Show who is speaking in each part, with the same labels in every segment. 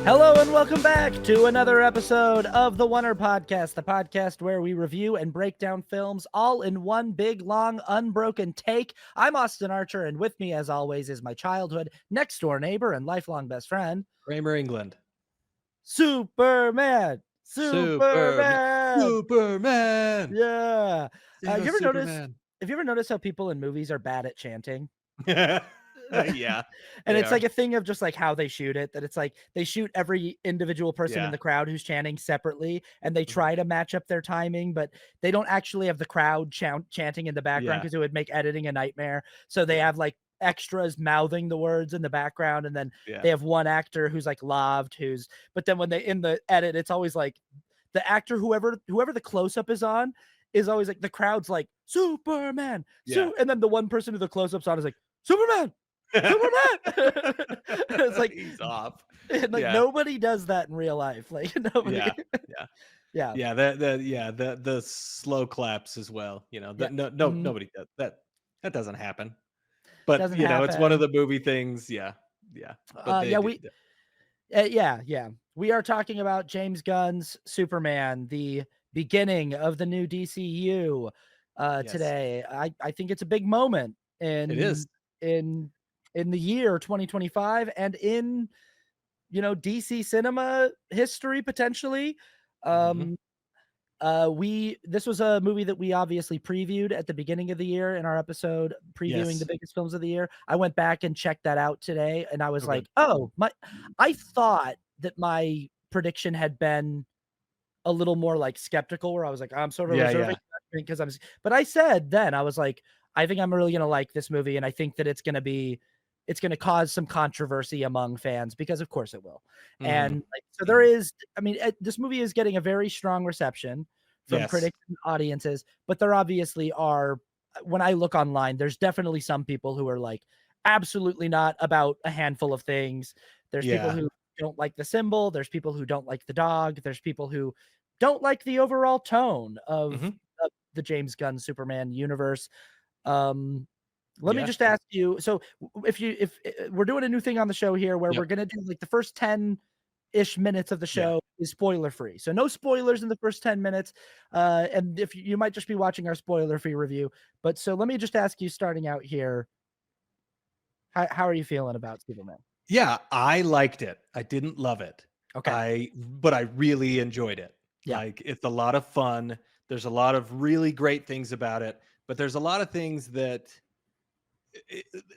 Speaker 1: Hello and welcome back to another episode of the Oner podcast, the podcast where we review and break down films all in one big, long, unbroken take. I'm Austin Archer, and with me, as always, is my childhood next-door neighbor and lifelong best friend,
Speaker 2: Kramer England.
Speaker 1: Superman! Superman!
Speaker 2: Superman!
Speaker 1: Yeah!
Speaker 2: Save
Speaker 1: You
Speaker 2: us,
Speaker 1: ever notice?
Speaker 2: Superman.
Speaker 1: Have you ever noticed how people in movies are bad at chanting?
Speaker 2: Yeah,
Speaker 1: And
Speaker 2: they
Speaker 1: it's
Speaker 2: are.
Speaker 1: like a thing of just like how they shoot it, that it's like they shoot every individual person in
Speaker 2: Yeah.
Speaker 1: the crowd who's chanting separately, and they
Speaker 2: Mhm.
Speaker 1: try to match up their timing, but they don't actually have the crowd chanting in the background
Speaker 2: Yeah,
Speaker 1: because it would make editing a nightmare. So they
Speaker 2: yeah,
Speaker 1: have like extras mouthing the words in the background, and then
Speaker 2: yeah.
Speaker 1: they have one actor who's like loved, but then when they in the edit, it's always like the actor, whoever the close-up is always like the crowd's like Superman,
Speaker 2: Yeah.
Speaker 1: and then the one person who the close-up's on is like Superman. Superman. It's like,
Speaker 2: He's off.
Speaker 1: and like
Speaker 2: Yeah,
Speaker 1: nobody does that in real life. Like nobody.
Speaker 2: yeah, yeah.
Speaker 1: Yeah,
Speaker 2: Yeah, the slow claps as well,
Speaker 1: yeah. Mhm.
Speaker 2: nobody does that. That doesn't happen. But,
Speaker 1: Doesn't
Speaker 2: it's one of
Speaker 1: happen.
Speaker 2: the movie things, yeah, yeah, but they
Speaker 1: Yeah,
Speaker 2: do.
Speaker 1: yeah. We are talking about James Gunn's Superman, the beginning of the new DCU.
Speaker 2: Yes,
Speaker 1: Today, I think it's a big moment
Speaker 2: it is.
Speaker 1: in in the year 2025 and in DC cinema history potentially.
Speaker 2: Mhm.
Speaker 1: Um, we this was a movie that we obviously previewed at the beginning of the year in our episode previewing the
Speaker 2: Yes.
Speaker 1: biggest films of the year. I went back and checked that out today, and I was
Speaker 2: Okay.
Speaker 1: like, "Oh, my." I thought that my prediction had been a little more like skeptical, where I was like, "I'm sort of
Speaker 2: Yeah,
Speaker 1: reserving
Speaker 2: yeah.
Speaker 1: judgment because but I said then, I was like, "I think I'm really gonna like this movie, and I think that it's gonna cause some controversy among fans," because of course it will. And,
Speaker 2: Mhm,
Speaker 1: like, so there
Speaker 2: mhm.
Speaker 1: is I mean, this movie is getting a very strong reception from
Speaker 2: Yes.
Speaker 1: critics and audiences, but there obviously are when I look online, there's definitely some people who are like, "Absolutely not," about a handful of things. There's people
Speaker 2: Yeah.
Speaker 1: who don't like the symbol, there's people who don't like the dog, there's people who don't like the overall tone
Speaker 2: Mhm.
Speaker 1: of the James Gunn Superman universe. Um, Let me
Speaker 2: Yeah.
Speaker 1: just ask you, so if we're doing a new thing on the show here where we're
Speaker 2: Yep.
Speaker 1: gonna do like the first 10-ish minutes of the
Speaker 2: Yeah.
Speaker 1: show is spoiler free. So no spoilers in the first 10 minutes. And if you might just be watching our spoiler free review. But so let me just ask you starting out here, how are you feeling about Superman?
Speaker 2: Yeah, I liked it. I didn't love it.
Speaker 1: Okay.
Speaker 2: But I really enjoyed it.
Speaker 1: Yeah.
Speaker 2: Like, it's a lot of fun. There's a lot of really great things about it, but there's a lot of things that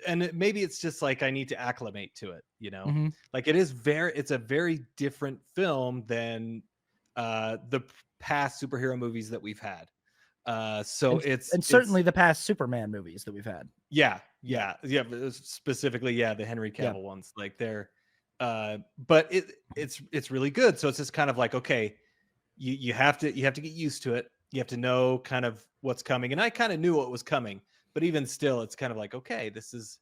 Speaker 2: I maybe it's just like I need to acclimate to it, you know?
Speaker 1: Mhm.
Speaker 2: Like, it's a very different film than, the past superhero movies that we've had. So
Speaker 1: And
Speaker 2: it's
Speaker 1: certainly the past Superman movies that we've had.
Speaker 2: Yeah,
Speaker 1: Yeah.
Speaker 2: yeah, but specifically, yeah, the Henry
Speaker 1: Yeah.
Speaker 2: Cavill ones, like, but it's really good, so it's just kind of like, okay, you have to get used to it, you have to know kind of what's coming, and I kinda knew what was coming, but even still, it's kind of like, okay, this is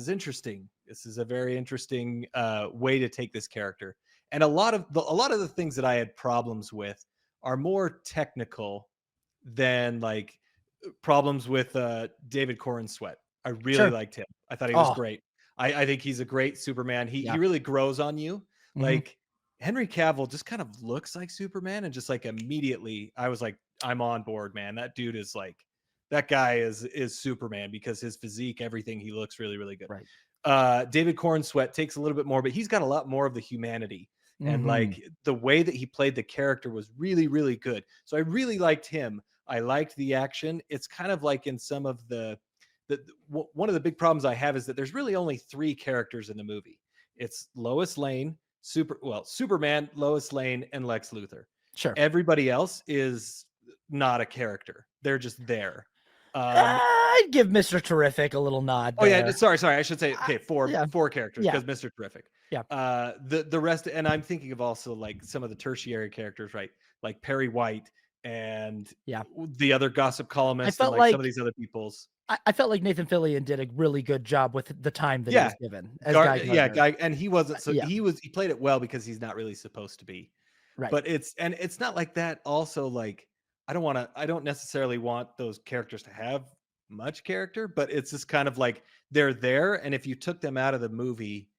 Speaker 2: interesting. This is a very interesting, way to take this character, and a lot of the things that I had problems with are more technical than, like, problems with, David Corn Sweat. I really
Speaker 1: Sure.
Speaker 2: liked him. I thought he was
Speaker 1: Oh,
Speaker 2: great. I think he's a great Superman. He
Speaker 1: yeah.
Speaker 2: really grows on you.
Speaker 1: Mhm.
Speaker 2: Like, Henry Cavill just kind of looks like Superman, and just, like, immediately, I was like, "I'm on board, man. That dude is, like that guy is Superman," because his physique, everything, he looks really, really good.
Speaker 1: Right.
Speaker 2: David Corn Sweat takes a little bit more, but he's got a lot more of the humanity, and,
Speaker 1: Mhm.
Speaker 2: like, the way that he played the character was really, really good. So I really liked him. I liked the action. It's kind of like in some of one of the big problems I have is that there's really only three characters in the movie. It's Lois Lane, Superman, Lois Lane, and Lex Luthor.
Speaker 1: Sure.
Speaker 2: Everybody else is not a character. They're just there. Um,
Speaker 1: I'd give Mr. Terrific a little nod
Speaker 2: Oh yeah,
Speaker 1: there.
Speaker 2: sorry. I should say
Speaker 1: Uh,
Speaker 2: okay,
Speaker 1: yeah,
Speaker 2: four characters
Speaker 1: yeah,
Speaker 2: because Mr. Terrific.
Speaker 1: yeah,
Speaker 2: The rest, and I'm thinking of also like some of the tertiary characters, right? Like Perry White and
Speaker 1: yeah.
Speaker 2: the other gossip
Speaker 1: I
Speaker 2: columnist and
Speaker 1: felt
Speaker 2: like some of
Speaker 1: like
Speaker 2: these other people's.
Speaker 1: I felt like Nathan Fillion did a really good job with the time that he
Speaker 2: Yeah,
Speaker 1: was given as Guy Gardner.
Speaker 2: guy, and he wasn't so
Speaker 1: Yeah,
Speaker 2: he played it well because he's not really supposed to be.
Speaker 1: right.
Speaker 2: But it's not like that. Also, like I don't necessarily want those characters to have much character, but it's just kind of like they're there, and if you took them out of the movie,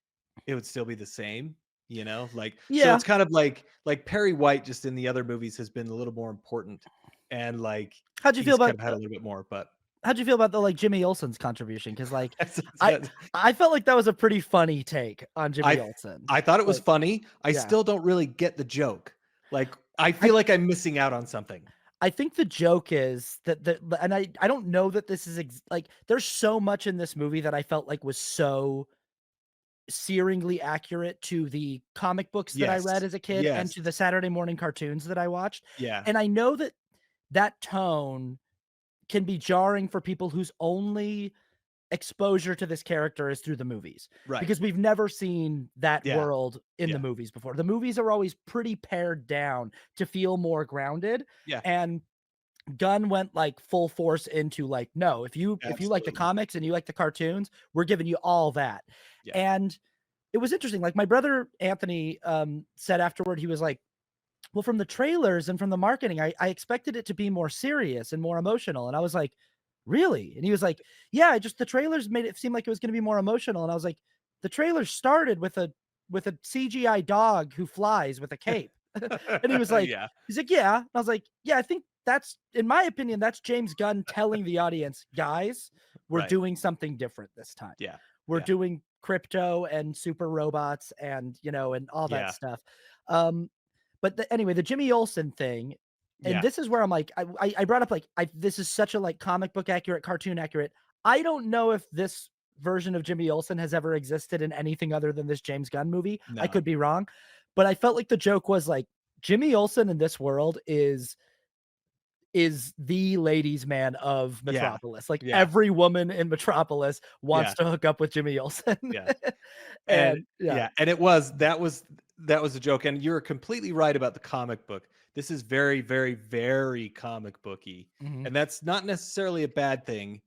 Speaker 2: it would still be the same. Like, so
Speaker 1: Yeah.
Speaker 2: it's kind of like Perry White just in the other movies has been a little more important, and like
Speaker 1: How'd you feel
Speaker 2: he's kind
Speaker 1: about
Speaker 2: of had a little bit more, but
Speaker 1: how'd you feel about the like Jimmy Olsen's contribution? Because like
Speaker 2: that's,
Speaker 1: I
Speaker 2: that's,
Speaker 1: I felt like that was a pretty funny take on Jimmy
Speaker 2: I
Speaker 1: Olsen.
Speaker 2: I thought it was
Speaker 1: Like,
Speaker 2: funny. I
Speaker 1: yeah.
Speaker 2: still don't really get the joke. Like, I
Speaker 1: I
Speaker 2: feel like I'm missing out on something.
Speaker 1: I think the joke is that and I don't know that this is like there's so much in this movie that I felt like was so searingly accurate to the comic books that I read
Speaker 2: Yes.
Speaker 1: as a kid and
Speaker 2: Yes.
Speaker 1: to the Saturday morning cartoons that I watched.
Speaker 2: Yeah.
Speaker 1: And I know that that tone can be jarring for people whose only exposure to this character is through the movies
Speaker 2: Right.
Speaker 1: because we've never seen that
Speaker 2: Yeah.
Speaker 1: world in the
Speaker 2: Yeah.
Speaker 1: movies before. The movies are always pretty pared down to feel more grounded,
Speaker 2: Yeah.
Speaker 1: and Gunn went like full force into like, no, if you like the
Speaker 2: Absolutely.
Speaker 1: comics and you like the cartoons, we're giving you all that.
Speaker 2: Yeah.
Speaker 1: And it was interesting. Like my brother Anthony said afterward, he was like, well, from the trailers and from the marketing, I expected it to be more serious and more emotional. And I was like, really? And he was like, yeah, the trailers made it seem like it was going to be more emotional. And I was like, the trailers started with a CGI dog who flies with a cape. And he was like,
Speaker 2: Yeah.
Speaker 1: yeah. And I was like, yeah, I think that's, in my opinion, that's James Gunn telling the audience, guys, we're
Speaker 2: Right.
Speaker 1: doing something different this time.
Speaker 2: Yeah.
Speaker 1: We're
Speaker 2: Yeah.
Speaker 1: doing crypto and super robots and, and all that
Speaker 2: Yeah.
Speaker 1: stuff. Um, but anyway, the Jimmy Olsen thing, and
Speaker 2: Yeah.
Speaker 1: this is where I'm like, I brought up like, this is such a like comic book accurate, cartoon accurate. I don't know if this version of Jimmy Olsen has ever existed in anything other than this James Gunn movie. I
Speaker 2: No.
Speaker 1: could be wrong, but I felt like the joke was like Jimmy Olsen in this world is the ladies man of
Speaker 2: Yeah.
Speaker 1: Metropolis. Like
Speaker 2: Yeah.
Speaker 1: every woman in Metropolis wants
Speaker 2: Yeah.
Speaker 1: to hook up with Jimmy Olsen.
Speaker 2: Yeah. And
Speaker 1: And yeah.
Speaker 2: yeah, and that was a joke, and you're completely right about the comic book. This is very, very, very comic booky,
Speaker 1: Mhm.
Speaker 2: and that's not necessarily a bad thing.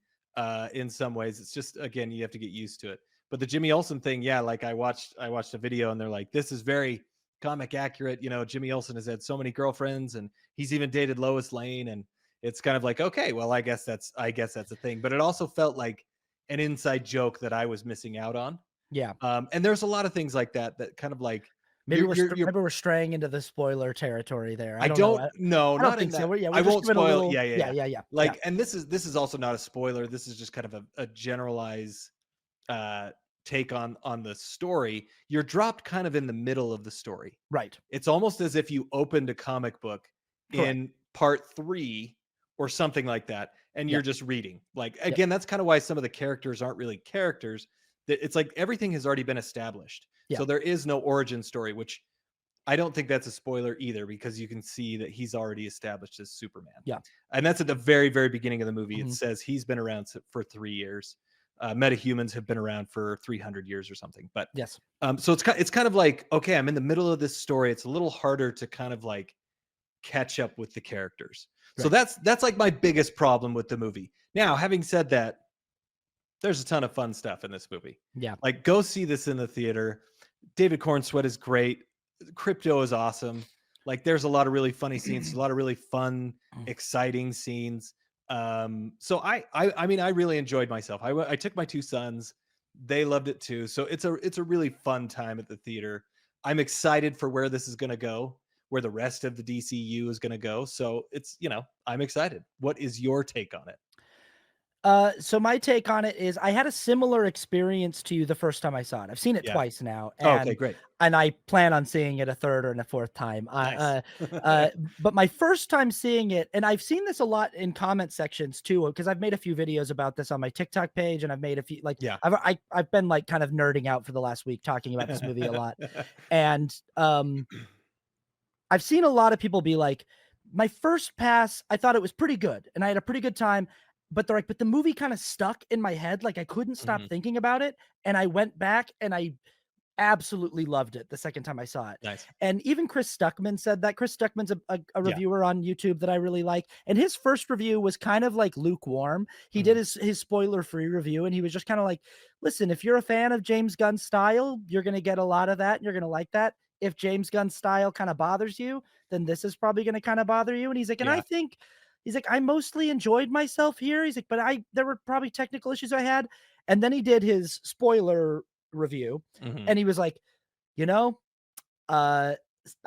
Speaker 2: In some ways, it's just again you have to get used to it. But the Jimmy Olsen thing, yeah, like I watched a video, and they're like, "This is very comic accurate." Jimmy Olsen has had so many girlfriends, and he's even dated Lois Lane, and it's kind of like, okay, well, I guess that's a thing. But it also felt like an inside joke that I was missing out on.
Speaker 1: Yeah.
Speaker 2: And there's a lot of things like that kind of like you're
Speaker 1: Maybe we're straying into the spoiler territory there. I
Speaker 2: I
Speaker 1: don't know.
Speaker 2: don't no,
Speaker 1: I don't
Speaker 2: not in
Speaker 1: think so.
Speaker 2: that.
Speaker 1: Yeah,
Speaker 2: I
Speaker 1: we're just
Speaker 2: won't
Speaker 1: giving a
Speaker 2: spoil it.
Speaker 1: little
Speaker 2: Yeah, yeah,
Speaker 1: yeah,
Speaker 2: yeah.
Speaker 1: yeah, yeah, yeah.
Speaker 2: Like, and this is also not a spoiler. This is just kind of a generalized uh take on the story. You're dropped kind of in the middle of the story.
Speaker 1: Right.
Speaker 2: It's almost as if you opened a comic book
Speaker 1: Correct.
Speaker 2: in part 3 or something like that, and you're
Speaker 1: Yep.
Speaker 2: just reading. Like,
Speaker 1: Yep.
Speaker 2: again, that's kind of why some of the characters aren't really characters. That it's like everything has already been established.
Speaker 1: Yeah.
Speaker 2: So there is no origin story, which I don't think that's a spoiler either, because you can see that he's already established as Superman.
Speaker 1: Yeah.
Speaker 2: And that's at the very, very beginning of the movie. It
Speaker 1: Mhm.
Speaker 2: says he's been around for 3 years. Metahumans have been around for 300 years or something. But
Speaker 1: Yes.
Speaker 2: so it's kind of like, okay, I'm in the middle of this story. It's a little harder to kind of like catch up with the characters. So
Speaker 1: Right.
Speaker 2: that's like my biggest problem with the movie. Now, having said that, there's a ton of fun stuff in this movie.
Speaker 1: Yeah.
Speaker 2: Like, go see this in the theater. David Corn Sweat is great. Crypto is awesome. Like, there's a lot of really funny scenes, a lot of really fun, exciting scenes. So I mean, I really enjoyed myself. I took my two sons. They loved it too. So it's a really fun time at the theater. I'm excited for where this is going to go, where the rest of the DCU is going to go. So I'm excited. What is your take on it?
Speaker 1: So my take on it is I had a similar experience to you the first time I saw it. I've seen it
Speaker 2: Yeah.
Speaker 1: twice now,
Speaker 2: Oh, okay, great.
Speaker 1: and I plan on seeing it a third and a fourth time.
Speaker 2: Nice.
Speaker 1: But my first time seeing it, and I've seen this a lot in comment sections too, because I've made a few videos about this on my TikTok page, and I've made a few like
Speaker 2: Yeah.
Speaker 1: I've been like kind of nerding out for the last week talking about this movie a lot, and I've seen a lot of people be like, my first pass, I thought it was pretty good, and I had a pretty good time. But they're like, but the movie kind of stuck in my head. Like I couldn't stop
Speaker 2: Mhm.
Speaker 1: thinking about it. And I went back and I absolutely loved it the second time I saw it.
Speaker 2: Nice.
Speaker 1: And even Chris Stuckman said that. Chris Stuckman's a
Speaker 2: Yeah.
Speaker 1: reviewer on YouTube that I really like. And his first review was kind of like lukewarm. He did
Speaker 2: Mhm.
Speaker 1: his spoiler-free review, and he was just kind of like, listen, if you're a fan of James Gunn's style, you're gonna get a lot of that and you're gonna like that. If James Gunn's style kind of bothers you, then this is probably gonna kind of bother you. And he's like, and I
Speaker 2: Yeah.
Speaker 1: think he's like, I mostly enjoyed myself here. He's like, but there were probably technical issues I had. And then he did his spoiler review,
Speaker 2: Mhm.
Speaker 1: and he was like, you know, uh,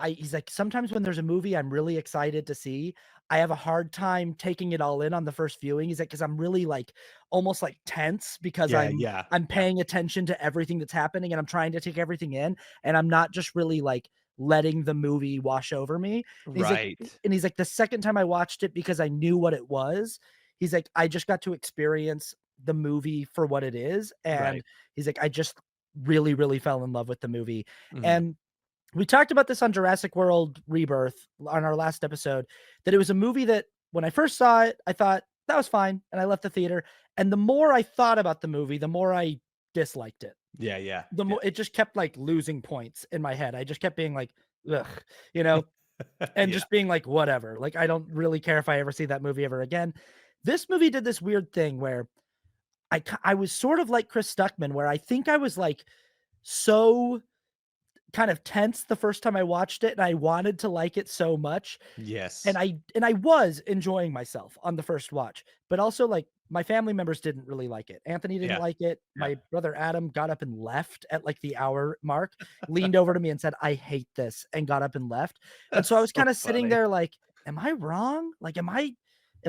Speaker 1: he's like, sometimes when there's a movie I'm really excited to see, I have a hard time taking it all in on the first viewing. He's like, because I'm really like almost like tense because
Speaker 2: Yeah,
Speaker 1: I'm
Speaker 2: yeah,
Speaker 1: I'm
Speaker 2: yeah.
Speaker 1: paying attention to everything that's happening and I'm trying to take everything in and I'm not just really like letting the movie wash over me.
Speaker 2: Right.
Speaker 1: He's like, the second time I watched it because I knew what it was, he's like, I just got to experience the movie for what it is. And
Speaker 2: Right.
Speaker 1: he's like, I just really, really fell in love with the movie.
Speaker 2: Mhm.
Speaker 1: And we talked about this on Jurassic World Rebirth on our last episode, that it was a movie that when I first saw it, I thought that was fine. And I left the theater. And the more I thought about the movie, the more I disliked it.
Speaker 2: Yeah, yeah,
Speaker 1: The
Speaker 2: yeah.
Speaker 1: more it just kept like losing points in my head. I just kept being like, ugh, you know, and
Speaker 2: Yeah.
Speaker 1: just being like, whatever. Like, I don't really care if I ever see that movie ever again. This movie did this weird thing where I was sort of like Chris Stuckman, where I think I was like so kind of tense the first time I watched it, and I wanted to like it so much, and
Speaker 2: Yes.
Speaker 1: I was enjoying myself on the first watch, but also, like, my family members didn't really like it. Anthony didn't
Speaker 2: Yeah,
Speaker 1: like it.
Speaker 2: yeah.
Speaker 1: My brother Adam got up and left at, like, the hour mark, leaned over to me and said, "I hate this," and got up and left, and so I
Speaker 2: That's
Speaker 1: was
Speaker 2: so
Speaker 1: kinda sitting
Speaker 2: funny.
Speaker 1: there like, "Am I wrong? Like, am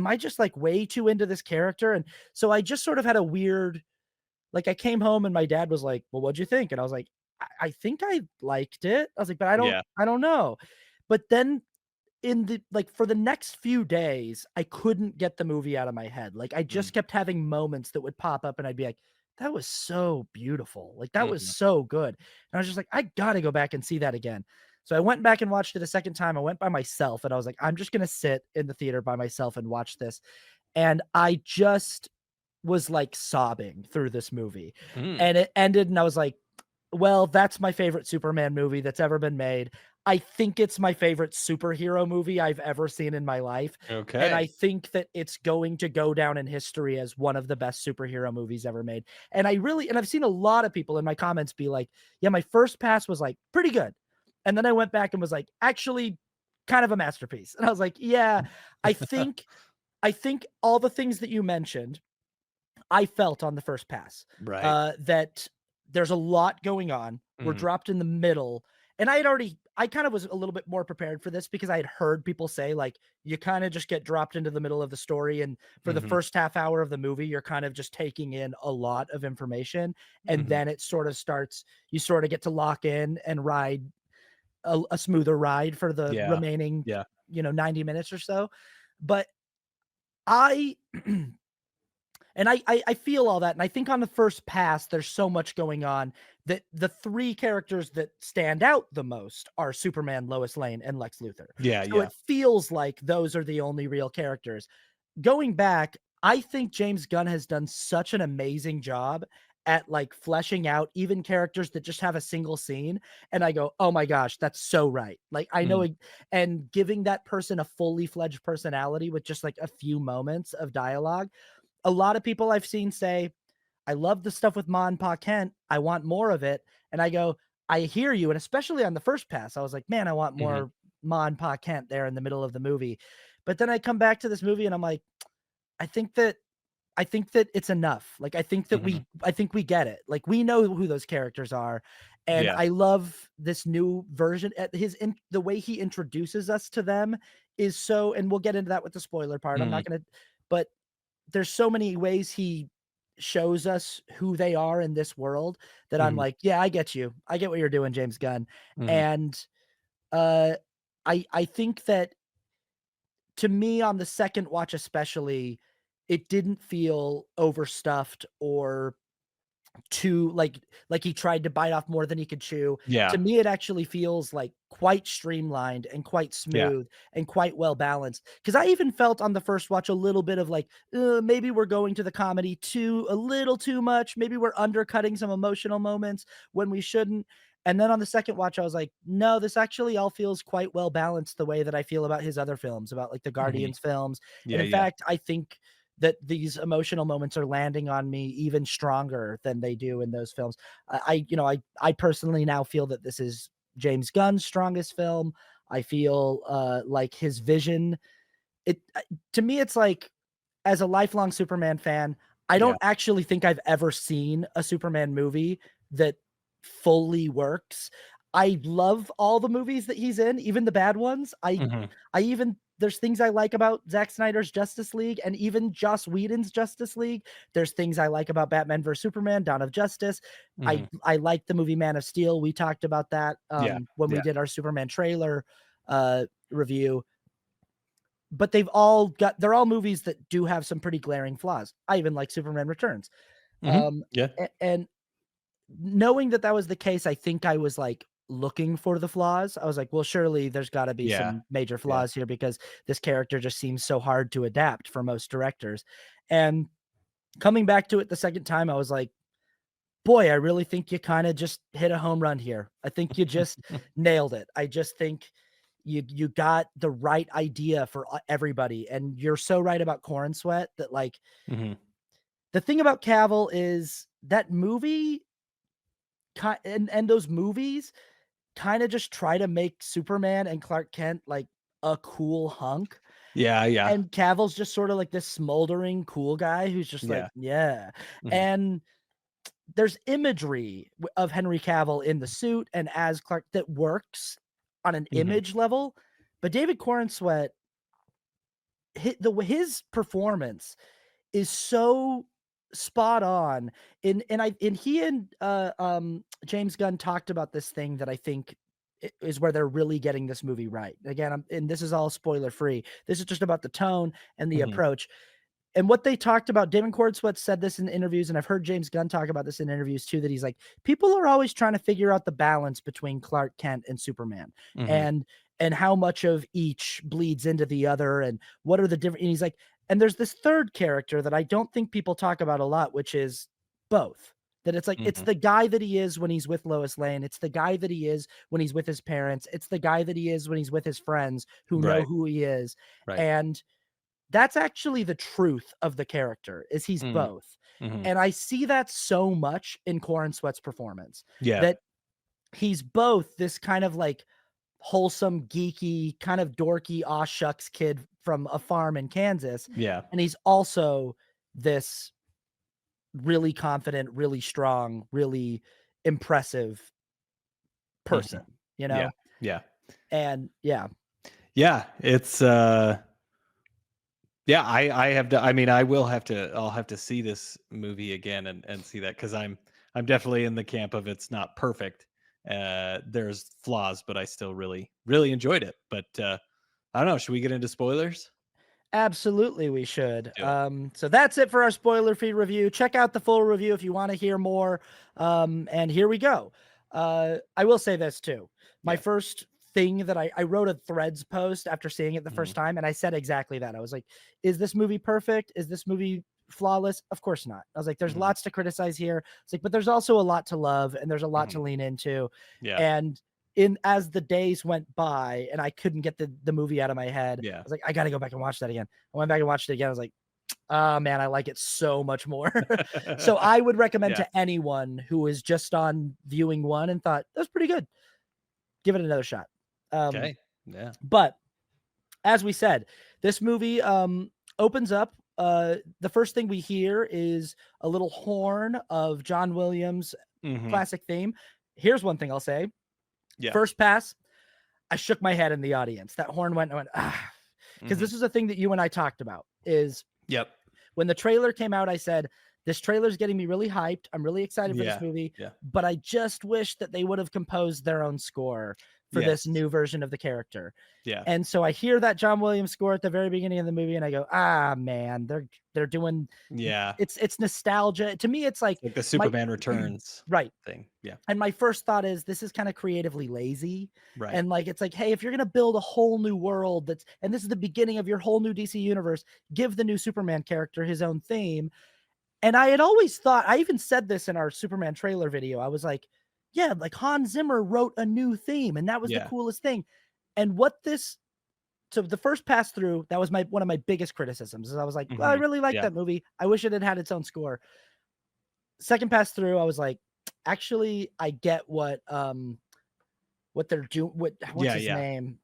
Speaker 1: I just, like, way too into this character?" And so I just sort of had a weird like, I came home and my dad was like, "Well, what'd you think?" And I was like, I think I liked it." I was like, "But
Speaker 2: Yeah.
Speaker 1: I don't know." But then in the like, for the next few days, I couldn't get the movie out of my head. Like, I
Speaker 2: Mm.
Speaker 1: just kept having moments that would pop up and I'd be like, "That was so beautiful. Like, that was
Speaker 2: Mhm.
Speaker 1: so good." And I was just like, "I gotta go back and see that again." So I went back and watched it a second time. I went by myself and I was like, "I'm just gonna sit in the theater by myself and watch this." And I just was, like, sobbing through this movie,
Speaker 2: Mm.
Speaker 1: and it ended, and I was like, "Well, that's my favorite Superman movie that's ever been made. I think it's my favorite superhero movie I've ever seen in my life, and I
Speaker 2: Okay.
Speaker 1: think that it's going to go down in history as one of the best superhero movies ever made." And I've seen a lot of people in my comments be like, "Yeah, my first pass was, like, pretty good." And then I went back and was like, "Actually, kind of a masterpiece." And I was like, "Yeah, I think I think all the things that you mentioned I felt on the first pass,
Speaker 2: Right.
Speaker 1: that there's a lot going on. We're
Speaker 2: Mhm.
Speaker 1: dropped in the middle, and I kind of was a little bit more prepared for this because I had heard people say, like, you kinda just get dropped into the middle of the story, and for the
Speaker 2: Mhm.
Speaker 1: first half hour of the movie, you're kind of just taking in a lot of information, and
Speaker 2: Mhm.
Speaker 1: then it sort of starts you sorta get to lock in and ride a smoother ride for the
Speaker 2: Yeah.
Speaker 1: remaining,
Speaker 2: Yeah.
Speaker 1: 90 minutes or so. But I And I feel all that, and I think on the first pass, there's so much going on that the 3 characters that stand out the most are Superman, Lois Lane, and Lex Luthor.
Speaker 2: Yeah,
Speaker 1: So
Speaker 2: yeah.
Speaker 1: it feels like those are the only real characters. Going back, I think James Gunn has done such an amazing job at, like, fleshing out even characters that just have a single scene, and I go, "Oh my gosh, that's so right." Like, I know
Speaker 2: Mm.
Speaker 1: it and giving that person a fully fledged personality with just, like, a few moments of dialogue. A lot of people I've seen say, "I love the stuff with Ma and Pa Kent. I want more of it." And I go, "I hear you." And especially on the first pass, I was like, "Man, I want
Speaker 2: Mhm.
Speaker 1: more Ma and Pa Kent there in the middle of the movie." But then I come back to this movie and I'm like, I think that I think that it's enough. Like,
Speaker 2: Mhm.
Speaker 1: I think we get it. Like, we know who those characters are, and
Speaker 2: Yeah.
Speaker 1: I love this new version. The way he introduces us to them is so, and we'll get into that with the spoiler part. I'm
Speaker 2: Mhm.
Speaker 1: not gonna, but there's so many ways he shows us who they are in this world that I'm
Speaker 2: Mhm.
Speaker 1: like, "Yeah, I get you. I get what you're doing, James Gunn."
Speaker 2: Mhm.
Speaker 1: And, uh, I think that to me on the second watch especially, it didn't feel overstuffed or too like he tried to bite off more than he could chew. To
Speaker 2: Yeah.
Speaker 1: me, it actually feels like quite streamlined and quite
Speaker 2: Yeah.
Speaker 1: smooth and quite well balanced. Because I even felt on the first watch a little bit of like, maybe we're going to the comedy too a little too much. Maybe we're undercutting some emotional moments when we shouldn't. And then on the second watch, I was like, no, this actually all feels quite well balanced the way that I feel about his other films, about like the
Speaker 2: Mhm.
Speaker 1: Guardians films. And
Speaker 2: Yeah,
Speaker 1: in
Speaker 2: yeah.
Speaker 1: fact, I think that these emotional moments are landing on me even stronger than they do in those films. I personally now feel that this is James Gunn's strongest film. I feel like his vision. To me, it's like as a lifelong Superman fan, I
Speaker 2: Yeah.
Speaker 1: don't actually think I've ever seen a Superman movie that fully works. I love all the movies that he's in, even the bad ones.
Speaker 2: Mhm.
Speaker 1: I even there's things I like about Zack Snyder's Justice League and even Joss Whedon's Justice League. There's things I like about Batman vs Superman, Dawn of Justice.
Speaker 2: Mhm.
Speaker 1: I like the movie Man of Steel. We talked about that
Speaker 2: Yeah.
Speaker 1: when we
Speaker 2: Yeah.
Speaker 1: did our Superman trailer review. But they're all movies that do have some pretty glaring flaws. I even like Superman Returns.
Speaker 2: Mhm. Yeah.
Speaker 1: And knowing that that was the case, I think I was like looking for the flaws. I was like, well, surely there's got to be
Speaker 2: Yeah.
Speaker 1: some major
Speaker 2: Yeah.
Speaker 1: flaws here because this character just seems so hard to adapt for most directors. And coming back to it the second time, I was like, boy, I really think you kind of just hit a home run here. I think you just nailed it. I just think you got the right idea for everybody. And you're so right about Corn Sweat that like
Speaker 2: Mhm.
Speaker 1: the thing about Cavill is that movie and those movies kind of just try to make Superman and Clark Kent like a cool hunk.
Speaker 2: Yeah. Yeah.
Speaker 1: And Cavill's just sort of like this smoldering cool guy who's just like,
Speaker 2: Yeah.
Speaker 1: yeah.
Speaker 2: Mhm.
Speaker 1: And there's imagery of Henry Cavill in the suit and as Clark that works on an
Speaker 2: Mhm.
Speaker 1: image level. But David Corenswet, his performance is so spot on and he and James Gunn talked about this thing that I think is where they're really getting this movie right. Again, and this is all spoiler free. This is just about the tone and the
Speaker 2: Mhm.
Speaker 1: approach. And what they talked about, David Cordswet said this in interviews, and I've heard James Gunn talk about this in interviews too, that he's like, people are always trying to figure out the balance between Clark Kent and Superman
Speaker 2: Mhm.
Speaker 1: and how much of each bleeds into the other and what are the different, and he's like, and there's this third character that I don't think people talk about a lot, which is both. That it's like, it's
Speaker 2: Mhm.
Speaker 1: the guy that he is when he's with Lois Lane. It's the guy that he is when he's with his parents. It's the guy that he is when he's with his friends who know
Speaker 2: Right.
Speaker 1: who he is.
Speaker 2: Right.
Speaker 1: And that's actually the truth of the character is he's
Speaker 2: Mhm.
Speaker 1: both.
Speaker 2: Mhm.
Speaker 1: And I see that so much in Corin Sweat's performance
Speaker 2: Yeah.
Speaker 1: that he's both this kind of like wholesome, geeky, kind of dorky, aw shucks kid from a farm in Kansas.
Speaker 2: Yeah.
Speaker 1: And he's also this really confident, really strong, really impressive
Speaker 2: Mhm.
Speaker 1: person, you
Speaker 2: Yeah.
Speaker 1: know?
Speaker 2: Yeah.
Speaker 1: And yeah,
Speaker 2: Yeah. It's yeah, I have to, I mean, I'll have to see this movie again and see that because I'm definitely in the camp of it's not perfect. There's flaws, but I still really enjoyed it. But I don't know, should we get into spoilers?
Speaker 1: absolutely, we should.
Speaker 2: Do it.
Speaker 1: So that's it for our spoiler-free review. Check out the full review if you want to hear more. And here we go. I will say this too. My
Speaker 2: Yeah.
Speaker 1: first thing that I wrote a Threads post after seeing it the
Speaker 2: Mhm.
Speaker 1: first time, and I said exactly that. I was like, "Is this movie perfect? Is this movie flawless? Of course not." I was like, "There's
Speaker 2: Mhm.
Speaker 1: lots to criticize here." It's like, but there's also a lot to love, and there's a lot to
Speaker 2: Mhm.
Speaker 1: lean into.
Speaker 2: Yeah.
Speaker 1: And in as the days went by and I couldn't get the movie out of my head, I
Speaker 2: Yeah.
Speaker 1: was like, I gotta go back and watch that again. I went back and watched it again. I was like, oh man, I like it so much more. So I would recommend
Speaker 2: Yeah.
Speaker 1: to anyone who is just on viewing one and thought that's pretty good, give it another shot. Um,
Speaker 2: Okay. Yeah.
Speaker 1: but as we said, this movie opens up. The first thing we hear is a little horn of John Williams'
Speaker 2: Mhm.
Speaker 1: classic theme. Here's one thing I'll say:
Speaker 2: Yeah.
Speaker 1: first pass, I shook my head in the audience. That horn went, I went, ah, because
Speaker 2: Mhm.
Speaker 1: this is a thing that you and I talked about. Is
Speaker 2: Yep.
Speaker 1: when the trailer came out, I said, this trailer is getting me really hyped. I'm really excited for this
Speaker 2: Yeah.
Speaker 1: movie,
Speaker 2: Yeah.
Speaker 1: but I just wish that they would have composed their own score for this
Speaker 2: Yes.
Speaker 1: new version of the character.
Speaker 2: Yeah.
Speaker 1: And so I hear that John Williams score at the very beginning of the movie, and I go, ah, man, they're doing
Speaker 2: Yeah.
Speaker 1: it's nostalgia. To me, it's like
Speaker 2: Like the
Speaker 1: my
Speaker 2: Superman Returns
Speaker 1: right.
Speaker 2: thing. Yeah.
Speaker 1: And my first thought is this is kind of creatively lazy.
Speaker 2: Right.
Speaker 1: And like, it's like, hey, if you're going to build a whole new world and this is the beginning of your whole new DC universe, give the new Superman character his own theme. And I had always thought, I even said this in our Superman trailer video. I was like, yeah, like Hans Zimmer wrote a new theme and that was the
Speaker 2: Yeah.
Speaker 1: coolest thing. And what this, so the first pass through, that was one of my biggest criticisms is I was like, well, I
Speaker 2: Mhm.
Speaker 1: really like
Speaker 2: Yeah.
Speaker 1: that movie. I wish it had had its own score. Second pass through, I was like, actually, I get what they're doing. What's
Speaker 2: Yeah.
Speaker 1: his
Speaker 2: Yeah.
Speaker 1: name?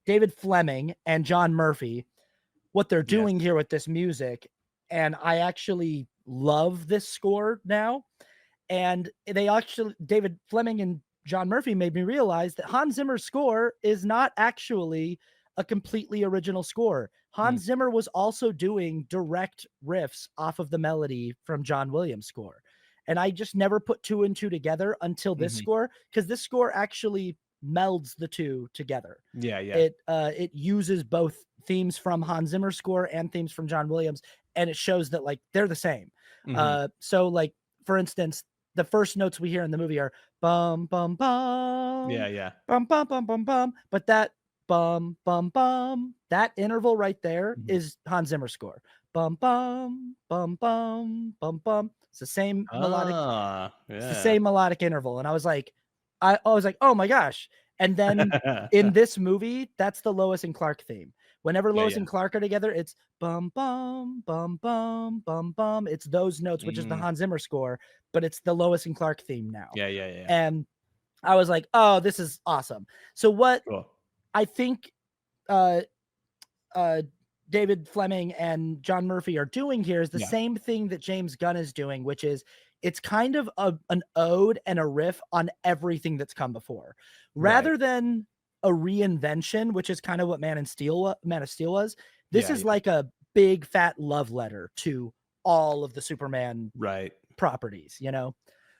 Speaker 1: David Fleming and John Murphy. What they're
Speaker 2: Yes.
Speaker 1: doing here with this music, and I actually love this score now. And they actually David Fleming and John Murphy made me realize that Hans Zimmer's score is not actually a completely original score.
Speaker 2: Mm,
Speaker 1: Hans Zimmer was also doing direct riffs off of the melody from John Williams' score. And I just never put two and two together until this
Speaker 2: mhm.
Speaker 1: score, because this score actually melds the two together.
Speaker 2: Yeah, yeah.
Speaker 1: It uses both themes from Hans Zimmer's score and themes from John Williams, and it shows that like they're the same.
Speaker 2: Mhm.
Speaker 1: So like for instance, the first notes we hear in the movie are bum bum
Speaker 2: Yeah,
Speaker 1: bum
Speaker 2: yeah.
Speaker 1: bum bum bum bum bum, but that bum bum bum, that interval right there
Speaker 2: Mhm.
Speaker 1: is Hans Zimmer score. Bum bum bum bum bum bum. It's the same melodic.
Speaker 2: Ah,
Speaker 1: It's the
Speaker 2: yeah.
Speaker 1: same melodic interval, and I was like, oh my gosh. And then in this movie, that's the Lois and Clark theme. Whenever
Speaker 2: Yeah,
Speaker 1: Lois
Speaker 2: yeah.
Speaker 1: and Clark are together, it's bum bum bum bum bum bum. It's those notes, which is the
Speaker 2: Mm,
Speaker 1: Hans Zimmer score, but it's the Lois and Clark theme now.
Speaker 2: yeah, yeah, yeah, yeah.
Speaker 1: And I was like, oh, this is awesome. So what
Speaker 2: Cool.
Speaker 1: I think uh uh David Fleming and John Murphy are doing here is the
Speaker 2: Yeah,
Speaker 1: same thing that James Gunn is doing, which is it's kind of an ode and a riff on everything that's come before,
Speaker 2: right.
Speaker 1: rather than a reinvention, which is kind of what Man of Steel was. This
Speaker 2: Yeah,
Speaker 1: is
Speaker 2: yeah.
Speaker 1: like a big fat love letter to all of the Superman
Speaker 2: Right.
Speaker 1: properties, you know.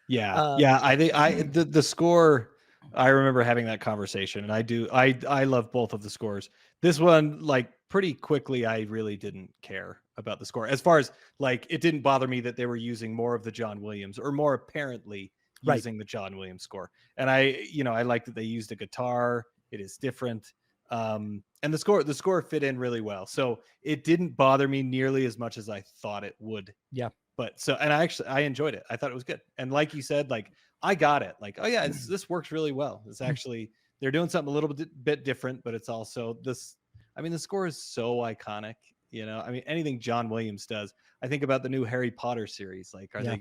Speaker 2: Yeah,
Speaker 1: Uh,
Speaker 2: yeah. I think the score. I remember having that conversation, and I love both of the scores. This one, like pretty quickly, I really didn't care about the score. As far as like, it didn't bother me that they were using more of the John Williams, or more apparently
Speaker 1: right.
Speaker 2: using the John Williams score. And I like that they used a guitar. It is different. And the score fit in really well. So it didn't bother me nearly as much as I thought it would.
Speaker 1: Yeah.
Speaker 2: But so, and I enjoyed it. I thought it was good. And like you said, like I got it. Like, oh yeah, this works really well. It's actually, they're doing something a little bit different, but it's also this. I mean, the score is so iconic. I mean, anything John Williams does. I think about the new Harry Potter series. Like, are
Speaker 1: Yeah.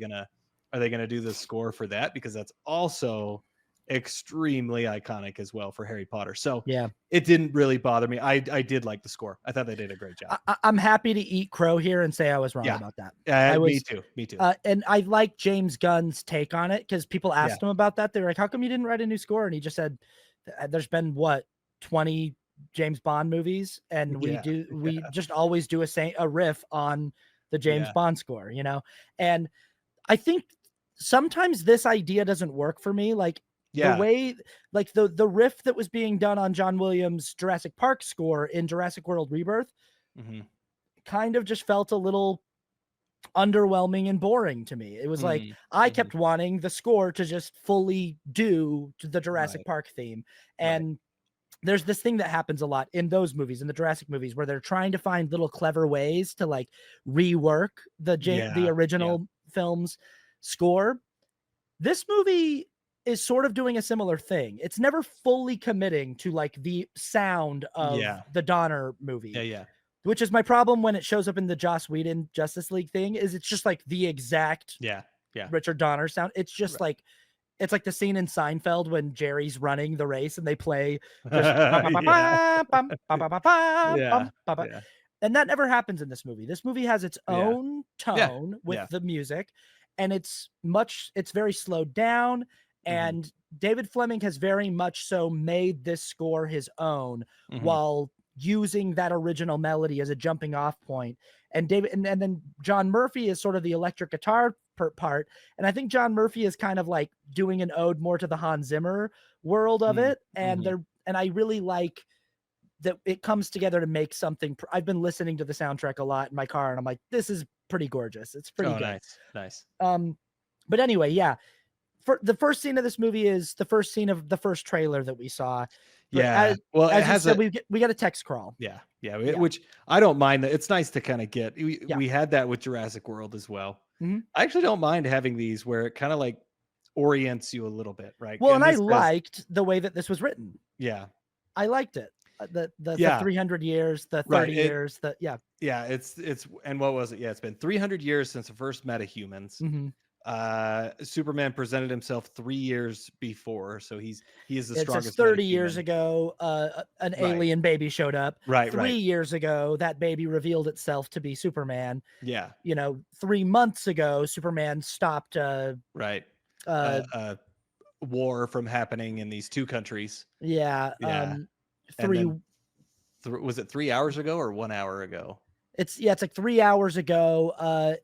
Speaker 2: they gonna do the score for that? Because that's also extremely iconic as well for Harry Potter. So
Speaker 1: Yeah.
Speaker 2: it didn't really bother me. I did like the score. I thought they did a great job.
Speaker 1: I'm happy to eat crow here and say I was wrong
Speaker 2: Yeah.
Speaker 1: about that. I
Speaker 2: Me
Speaker 1: was
Speaker 2: too. Me too.
Speaker 1: and I like James Gunn's take on it, because people
Speaker 2: Yeah.
Speaker 1: asked him about that. They were like, "How come you didn't write a new score?" And he just said, "There's been what 20 James Bond movies, and
Speaker 2: Yeah.
Speaker 1: we just always do a riff on the James
Speaker 2: Yeah.
Speaker 1: Bond score, you know." And I think sometimes this idea doesn't work for me. Like the
Speaker 2: Yeah.
Speaker 1: way, like the riff that was being done on John Williams' Jurassic Park score in Jurassic World Rebirth
Speaker 2: Mhm.
Speaker 1: kind of just felt a little underwhelming and boring to me. It was like
Speaker 2: Mm.
Speaker 1: I
Speaker 2: Mhm.
Speaker 1: kept wanting the score to just fully do to the Jurassic
Speaker 2: Right.
Speaker 1: Park theme.
Speaker 2: Right.
Speaker 1: And there's this thing that happens a lot in those movies, in the Jurassic movies, where they're trying to find little clever ways to like rework the
Speaker 2: Yeah. Yeah.
Speaker 1: original film's score. This movie is sort of doing a similar thing. It's never fully committing to like the sound of
Speaker 2: Yeah.
Speaker 1: the Donner
Speaker 2: Yeah.
Speaker 1: movie,
Speaker 2: Yeah.
Speaker 1: which is my problem when it shows up in the Joss Whedon Justice League thing. Is it's just like the exact
Speaker 2: Yeah. Yeah.
Speaker 1: Richard Donner sound. It's just
Speaker 2: Right.
Speaker 1: like it's like the scene in Seinfeld when Jerry's running the race and they play just bum, bum, bum,
Speaker 2: Yeah.
Speaker 1: bum, bum, bum, bum, bum,
Speaker 2: Yeah.
Speaker 1: bum, bum, bum.
Speaker 2: Yeah.
Speaker 1: And that never happens in this movie. This movie has its
Speaker 2: Yeah.
Speaker 1: own
Speaker 2: Yeah.
Speaker 1: tone with
Speaker 2: Yeah.
Speaker 1: the music, and it's very slowed down.
Speaker 2: Mhm.
Speaker 1: And David Fleming has very much so made this score his own,
Speaker 2: Mhm.
Speaker 1: while using that original melody as a jumping off point. And and then John Murphy is sort of the electric guitar part. And I think John Murphy is kind of like doing an ode more to the Hans Zimmer world of
Speaker 2: Mm.
Speaker 1: it. And
Speaker 2: Mhm.
Speaker 1: I really like that it comes together to make something. I've been listening to the soundtrack a lot in my car, and I'm like, this is pretty gorgeous. It's pretty
Speaker 2: Oh,
Speaker 1: good.
Speaker 2: nice. Nice.
Speaker 1: Um, but anyway, yeah. For the first scene of this movie is the first scene of the first trailer that we saw. But
Speaker 2: Yeah. Well, it
Speaker 1: as you
Speaker 2: has
Speaker 1: said,
Speaker 2: a
Speaker 1: we got a text crawl.
Speaker 2: yeah. Yeah.
Speaker 1: Yeah.
Speaker 2: Which I don't mind. That it's nice to kind of get.
Speaker 1: Yeah.
Speaker 2: We had that with Jurassic World as well.
Speaker 1: Mhm.
Speaker 2: I actually don't mind having these where it kind of like orients you a little bit, right?
Speaker 1: Well, and
Speaker 2: And
Speaker 1: I
Speaker 2: this has
Speaker 1: liked the way that this was written.
Speaker 2: yeah.
Speaker 1: I liked it. The
Speaker 2: Yeah.
Speaker 1: 300 years, the
Speaker 2: Right.
Speaker 1: 30 years, yeah.
Speaker 2: Yeah, it's and what was it? Yeah, it's been 300 years since the first metahumans.
Speaker 1: Mhm.
Speaker 2: Superman presented himself 3 years before, so he is the
Speaker 1: It says
Speaker 2: strongest
Speaker 1: 30 years
Speaker 2: metahuman.
Speaker 1: ago, an
Speaker 2: Right,
Speaker 1: alien baby showed up.
Speaker 2: right,
Speaker 1: 3
Speaker 2: right.
Speaker 1: years ago, that baby revealed itself to be Superman.
Speaker 2: Yeah,
Speaker 1: 3 months ago, Superman stopped
Speaker 2: right.
Speaker 1: uh
Speaker 2: Uh, war from happening in these two countries.
Speaker 1: Yeah.
Speaker 2: Yeah. And
Speaker 1: Three.
Speaker 2: then was it 3 hours ago or 1 hour ago?
Speaker 1: It's like 3 hours ago.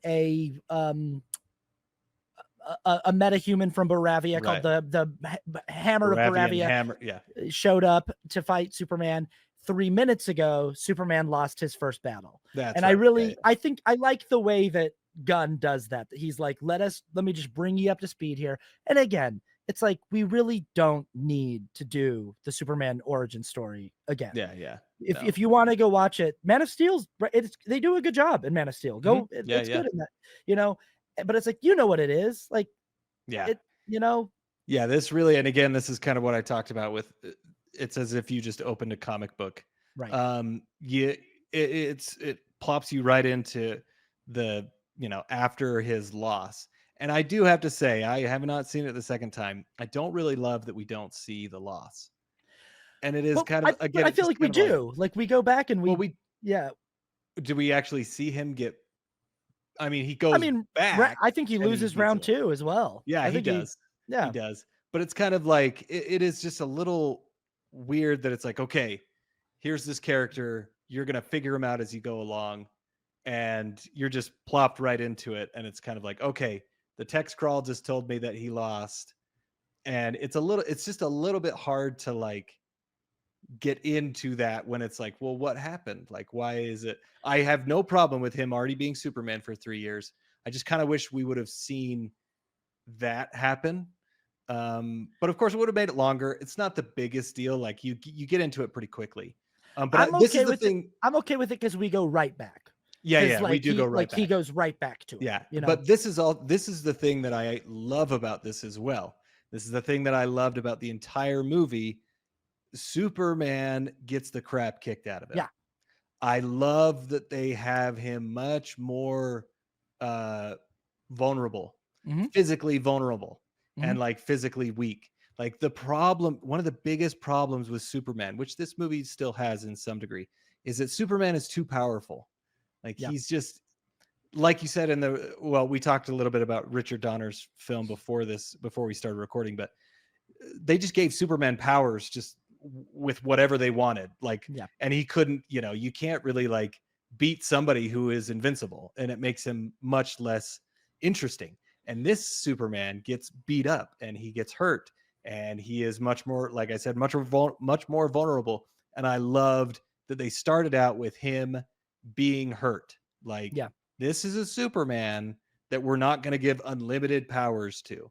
Speaker 1: A metahuman from Baravia called
Speaker 2: Right.
Speaker 1: the Hammer of
Speaker 2: Baravian
Speaker 1: Baravia
Speaker 2: hammer. Yeah.
Speaker 1: showed up to fight Superman. 3 minutes ago, Superman lost his first battle.
Speaker 2: That's
Speaker 1: And I
Speaker 2: right.
Speaker 1: really,
Speaker 2: Yeah.
Speaker 1: I think I like the way that Gunn does that. He's like, let me just bring you up to speed here. And again, it's like, we really don't need to do the Superman origin story again.
Speaker 2: Yeah. Yeah.
Speaker 1: If you want to go watch it, Man of Steel's, they do a good job in Man of Steel. Go,
Speaker 2: Yeah.
Speaker 1: it's
Speaker 2: Yeah.
Speaker 1: good in that, you know, but it's like, you know what it is. Like,
Speaker 2: Yeah.
Speaker 1: it, you know,
Speaker 2: Yeah. This really, and again, this is kind of what I talked about with it's as if you just opened a comic book.
Speaker 1: right.
Speaker 2: Yeah, it plops you right into the, after his loss. And I do have to say, I have not seen it the second time. I don't really love that we don't see the loss. And it is
Speaker 1: Well,
Speaker 2: kind of,
Speaker 1: but
Speaker 2: again,
Speaker 1: I
Speaker 2: it's
Speaker 1: feel
Speaker 2: just
Speaker 1: like we
Speaker 2: kind of like,
Speaker 1: do. Like, we go back and
Speaker 2: well,
Speaker 1: yeah.
Speaker 2: do we actually see him get, I mean, he
Speaker 1: I
Speaker 2: goes
Speaker 1: mean,
Speaker 2: back
Speaker 1: I think he
Speaker 2: and he
Speaker 1: loses
Speaker 2: beats him
Speaker 1: round
Speaker 2: up.
Speaker 1: 2 as well.
Speaker 2: Yeah,
Speaker 1: I
Speaker 2: he
Speaker 1: think
Speaker 2: does. He
Speaker 1: yeah.
Speaker 2: does. But it's kind of like it is just a little weird that it's like, okay, here's this character, you're gonna figure him out as you go along, and you're just plopped right into it. And it's kind of like, okay, the text crawl just told me that he lost. And it's just a little bit hard to like get into that when it's like, well, what happened? Like, why is it? I have no problem with him already being Superman for 3 years. I just kind of wish we would have seen that happen. But of course, it would have made it longer. It's not the biggest deal. Like you get into it pretty quickly.
Speaker 1: I'm
Speaker 2: This is
Speaker 1: okay
Speaker 2: the
Speaker 1: with it.
Speaker 2: thing.
Speaker 1: I'm okay with it because we go right back.
Speaker 2: Yeah,
Speaker 1: Because
Speaker 2: yeah, we
Speaker 1: like
Speaker 2: do go right
Speaker 1: he
Speaker 2: back.
Speaker 1: goes right back to it.
Speaker 2: Yeah,
Speaker 1: You know.
Speaker 2: but this is the thing that I love about this as well. This is the thing that I loved about the entire movie. Superman gets the crap kicked out of him.
Speaker 1: Yeah.
Speaker 2: I love that they have him much more vulnerable, physically vulnerable, and like physically weak. Like one of the biggest problems with Superman, which this movie still has in some degree, is that Superman is too powerful. Like he's just, like you said we talked a little bit about Richard Donner's film before we started recording, but they just gave Superman powers just with whatever they wanted. Like, and he couldn't, you can't really like beat somebody who is invincible, and it makes him much less interesting. And this Superman gets beat up and he gets hurt, and he is much more, like I said, much more vulnerable. And I loved that they started out with him being hurt. Like, this is a Superman that we're not going to give unlimited powers to.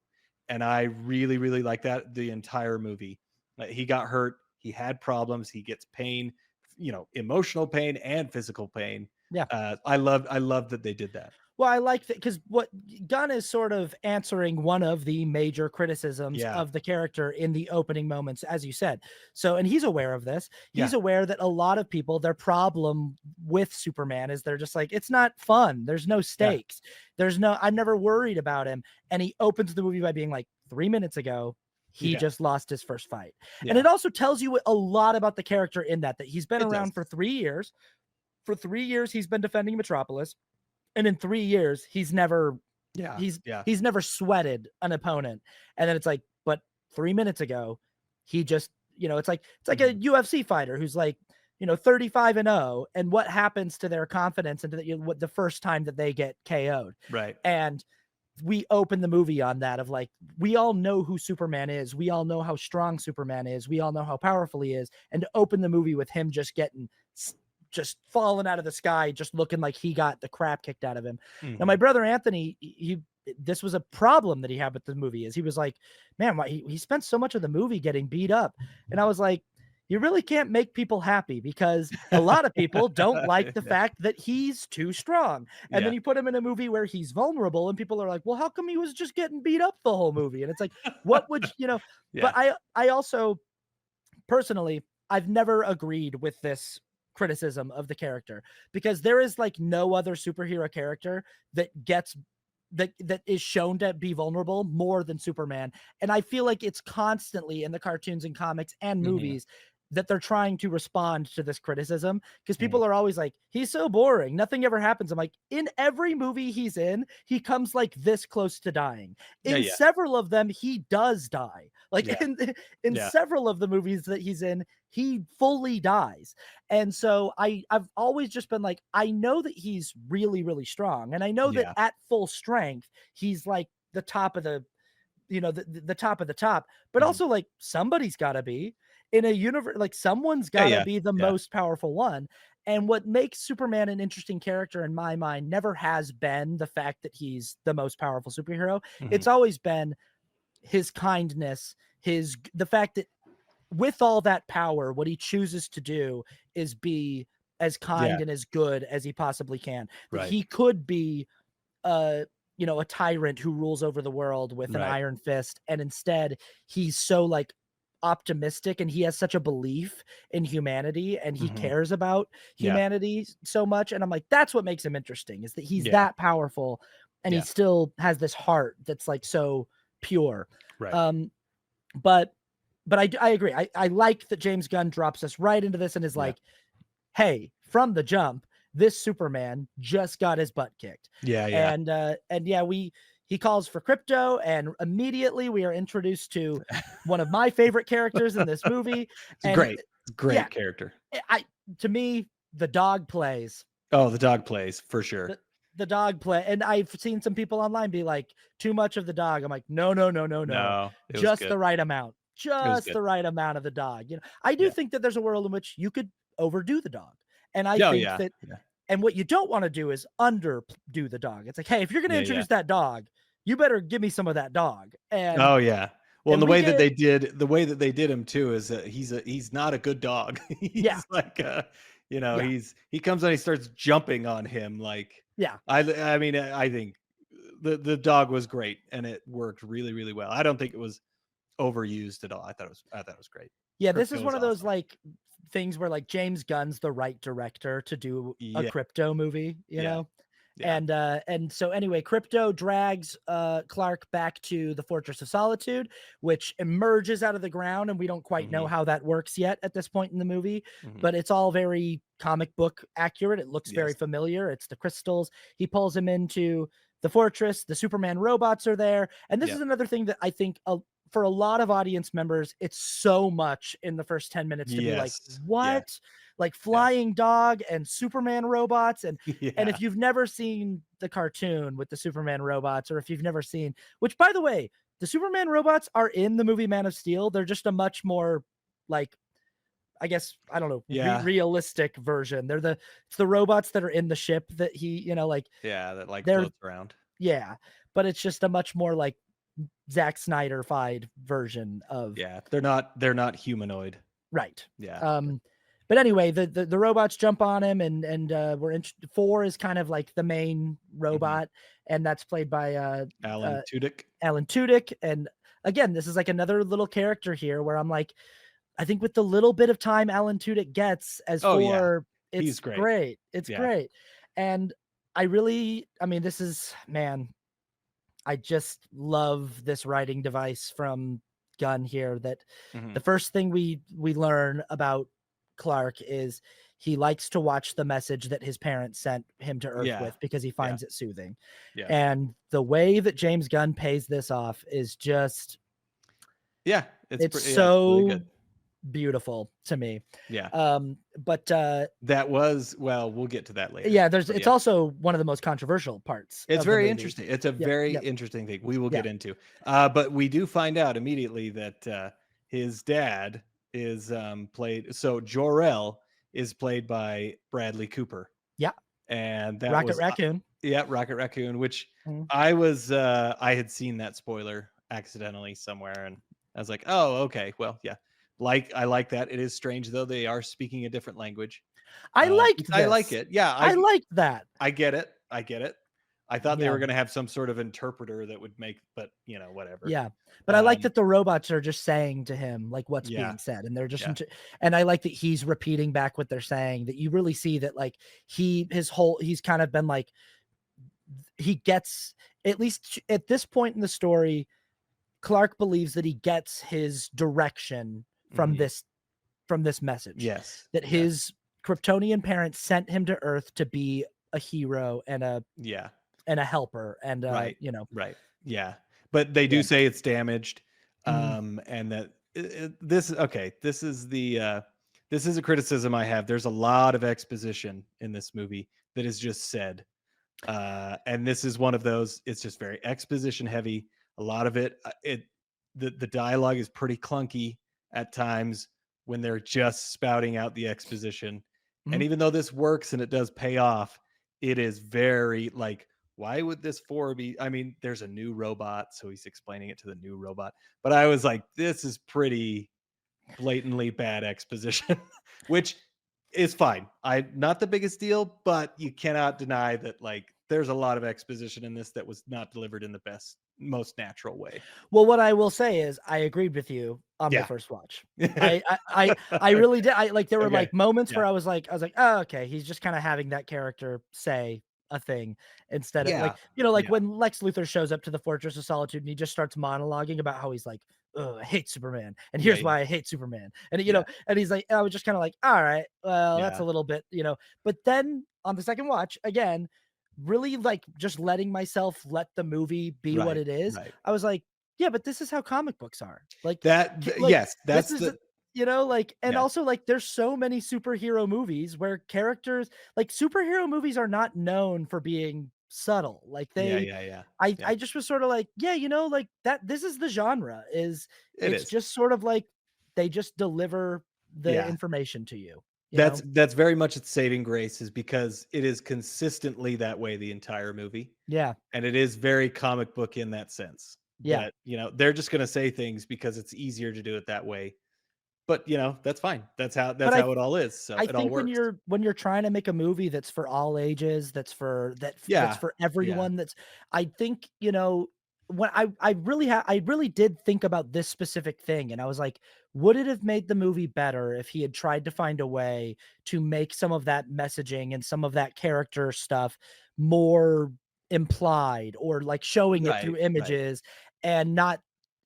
Speaker 2: And I really, really like that the entire movie. He got hurt. He had problems. He gets pain, emotional pain and physical pain.
Speaker 1: Yeah.
Speaker 2: I love that they did that.
Speaker 1: Well, I like that because what Gunn is sort of answering one of the major criticisms of the character in the opening moments, as you said. So, and he's aware of this. He's aware that a lot of people, their problem with Superman is they're just like, it's not fun. There's no stakes. I'm never worried about him. And he opens the movie by being like, 3 minutes ago, he just lost his first fight. And it also tells you a lot about the character in that he's been around for 3 years. For 3 years, he's been defending Metropolis. And in 3 years, he's never never sweated an opponent. And then it's like, but 3 minutes ago, he just, it's like a UFC fighter who's like, 35-0, and what happens to their confidence and to the first time that they get KO'd.
Speaker 2: Right.
Speaker 1: And we open the movie on that of like, we all know who Superman is. We all know how strong Superman is. We all know how powerful he is. And to open the movie with him just getting just falling out of the sky, just looking like he got the crap kicked out of him. Now, my brother Anthony, this was a problem that he had with the movie, is he was like, man, why he spent so much of the movie getting beat up. And I was like, you really can't make people happy, because a lot of people don't like the fact that he's too strong. And then you put him in a movie where he's vulnerable and people are like, well, how come he was just getting beat up the whole movie? And it's like, what would, but I also personally, I've never agreed with this criticism of the character, because there is like no other superhero character that is shown to be vulnerable more than Superman. And I feel like it's constantly in the cartoons and comics and movies that they're trying to respond to this criticism, because
Speaker 2: Mhm.
Speaker 1: people are always like, he's so boring, nothing ever happens. I'm like, in every movie he's in, he comes like this close to dying.
Speaker 2: Yeah,
Speaker 1: In
Speaker 2: yeah,
Speaker 1: several of them, he does die. Like
Speaker 2: yeah,
Speaker 1: in
Speaker 2: yeah.
Speaker 1: several of the movies that he's in, he fully dies. And so I've always just been like, I know that he's really, really strong. And I know that
Speaker 2: Yeah.
Speaker 1: at full strength, he's like the top of the, the top of the top, but
Speaker 2: Mhm.
Speaker 1: also like somebody's got to be in a universe, like someone's
Speaker 2: Yeah,
Speaker 1: got to
Speaker 2: yeah,
Speaker 1: be the
Speaker 2: yeah.
Speaker 1: most powerful one. And what makes Superman an interesting character in my mind never has been the fact that he's the most powerful superhero.
Speaker 2: Mhm.
Speaker 1: It's always been his kindness, the fact that with all that power, what he chooses to do is be as
Speaker 2: Yeah,
Speaker 1: kind and as good as he possibly can. That
Speaker 2: right,
Speaker 1: he could be a a tyrant who rules over the world with an
Speaker 2: right.
Speaker 1: iron fist, and instead he's so like optimistic, and he has such a belief in humanity, and he
Speaker 2: Mhm.
Speaker 1: cares about
Speaker 2: Yeah,
Speaker 1: humanity so much. And I'm like, that's what makes him interesting, is that he's
Speaker 2: yeah,
Speaker 1: that powerful, and he
Speaker 2: yeah,
Speaker 1: still has this heart that's like so pure.
Speaker 2: right.
Speaker 1: um but I agree. I like that James Gunn drops us right into this and is
Speaker 2: Yeah.
Speaker 1: like, hey, from the jump, this Superman just got his butt kicked.
Speaker 2: Yeah, yeah.
Speaker 1: And yeah, he calls for crypto, and immediately we are introduced to one of my favorite characters in this movie.
Speaker 2: It's
Speaker 1: And
Speaker 2: great.
Speaker 1: yeah,
Speaker 2: Great character.
Speaker 1: I to me, the dog plays.
Speaker 2: Oh, the dog plays for sure.
Speaker 1: The the dog play. And I've seen some people online be like, too much of the dog. I'm like, no, no, no, no, no.
Speaker 2: No, it was
Speaker 1: Just
Speaker 2: good.
Speaker 1: the right amount.
Speaker 2: It was
Speaker 1: Just
Speaker 2: good.
Speaker 1: the right amount of the dog. I do
Speaker 2: Yeah.
Speaker 1: think that there's a world in which you could overdo the dog. And I
Speaker 2: Oh,
Speaker 1: think
Speaker 2: yeah.
Speaker 1: that,
Speaker 2: Yeah.
Speaker 1: and what you don't want to do is underdo the dog. It's like, hey, if you're going to
Speaker 2: Yeah, yeah.
Speaker 1: introduce that dog, you better give me some of that dog.
Speaker 2: Oh, yeah. Well, and
Speaker 1: And we get,
Speaker 2: the way that they did him too is that he's not a good dog.
Speaker 1: yeah,
Speaker 2: He's like,
Speaker 1: yeah,
Speaker 2: he comes on, he starts jumping on him like
Speaker 1: yeah.
Speaker 2: I mean, I think the dog was great and it worked really, really well. I don't think it was overused at all. I thought it was great.
Speaker 1: Yeah, this is
Speaker 2: Crypto
Speaker 1: one
Speaker 2: is
Speaker 1: of those
Speaker 2: awesome.
Speaker 1: like things where like James Gunn's the right director to do a
Speaker 2: Yeah,
Speaker 1: crypto movie,
Speaker 2: yeah, yeah.
Speaker 1: And so anyway, Crypto drags Clark back to the Fortress of Solitude, which emerges out of the ground, and we don't quite know
Speaker 2: Hmm.
Speaker 1: how that works yet at this point in the movie,
Speaker 2: Hmm.
Speaker 1: but it's all very comic book accurate. It looks very
Speaker 2: Yes.
Speaker 1: familiar. It's the crystals. He pulls him into the fortress. The Superman robots are there, and this
Speaker 2: Yeah.
Speaker 1: is another thing that I think for a lot of audience members, it's so much in the first 10 minutes to be like,
Speaker 2: Yes. Yeah.
Speaker 1: what? Like
Speaker 2: Yeah.
Speaker 1: flying dog and Superman robots. And
Speaker 2: Yeah.
Speaker 1: if you've never seen the cartoon with the Superman robots, or if you've never seen, which by the way, the Superman robots are in the movie Man of Steel. They're just a much more like, I guess, I don't know,
Speaker 2: Yeah.
Speaker 1: realistic version. It's the robots that are in the ship that he, like
Speaker 2: Yeah. That like
Speaker 1: they're,
Speaker 2: floats around.
Speaker 1: yeah, but it's just a much more like Zack Snyder-fied version of,
Speaker 2: Yeah. They're not humanoid.
Speaker 1: right.
Speaker 2: Yeah.
Speaker 1: But anyway, the robots jump on him, and four is kind of like the main
Speaker 2: Hmm.
Speaker 1: robot, and that's played by
Speaker 2: Alan Tudyk.
Speaker 1: Alan Tudyk. And again, this is like another little character here where I'm like, I think with the little bit of time Alan Tudyk gets as
Speaker 2: Oh yeah.
Speaker 1: four,
Speaker 2: He's
Speaker 1: it's
Speaker 2: great.
Speaker 1: great. It's
Speaker 2: Yeah.
Speaker 1: great. And I mean, this is, man, I just love this writing device from Gunn here, that
Speaker 2: Hmm.
Speaker 1: the first thing we learn about Clark is he likes to watch the message that his parents sent him to Earth
Speaker 2: Yeah.
Speaker 1: with, because he
Speaker 2: Yeah.
Speaker 1: finds it soothing.
Speaker 2: Yeah.
Speaker 1: And the way that James Gunn pays this off is just,
Speaker 2: Yeah.
Speaker 1: it's
Speaker 2: Yeah, it's really
Speaker 1: so
Speaker 2: good.
Speaker 1: beautiful to me.
Speaker 2: Yeah.
Speaker 1: But
Speaker 2: That was, well, we'll get to that later.
Speaker 1: yeah,
Speaker 2: But
Speaker 1: it's
Speaker 2: yeah.
Speaker 1: also one of the most controversial parts
Speaker 2: It's
Speaker 1: of the
Speaker 2: very
Speaker 1: movie.
Speaker 2: interesting. It's a
Speaker 1: Yep,
Speaker 2: very
Speaker 1: yep,
Speaker 2: interesting thing we will
Speaker 1: yeah.
Speaker 2: get into. But we do find out immediately that his dad is played. So Jor-El is played by Bradley Cooper,
Speaker 1: Yeah.
Speaker 2: and that
Speaker 1: Rocket
Speaker 2: was
Speaker 1: Raccoon.
Speaker 2: yeah, Rocket Raccoon. Which
Speaker 1: Mhm.
Speaker 2: I had seen that spoiler accidentally somewhere, and I was like, oh, okay, well, yeah. I like that. It is strange though; they are speaking a different language.
Speaker 1: I liked
Speaker 2: I like
Speaker 1: this.
Speaker 2: it. Yeah,
Speaker 1: I liked that.
Speaker 2: I get it. I get it. I thought they
Speaker 1: Yeah.
Speaker 2: were gonna have some sort of interpreter that would make, but whatever.
Speaker 1: Yeah. But I like
Speaker 2: Um,
Speaker 1: that the robots are just saying to him like what's
Speaker 2: yeah,
Speaker 1: being said, and they're just
Speaker 2: yeah,
Speaker 1: and I like that he's repeating back what they're saying, that you really see that like he's kind of been like, he gets, at least at this point in the story, Clark believes that he gets his direction from
Speaker 2: mhm,
Speaker 1: this from this message
Speaker 2: Yes.
Speaker 1: that
Speaker 2: Yes.
Speaker 1: his Kryptonian parents sent him to Earth to be a hero
Speaker 2: Yeah.
Speaker 1: and a helper and
Speaker 2: Right.
Speaker 1: you know,
Speaker 2: Right. Yeah. But they do
Speaker 1: yeah.
Speaker 2: say it's damaged.
Speaker 1: Mhm.
Speaker 2: And that this okay, this is a criticism I have. There's a lot of exposition in this movie that is just said. And this is one of those, it's just very exposition heavy. A lot of it, the dialogue is pretty clunky at times when they're just spouting out the exposition. And
Speaker 1: Mhm.
Speaker 2: even though this works and it does pay off, it is very like, why would this for be? I mean, there's a new robot, so he's explaining it to the new robot. But I was like, this is pretty blatantly bad exposition, which is fine. I not the biggest deal, but you cannot deny that like there's a lot of exposition in this that was not delivered in the best, most natural way.
Speaker 1: Well, what I will say is I agreed with you on my
Speaker 2: Yeah.
Speaker 1: first watch. I really did. I like there were
Speaker 2: Okay.
Speaker 1: like moments
Speaker 2: Yeah.
Speaker 1: where I was like, "Oh, okay, he's just kind of having that character say a thing instead of like,
Speaker 2: Yeah.
Speaker 1: you know, like
Speaker 2: Yeah.
Speaker 1: when Lex Luthor shows up to the Fortress of Solitude and he just starts monologuing about how he's like, "Oh, I hate Superman, and
Speaker 2: Yeah.
Speaker 1: here's
Speaker 2: Yeah.
Speaker 1: why I hate Superman." And you
Speaker 2: Yeah.
Speaker 1: know, and he's like, I was just kind of like, "All right, well, that's
Speaker 2: Yeah.
Speaker 1: a little bit, you know." But then on the second watch, again, really like just letting myself let the movie be what
Speaker 2: Right.
Speaker 1: it is,
Speaker 2: Right.
Speaker 1: I was like, yeah, but this is how comic books are. Like, like
Speaker 2: Yes,
Speaker 1: this
Speaker 2: that's
Speaker 1: is
Speaker 2: the
Speaker 1: you know, like, and
Speaker 2: yes.
Speaker 1: also like there's so many superhero movies where characters like superhero movies are not known for being subtle. Like
Speaker 2: Yeah.
Speaker 1: they
Speaker 2: Yeah. Yeah. Yeah.
Speaker 1: I just was sort of like, yeah, you know, like that this is the genre is
Speaker 2: It
Speaker 1: it's
Speaker 2: is.
Speaker 1: just sort of like they just deliver the
Speaker 2: Yeah.
Speaker 1: information to you, you
Speaker 2: That's
Speaker 1: know?
Speaker 2: that's very much its saving grace is because it is consistently that way the entire movie.
Speaker 1: Yeah.
Speaker 2: And it is very comic book in that sense
Speaker 1: Yeah.
Speaker 2: that, they're just gonna say things because it's easier to do it that way. But, that's fine.
Speaker 1: But
Speaker 2: That's how it all is, so
Speaker 1: I
Speaker 2: it all
Speaker 1: think
Speaker 2: works.
Speaker 1: when you're trying to make a movie that's for all ages, that's
Speaker 2: Yeah.
Speaker 1: for
Speaker 2: Yeah.
Speaker 1: everyone, that's I think, you know, when I really did think about this specific thing and I was like, would it have made the movie better if he had tried to find a way to make some of that messaging and some of that character stuff more implied or like showing it through
Speaker 2: Right, right.
Speaker 1: images and not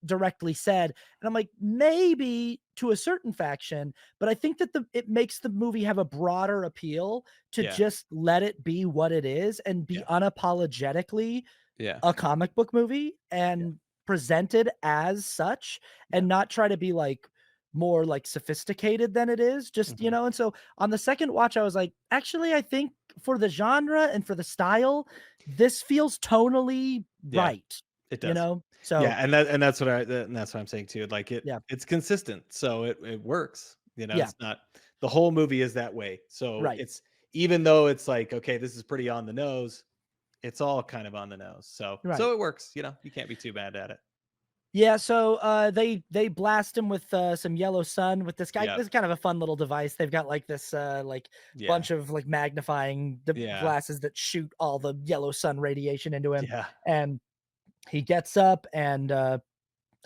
Speaker 1: directly said. And I'm like, maybe to a certain faction, but I think that it makes the movie have a broader appeal to
Speaker 2: Yeah,
Speaker 1: just let it be what it is and be
Speaker 2: yeah,
Speaker 1: unapologetically
Speaker 2: yeah,
Speaker 1: a comic book movie
Speaker 2: yeah.
Speaker 1: and presented as such
Speaker 2: Yeah.
Speaker 1: and not try to be like more like sophisticated than it is just you
Speaker 2: Mhm.
Speaker 1: know. And so on the second watch I was like, actually I think for the genre and for the style this feels tonally
Speaker 2: Yeah,
Speaker 1: right,
Speaker 2: it
Speaker 1: you
Speaker 2: does.
Speaker 1: know,
Speaker 2: Yeah,
Speaker 1: so
Speaker 2: and that's what I'm saying too, like,
Speaker 1: yeah,
Speaker 2: it's consistent, so it works,
Speaker 1: yeah,
Speaker 2: it's not the whole movie is that way, so
Speaker 1: right,
Speaker 2: it's even though it's like, okay, this is pretty on the nose, it's all kind of on the nose,
Speaker 1: right.
Speaker 2: so it works, you can't be too mad at it.
Speaker 1: Yeah, so, they blast him with, some yellow sun with this guy
Speaker 2: Yep.
Speaker 1: this is kind of a fun little device. They've got, like, this, like,
Speaker 2: Yeah.
Speaker 1: bunch of, like, magnifying the
Speaker 2: Yeah.
Speaker 1: glasses that shoot all the yellow sun radiation into him,
Speaker 2: Yeah.
Speaker 1: and he gets up and,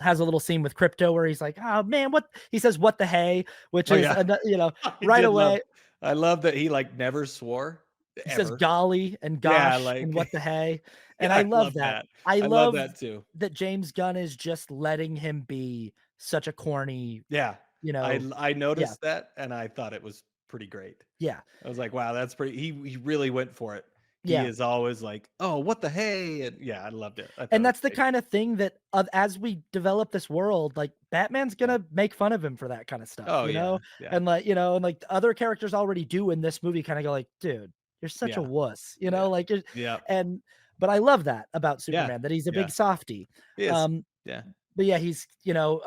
Speaker 1: has a little scene with Crypto where he's like, "Oh, man, what" he says, "What the hey," which
Speaker 2: Oh,
Speaker 1: is,
Speaker 2: yeah.
Speaker 1: you know,
Speaker 2: I
Speaker 1: right
Speaker 2: did love
Speaker 1: away,
Speaker 2: I love that he, like, never swore,
Speaker 1: he says
Speaker 2: ever.
Speaker 1: golly and
Speaker 2: Yeah,
Speaker 1: gosh
Speaker 2: like
Speaker 1: and what the hey, and
Speaker 2: yeah,
Speaker 1: I
Speaker 2: I
Speaker 1: love
Speaker 2: love
Speaker 1: that.
Speaker 2: that.
Speaker 1: I
Speaker 2: I love
Speaker 1: love
Speaker 2: that too.
Speaker 1: that James Gunn is just letting him be such a corny,
Speaker 2: Yeah.
Speaker 1: you
Speaker 2: I
Speaker 1: know.
Speaker 2: l I
Speaker 1: Yeah,
Speaker 2: noticed that, and I thought it was pretty great.
Speaker 1: yeah,
Speaker 2: I was like, "Wow, that's pretty." He really went for it. He
Speaker 1: yeah,
Speaker 2: is always like, "Oh, what the hey?" And yeah, I loved it. I thought
Speaker 1: and
Speaker 2: it was
Speaker 1: that's the
Speaker 2: great.
Speaker 1: kind of thing that as we develop this world, like, Batman's
Speaker 2: Yeah.
Speaker 1: gonna make fun of him for that kinda stuff,
Speaker 2: Oh,
Speaker 1: you
Speaker 2: yeah.
Speaker 1: know?
Speaker 2: Yeah.
Speaker 1: And, like, you know, and, like, the other characters already do in this movie kinda go like, "Dude, you're such a
Speaker 2: Yeah.
Speaker 1: wuss," you
Speaker 2: Yeah.
Speaker 1: know? Like, you're
Speaker 2: Yeah.
Speaker 1: and but I love that about
Speaker 2: Yeah.
Speaker 1: Superman, that he's a
Speaker 2: Yeah.
Speaker 1: big softy.
Speaker 2: He is.
Speaker 1: Um,
Speaker 2: Yeah.
Speaker 1: but yeah, he's, you know,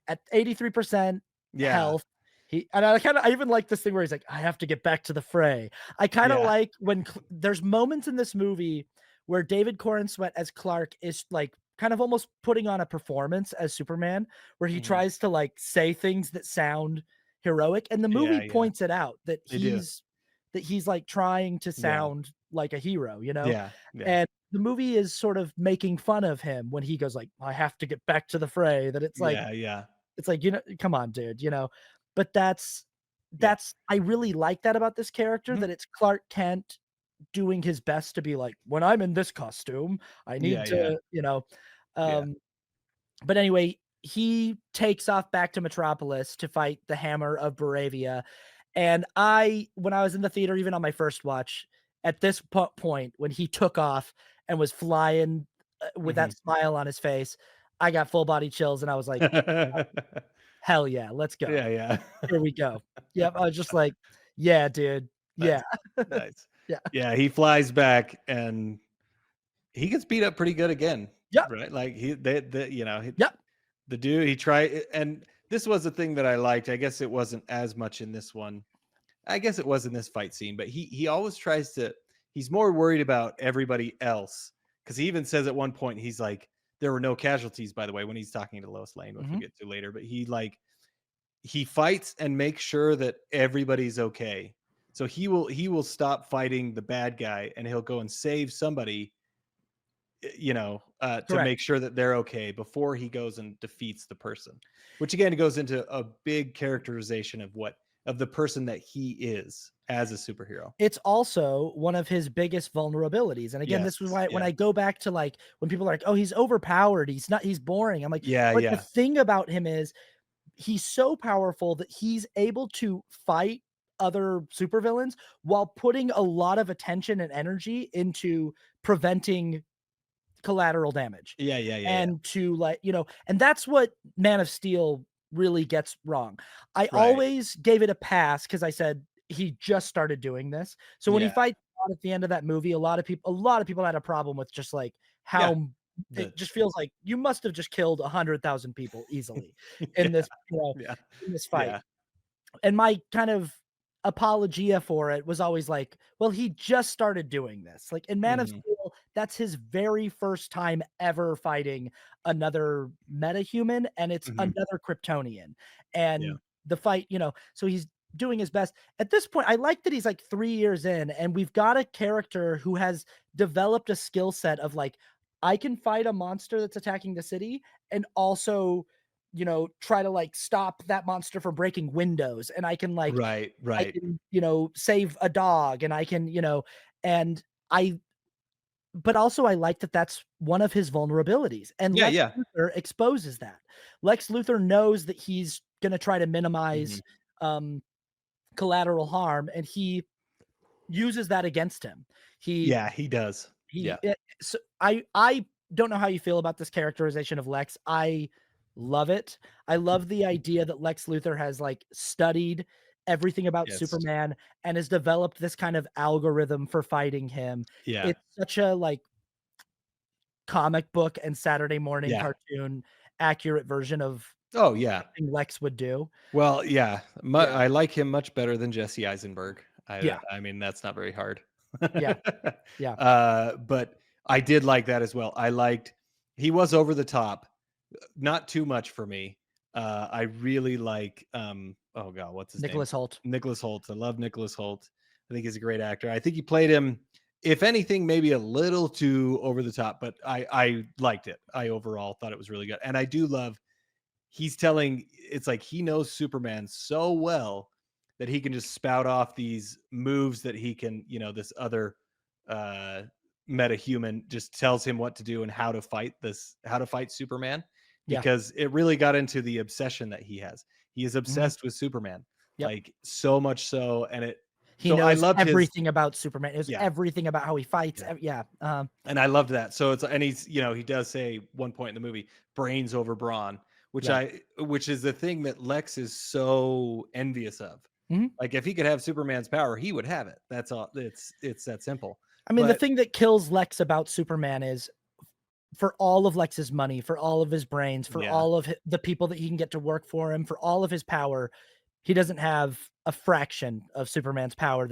Speaker 1: at 83%
Speaker 2: Yeah.
Speaker 1: health, I even like this thing where he's like, "I have to get back to the fray." I kinda
Speaker 2: Yeah.
Speaker 1: like when there's moments in this movie where David Corn Sweat as Clark is, like, kind of almost putting on a performance as Superman, where he
Speaker 2: Mhm.
Speaker 1: tries to, like, say things that sound heroic, and the
Speaker 2: Yeah,
Speaker 1: movie
Speaker 2: yeah.
Speaker 1: points it out
Speaker 2: They do.
Speaker 1: that he's, like, trying to
Speaker 2: Yeah.
Speaker 1: sound like a hero, you know?
Speaker 2: Yeah. Yeah.
Speaker 1: And the movie is sort of making fun of him when he goes like, "I have to get back to the fray," that
Speaker 2: Yeah, yeah.
Speaker 1: it's like, you know, come on, dude, you know? But
Speaker 2: Yeah.
Speaker 1: I really like that about this character,
Speaker 2: Mhm.
Speaker 1: that it's Clark Kent doing his best to be like, "When I'm in this costume, I
Speaker 2: Yeah,
Speaker 1: need
Speaker 2: yeah.
Speaker 1: to," you know?
Speaker 2: Yeah.
Speaker 1: Um, but anyway, he takes off back to Metropolis to fight the Hammer of Baravia. And when I was in the theater, even on my first watch, at this point, when he took off and was flying with that
Speaker 2: Mhm.
Speaker 1: smile on his face, I got full body chills and I was like, hell yeah, let's go.
Speaker 2: Yeah, yeah.
Speaker 1: Here we go. Yep. I was just like, yeah, dude. Yeah.
Speaker 2: Nice, nice.
Speaker 1: Yeah.
Speaker 2: Yeah, he flies back and he gets beat up pretty good again,
Speaker 1: Yep.
Speaker 2: right? Like the
Speaker 1: Yep.
Speaker 2: the dude he tried, and this was the thing that I liked. I guess it wasn't as much in this one. I guess it was in this fight scene, but he always tries to. He's more worried about everybody else because he even says at one point he's like, "There were no casualties." By the way, when he's talking to Lois Lane, which we'll
Speaker 1: Mhm.
Speaker 2: get to later, but he fights and makes sure that everybody's okay. So he will stop fighting the bad guy and he'll go and save somebody, to
Speaker 1: Correct.
Speaker 2: make sure that they're okay before he goes and defeats the person. Which again goes into a big characterization of the person that he is as a superhero.
Speaker 1: It's also one of his biggest vulnerabilities. And again,
Speaker 2: Yes.
Speaker 1: this is why when
Speaker 2: Yeah.
Speaker 1: I go back to like when people are like, "Oh, he's overpowered. He's boring." I'm like,
Speaker 2: Yeah.
Speaker 1: but the
Speaker 2: Yeah.
Speaker 1: thing about him is he's so powerful that he's able to fight other supervillains while putting a lot of attention and energy into preventing collateral damage.
Speaker 2: Yeah. Yeah. Yeah. Yeah.
Speaker 1: And to like, and that's what Man of Steel really gets wrong. I
Speaker 2: Right.
Speaker 1: always gave it a pass because I said he just started doing this. So when he
Speaker 2: Yeah.
Speaker 1: fights out at the end of that movie, a lot of people had a problem with just like
Speaker 2: Yeah.
Speaker 1: how
Speaker 2: The
Speaker 1: it just feels like you must have just killed 100,000 people easily in
Speaker 2: yeah.
Speaker 1: this,
Speaker 2: Yeah.
Speaker 1: in this fight.
Speaker 2: Yeah.
Speaker 1: And my kind of apologia for it was always like, well, he just started doing this. Like in Man of
Speaker 2: Mhm.
Speaker 1: Steel, that's his very first time ever fighting another metahuman, and it's
Speaker 2: Mhm.
Speaker 1: another Kryptonian.
Speaker 2: Yeah.
Speaker 1: And the fight, so he's doing his best. At this point, I like that he's like 3 years in, and we've got a character who has developed a skill set of like, I can fight a monster that's attacking the city and also try to like stop that monster from breaking windows. And
Speaker 2: Right.
Speaker 1: I
Speaker 2: Right.
Speaker 1: can, save a dog and I can, and I but also I like that that's one of his vulnerabilities. And
Speaker 2: Yeah.
Speaker 1: Lex
Speaker 2: Yeah.
Speaker 1: Luthor exposes that. Lex Luthor knows that he's going to try to
Speaker 2: Mhm.
Speaker 1: minimize um collateral harm and he uses that against him. He
Speaker 2: Yeah. He does.
Speaker 1: he
Speaker 2: Yeah.
Speaker 1: so I don't know how you feel about this characterization of Lex. I love it. I love the idea that Lex Luthor has like studied everything about
Speaker 2: Yes.
Speaker 1: Superman and has developed this kind of algorithm for fighting him.
Speaker 2: Yeah.
Speaker 1: It's such a like comic book and Saturday morning
Speaker 2: Yeah.
Speaker 1: cartoon accurate version of
Speaker 2: Oh, yeah.
Speaker 1: something Lex would do.
Speaker 2: Well, yeah.
Speaker 1: Yeah.
Speaker 2: I like him much better than Jesse Eisenberg.
Speaker 1: Yeah.
Speaker 2: I mean, that's not very hard.
Speaker 1: Yeah. Yeah.
Speaker 2: But I did like that as well. I liked he was over the top, not too much for me. I really like oh god, what's his name?
Speaker 1: Nicholas Holt.
Speaker 2: Nicholas Holt. I love Nicholas Holt. I think he's a great actor. I think he played him, if anything, maybe a little too over the top, but I liked it. I overall thought it was really good. And I do love he's telling it's like he knows Superman so well that he can just spout off these moves that he can, this other uh metahuman just tells him what to do and how to fight Superman,
Speaker 1: Yeah.
Speaker 2: because it really got into the obsession that he has. He is
Speaker 1: Mhm.
Speaker 2: obsessed with Superman,
Speaker 1: Yep.
Speaker 2: like so much so, and it
Speaker 1: He
Speaker 2: so I
Speaker 1: knows
Speaker 2: loved his
Speaker 1: everything about Superman. He knows
Speaker 2: yeah,
Speaker 1: everything about how he fights.
Speaker 2: yeah.
Speaker 1: Yeah.
Speaker 2: And I loved that. So it's and he's, he does say one point in the movie, brains over brawn,
Speaker 1: Yeah.
Speaker 2: which is the thing that Lex is so envious of.
Speaker 1: Mhm.
Speaker 2: Like if he could have Superman's power, he would have it. That's all. It's that simple.
Speaker 1: I mean, the
Speaker 2: But
Speaker 1: thing that kills Lex about Superman is for all of Lex's money, for all of his brains, for
Speaker 2: yeah,
Speaker 1: all of the people that he can get to work for him, for all of his power, he doesn't have a fraction of Superman's power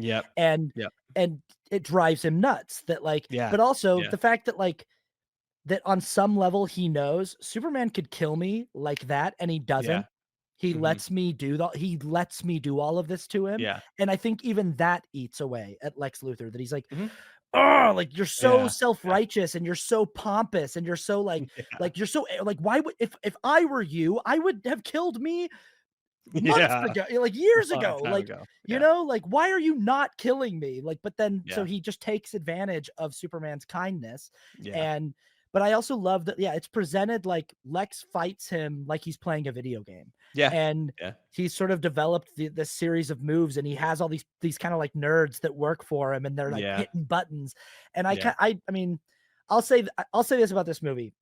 Speaker 2: yep,
Speaker 1: and
Speaker 2: yep,
Speaker 1: and it drives him nuts that like
Speaker 2: yeah,
Speaker 1: but also
Speaker 2: yeah,
Speaker 1: the fact that like that on some level he knows Superman could kill me like that and he
Speaker 2: yeah,
Speaker 1: doesn't.
Speaker 2: hmm
Speaker 1: He lets me do all of this to him.
Speaker 2: yeah,
Speaker 1: And I think even that eats away at Lex Luthor that he's like,
Speaker 2: hmm
Speaker 1: oh, like you're so
Speaker 2: yeah, yeah,
Speaker 1: self-righteous and you're so pompous and you're so
Speaker 2: yeah,
Speaker 1: you're so like why would if I were you, I would have killed me months
Speaker 2: yeah.
Speaker 1: ago, like
Speaker 2: A
Speaker 1: years
Speaker 2: long
Speaker 1: ago.
Speaker 2: time
Speaker 1: Like,
Speaker 2: ago. Yeah,
Speaker 1: like why are you not killing me? Like, but then so
Speaker 2: yeah,
Speaker 1: he just takes advantage of Superman's kindness
Speaker 2: yeah,
Speaker 1: and but I also love that, yeah, it's presented like Lex fights him like he's playing a video game.
Speaker 2: Yeah.
Speaker 1: And
Speaker 2: Yeah.
Speaker 1: he's sort of developed this series of moves, and he has all these kind of like nerds that work for him, and they're like
Speaker 2: Yeah.
Speaker 1: hitting buttons. And
Speaker 2: Yeah.
Speaker 1: I mean, I'll say this about this movie.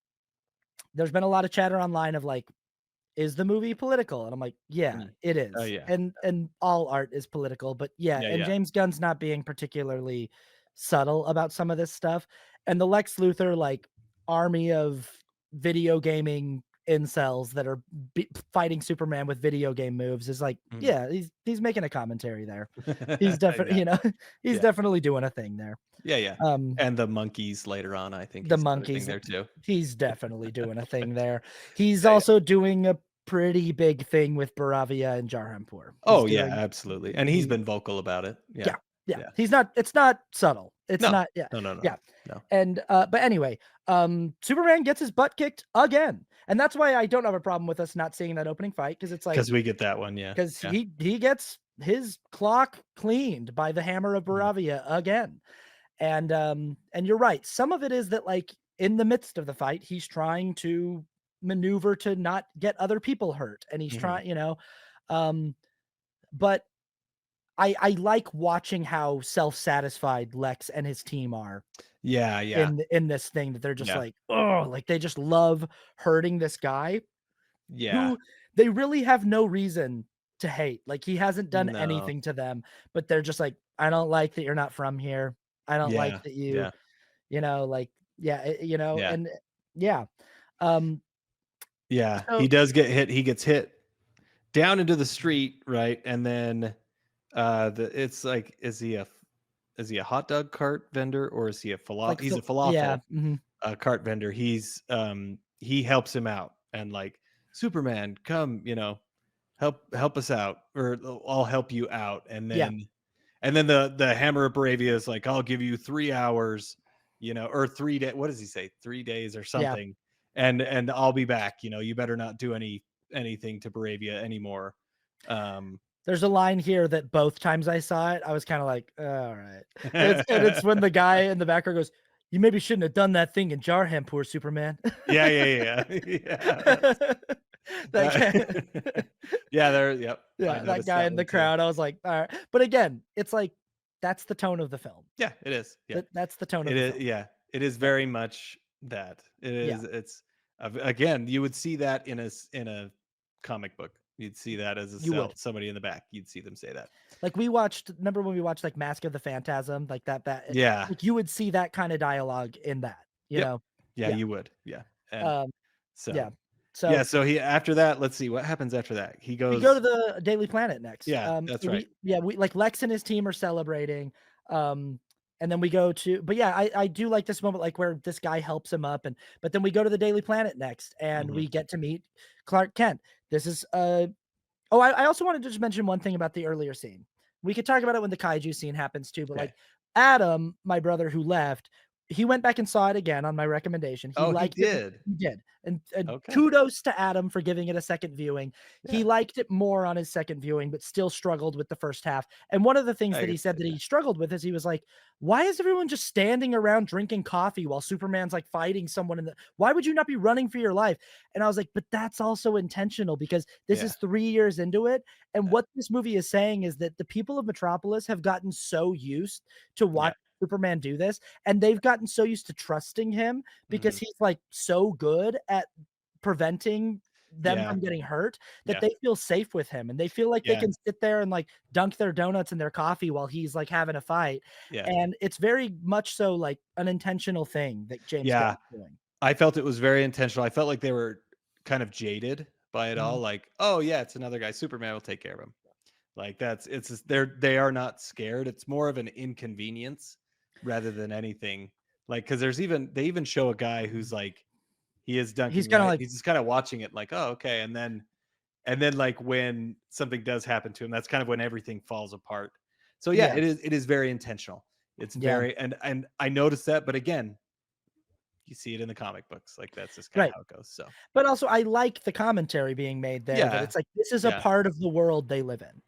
Speaker 1: There's been a lot of chatter online of like, is the movie political? And I'm like, yeah,
Speaker 2: Mm.
Speaker 1: it
Speaker 2: Oh,
Speaker 1: is.
Speaker 2: yeah.
Speaker 1: And all art is political, but yeah,
Speaker 2: Yeah,
Speaker 1: and
Speaker 2: yeah.
Speaker 1: James Gunn's not being particularly subtle about some of this stuff. And the Lex Luthor like army of video gaming incels that are fighting Superman with video game moves is like,
Speaker 2: Mhm.
Speaker 1: yeah, he's making a commentary there. He's definitely,
Speaker 2: Yeah.
Speaker 1: he's
Speaker 2: Yeah.
Speaker 1: definitely doing a thing there.
Speaker 2: Yeah, yeah.
Speaker 1: Um,
Speaker 2: And the monkeys later on, I think
Speaker 1: the
Speaker 2: he's got a thing
Speaker 1: monkeys,
Speaker 2: there too.
Speaker 1: he's definitely doing a thing there. He's
Speaker 2: Yeah, yeah.
Speaker 1: also doing a pretty big thing with Baravia and Jarhampur. He's
Speaker 2: Oh, yeah,
Speaker 1: doing
Speaker 2: absolutely. And he's
Speaker 1: he
Speaker 2: been vocal about it. Yeah.
Speaker 1: yeah, yeah.
Speaker 2: Yeah.
Speaker 1: It's not subtle. It's
Speaker 2: No.
Speaker 1: not yeah,
Speaker 2: No, no, no.
Speaker 1: yeah.
Speaker 2: No.
Speaker 1: And but anyway, Superman gets his butt kicked again. And that's why I don't have a problem with us not seeing that opening fight, because it's like,
Speaker 2: 'Cause we get that one, yeah.
Speaker 1: because
Speaker 2: Yeah.
Speaker 1: he gets his clock cleaned by the hammer of
Speaker 2: Mhm.
Speaker 1: Baravia again. And you're right. Some of it is that like in the midst of the fight, he's trying to maneuver to not get other people hurt. And he's
Speaker 2: Mhm.
Speaker 1: trying, um, but I like watching how self-satisfied Lex and his team are
Speaker 2: Yeah, yeah.
Speaker 1: in this thing, that they're just
Speaker 2: Yeah.
Speaker 1: like, oh, like they just love hurting this guy
Speaker 2: Yeah.
Speaker 1: who they really have no reason to hate. Like he hasn't done
Speaker 2: No.
Speaker 1: anything to them, but they're just like, I don't like that you're not from here. I don't like
Speaker 2: Yeah.
Speaker 1: that you,
Speaker 2: Yeah.
Speaker 1: like, yeah,
Speaker 2: Yeah.
Speaker 1: and yeah. Um,
Speaker 2: Yeah. He
Speaker 1: so
Speaker 2: does get hit. He gets hit down into the street, right? And then it's like, is he a hot dog cart vendor, or is he a
Speaker 1: like,
Speaker 2: he's a
Speaker 1: yeah,
Speaker 2: falafel
Speaker 1: mhm,
Speaker 2: cart vendor. He helps him out, and like, Superman, come, help us out, or I'll help you out. And
Speaker 1: yeah.
Speaker 2: then the hammer of Bravia is like, I'll give you 3 hours, or 3 day, what does he say, 3 days or
Speaker 1: Yeah.
Speaker 2: something, and I'll be back. You better not do anything to Bravia anymore. um
Speaker 1: There's a line here that both times I saw it, I was kinda like, "All right." It's when the guy in the background goes, "You maybe shouldn't have done that thing in Jarham, poor Superman."
Speaker 2: yeah, yeah, yeah, yeah. Yeah,
Speaker 1: That guy
Speaker 2: that yeah, there, yep, I
Speaker 1: yeah, that
Speaker 2: noticed
Speaker 1: guy
Speaker 2: that
Speaker 1: in the
Speaker 2: one too.
Speaker 1: crowd, I was like, "Alright." But again, it's like, that's the tone of the film.
Speaker 2: Yeah, it is. Yeah.
Speaker 1: That's the tone of
Speaker 2: It
Speaker 1: the
Speaker 2: is,
Speaker 1: film.
Speaker 2: yeah, it is
Speaker 1: Yeah,
Speaker 2: very much that. It
Speaker 1: yeah,
Speaker 2: is, again, you would see that in a comic book. You'd see that as a
Speaker 1: you would.
Speaker 2: somebody in the back. You'd see them say that.
Speaker 1: Like, remember when we watched, like, Mask of the Phantasm? Like,
Speaker 2: Yeah.
Speaker 1: like, you would see that kinda dialogue in that, you
Speaker 2: Yep.
Speaker 1: know?
Speaker 2: Yeah,
Speaker 1: Yeah,
Speaker 2: you would. Yeah. And
Speaker 1: um,
Speaker 2: so,
Speaker 1: yeah.
Speaker 2: yeah,
Speaker 1: So
Speaker 2: so he, after that, let's see what happens after that. He
Speaker 1: we go to
Speaker 2: goes,
Speaker 1: the Daily Planet next.
Speaker 2: yeah, that's
Speaker 1: So
Speaker 2: right.
Speaker 1: we like Lex and his team are celebrating. And then we go to, but yeah, I do like this moment, like where this guy helps him up, and but then we go to the Daily Planet next, and
Speaker 2: Mhm.
Speaker 1: we get to meet Clark Kent. This is oh, I also wanted to just mention one thing about the earlier scene. We could talk about it when the kaiju scene happens too, but
Speaker 2: Okay.
Speaker 1: like Adam, my brother who left, he went back and saw it again on my recommendation. He
Speaker 2: Oh, he
Speaker 1: liked it.
Speaker 2: did.
Speaker 1: He did. And
Speaker 2: Okay.
Speaker 1: kudos to Adam for giving it a second viewing. He
Speaker 2: Yeah.
Speaker 1: liked it more on his second viewing, but still struggled with the first half. And one of the things
Speaker 2: I
Speaker 1: that he
Speaker 2: could say
Speaker 1: said that he
Speaker 2: that.
Speaker 1: struggled with is he was like, why is everyone just standing around drinking coffee while Superman's like fighting someone in the why would you not be running for your life? And I was like, but that's also intentional because this
Speaker 2: Yeah.
Speaker 1: is 3 years into it. And
Speaker 2: Yeah.
Speaker 1: what this movie is saying is that the people of Metropolis have gotten so used to
Speaker 2: Yeah.
Speaker 1: watch Superman do this, and they've gotten so used to trusting him because
Speaker 2: Mhm.
Speaker 1: he's like so good at preventing them
Speaker 2: Yeah.
Speaker 1: from getting hurt that
Speaker 2: Yeah.
Speaker 1: they feel safe with him, and they feel like they
Speaker 2: Yeah.
Speaker 1: can sit there and like dunk their donuts in their coffee while he's like having a fight.
Speaker 2: Yeah.
Speaker 1: And it's very much so like an intentional thing that James Gunn
Speaker 2: Yeah.
Speaker 1: is doing.
Speaker 2: I felt it was very intentional. I felt like they were kind of jaded by it all.
Speaker 1: Mhm.
Speaker 2: Like, oh yeah, it's another guy. Superman will take care of him. Like, they are not scared. It's more of an inconvenience rather than anything. Like, because they even show a guy who's like, he is
Speaker 1: He's
Speaker 2: dunking,
Speaker 1: kinda
Speaker 2: right?
Speaker 1: like,
Speaker 2: He's just kind of watching it, like, oh, okay. And then like when something does happen to him, that's kind of when everything falls apart. So yeah,
Speaker 1: yeah,
Speaker 2: it is very intentional. It's
Speaker 1: yeah,
Speaker 2: very, and I noticed that, but again, you see it in the comic books. Like, that's just kind of
Speaker 1: right.
Speaker 2: how it goes. So
Speaker 1: But also, I like the commentary being made there that
Speaker 2: yeah,
Speaker 1: it's like, this is a
Speaker 2: yeah,
Speaker 1: part of the world they live in.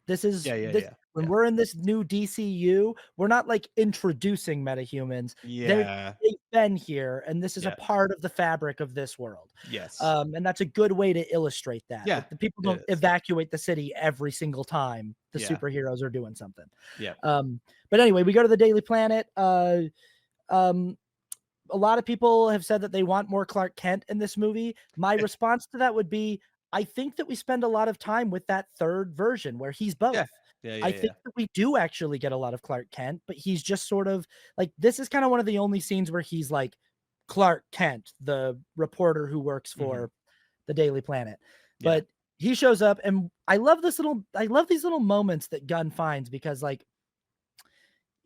Speaker 2: yeah, yeah,
Speaker 1: This
Speaker 2: yeah,
Speaker 1: when
Speaker 2: yeah,
Speaker 1: we're in this new DCU, we're not like introducing metahumans. They're
Speaker 2: yeah,
Speaker 1: they been here, and this is a
Speaker 2: Yeah.
Speaker 1: part of the fabric of this world.
Speaker 2: Yes.
Speaker 1: And that's a good way to illustrate that.
Speaker 2: Yeah.
Speaker 1: Like the people
Speaker 2: It
Speaker 1: don't
Speaker 2: is.
Speaker 1: evacuate the city every single time the
Speaker 2: Yeah.
Speaker 1: superheroes are doing something.
Speaker 2: Yeah.
Speaker 1: But anyway, we go to the Daily Planet. Um, a lot of people have said that they want more Clark Kent in this movie. My response to that would be, I think that we spend a lot of time with that third version where he's both.
Speaker 2: Yeah. Yeah.
Speaker 1: I
Speaker 2: Yeah.
Speaker 1: think
Speaker 2: Yeah.
Speaker 1: that we do actually get a lot of Clark Kent, but he's just sort of like, this is kind of one of the only scenes where he's like Clark Kent, the reporter who works
Speaker 2: Hmm.
Speaker 1: for the Daily Planet.
Speaker 2: Yeah.
Speaker 1: But he shows up, and I love these little moments that Gunn finds, because like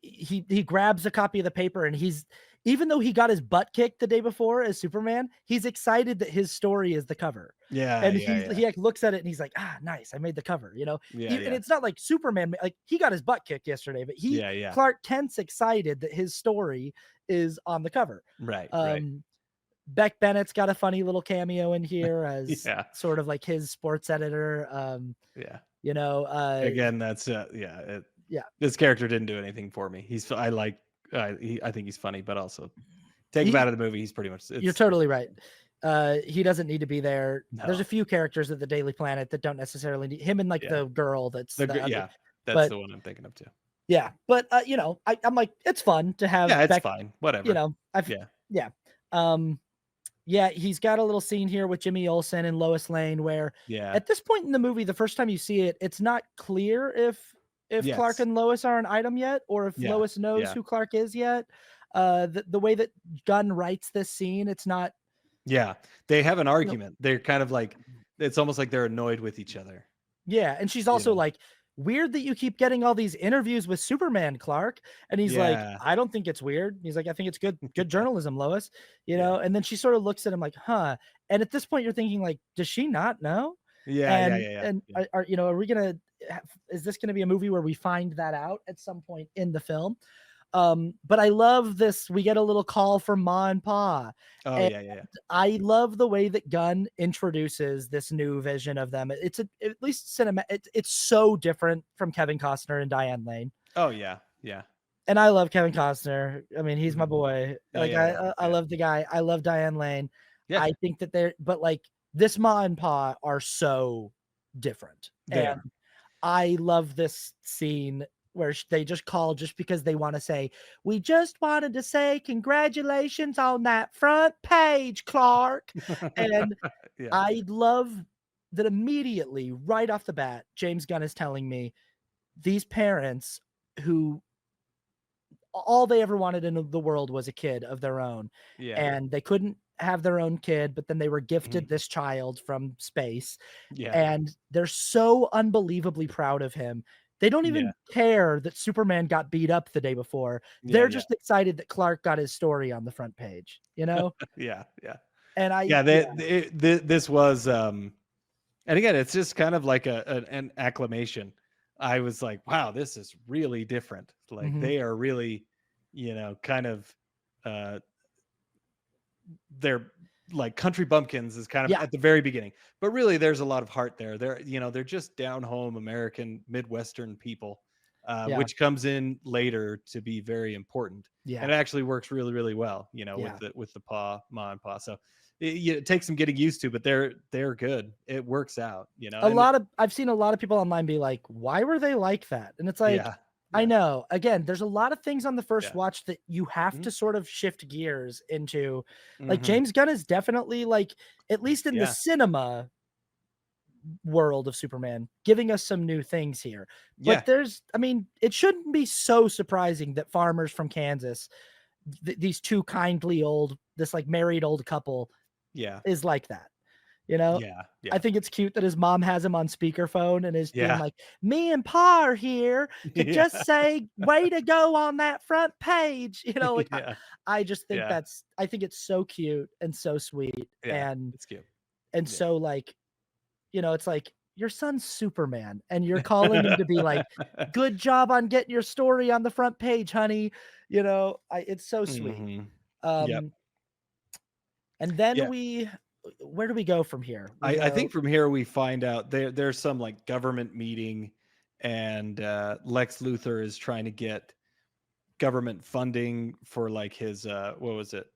Speaker 1: he grabs a copy of the paper, and he's, even though he got his butt kicked the day before as Superman, he's excited that his story is the cover.
Speaker 2: Yeah.
Speaker 1: And
Speaker 2: Yeah.
Speaker 1: he
Speaker 2: Yeah.
Speaker 1: like looks at it and he's like, ah, nice, I made the cover,
Speaker 2: Yeah.
Speaker 1: And
Speaker 2: Yeah.
Speaker 1: it's not like Superman, like he got his butt kicked yesterday, but
Speaker 2: Yeah. Yeah.
Speaker 1: Clark Kent's excited that his story is on the cover.
Speaker 2: Right. Right.
Speaker 1: Um, Beck Bennett's got a funny little cameo in here as
Speaker 2: Yeah.
Speaker 1: sort of like his sports editor.
Speaker 2: Yeah.
Speaker 1: You know,
Speaker 2: Again, that's yeah.
Speaker 1: yeah,
Speaker 2: This character didn't do anything for me. I like. I think he's funny, but also take him
Speaker 1: he,
Speaker 2: out of the movie. He's pretty much.
Speaker 1: you're totally right. He doesn't need to be there. There's
Speaker 2: No.
Speaker 1: a few characters at the Daily Planet that don't necessarily need him, and like
Speaker 2: Yeah.
Speaker 1: the girl that's the other,
Speaker 2: Yeah. That's
Speaker 1: but
Speaker 2: the one I'm thinking of too.
Speaker 1: yeah, but I'm like, it's fun to have
Speaker 2: Yeah, it's
Speaker 1: Beck,
Speaker 2: fine. Whatever.
Speaker 1: I've
Speaker 2: Yeah.
Speaker 1: yeah. Um yeah, he's got a little scene here with Jimmy Olsen and Lois Lane where
Speaker 2: Yeah.
Speaker 1: at this point in the movie, the first time you see it, it's not clear if Clark
Speaker 2: Yes.
Speaker 1: and Lois are an item yet, or if
Speaker 2: Yeah.
Speaker 1: Lois knows
Speaker 2: Yeah.
Speaker 1: who Clark is yet. The way that Gunn writes this scene, it's not,
Speaker 2: Yeah. They have an
Speaker 1: you know,
Speaker 2: argument. They're kind of like it's almost like they're annoyed with each other.
Speaker 1: yeah, and she's
Speaker 2: You
Speaker 1: also
Speaker 2: know.
Speaker 1: like, weird that you keep getting all these interviews with Superman, Clark. And he's like,
Speaker 2: Yeah.
Speaker 1: I don't think it's weird. He's like, I think it's good journalism, Lois.
Speaker 2: Yeah.
Speaker 1: And then she sort of looks at him like, huh. And at this point, you're thinking like, does she not know?
Speaker 2: Yeah. Yeah.
Speaker 1: And
Speaker 2: Yeah. Yeah.
Speaker 1: and
Speaker 2: Yeah.
Speaker 1: are we gonna is this gonna be a movie where we find that out at some point in the film? But I love this. We get a little call from Ma and Pa.
Speaker 2: Oh
Speaker 1: And
Speaker 2: yeah. Yeah. Yeah.
Speaker 1: I love the way that Gunn introduces this new vision of them. It's at least cinema. It's so different from Kevin Costner and Diane Lane.
Speaker 2: Oh yeah. Yeah.
Speaker 1: And I love Kevin Costner. I mean, he's my
Speaker 2: Mhm.
Speaker 1: boy.
Speaker 2: Oh
Speaker 1: Like
Speaker 2: yeah. Yeah.
Speaker 1: I
Speaker 2: Yeah.
Speaker 1: love the guy. I love Diane Lane.
Speaker 2: Yeah.
Speaker 1: I think that but like this Ma and Pa are so different.
Speaker 2: They
Speaker 1: And
Speaker 2: are.
Speaker 1: I love this scene where they just call just because they want to say, we just wanted to say congratulations on that front page, Clark. And
Speaker 2: Yeah.
Speaker 1: I love that immediately, right off the bat, James Gunn is telling me these parents who all they ever wanted in the world was a kid of their own.
Speaker 2: Yeah.
Speaker 1: And they couldn't have their own kid, but then they were gifted
Speaker 2: Mhm.
Speaker 1: this child from space.
Speaker 2: Yeah.
Speaker 1: And they're so unbelievably proud of him. They don't
Speaker 2: Yeah.
Speaker 1: even care that Superman got beat up the day before.
Speaker 2: Yeah.
Speaker 1: They're
Speaker 2: Yeah.
Speaker 1: just excited that Clark got his story on the front page, you know?
Speaker 2: Yeah. Yeah.
Speaker 1: And
Speaker 2: Yeah. This was and again, it's just kind of like an acclamation. I was like, wow, this is really different. Like
Speaker 1: Mhm.
Speaker 2: they are really, kind of they're like country bumpkins is kind of
Speaker 1: Yeah,
Speaker 2: at the very beginning. But really there's a lot of heart there. They're just down home American Midwestern people,
Speaker 1: yeah,
Speaker 2: which comes in later to be very important.
Speaker 1: yeah,
Speaker 2: And it actually works really, really well,
Speaker 1: yeah.
Speaker 2: with the ma and pa. So it takes some getting used to, but they're good. It works out, and
Speaker 1: I've seen a lot of people online be like, why were they like that? And it's like,
Speaker 2: yeah,
Speaker 1: I
Speaker 2: yeah,
Speaker 1: know, again, there's a lot of things on the first
Speaker 2: yeah.
Speaker 1: watch that you have
Speaker 2: Mhm,
Speaker 1: to sort of shift gears into. Like
Speaker 2: mhm,
Speaker 1: James Gunn is definitely like, at least in the
Speaker 2: yeah,
Speaker 1: cinema world of Superman, giving us some new things here.
Speaker 2: yeah,
Speaker 1: But I mean, it shouldn't be so surprising that farmers from Kansas, these two this like married old couple
Speaker 2: yeah,
Speaker 1: is like that. You know,
Speaker 2: yeah,
Speaker 1: I
Speaker 2: yeah,
Speaker 1: think it's cute that his mom has him on speakerphone and is being
Speaker 2: yeah,
Speaker 1: like, "Me and Pa are here to
Speaker 2: yeah,
Speaker 1: just say, way to go on that front page." Like
Speaker 2: yeah,
Speaker 1: I just think
Speaker 2: yeah,
Speaker 1: I think it's so cute and so sweet,
Speaker 2: yeah.
Speaker 1: and
Speaker 2: It's cute. Yeah.
Speaker 1: so like, it's like your son's Superman, and you're calling him to be like, "Good job on getting your story on the front page, honey." It's so sweet.
Speaker 2: Mhm. Yep.
Speaker 1: Um, and then
Speaker 2: Yeah.
Speaker 1: where do we go from here? We
Speaker 2: I
Speaker 1: go,
Speaker 2: think from here we find out there's some like government meeting, and Lex Luthor is trying to get government funding for like his what was it?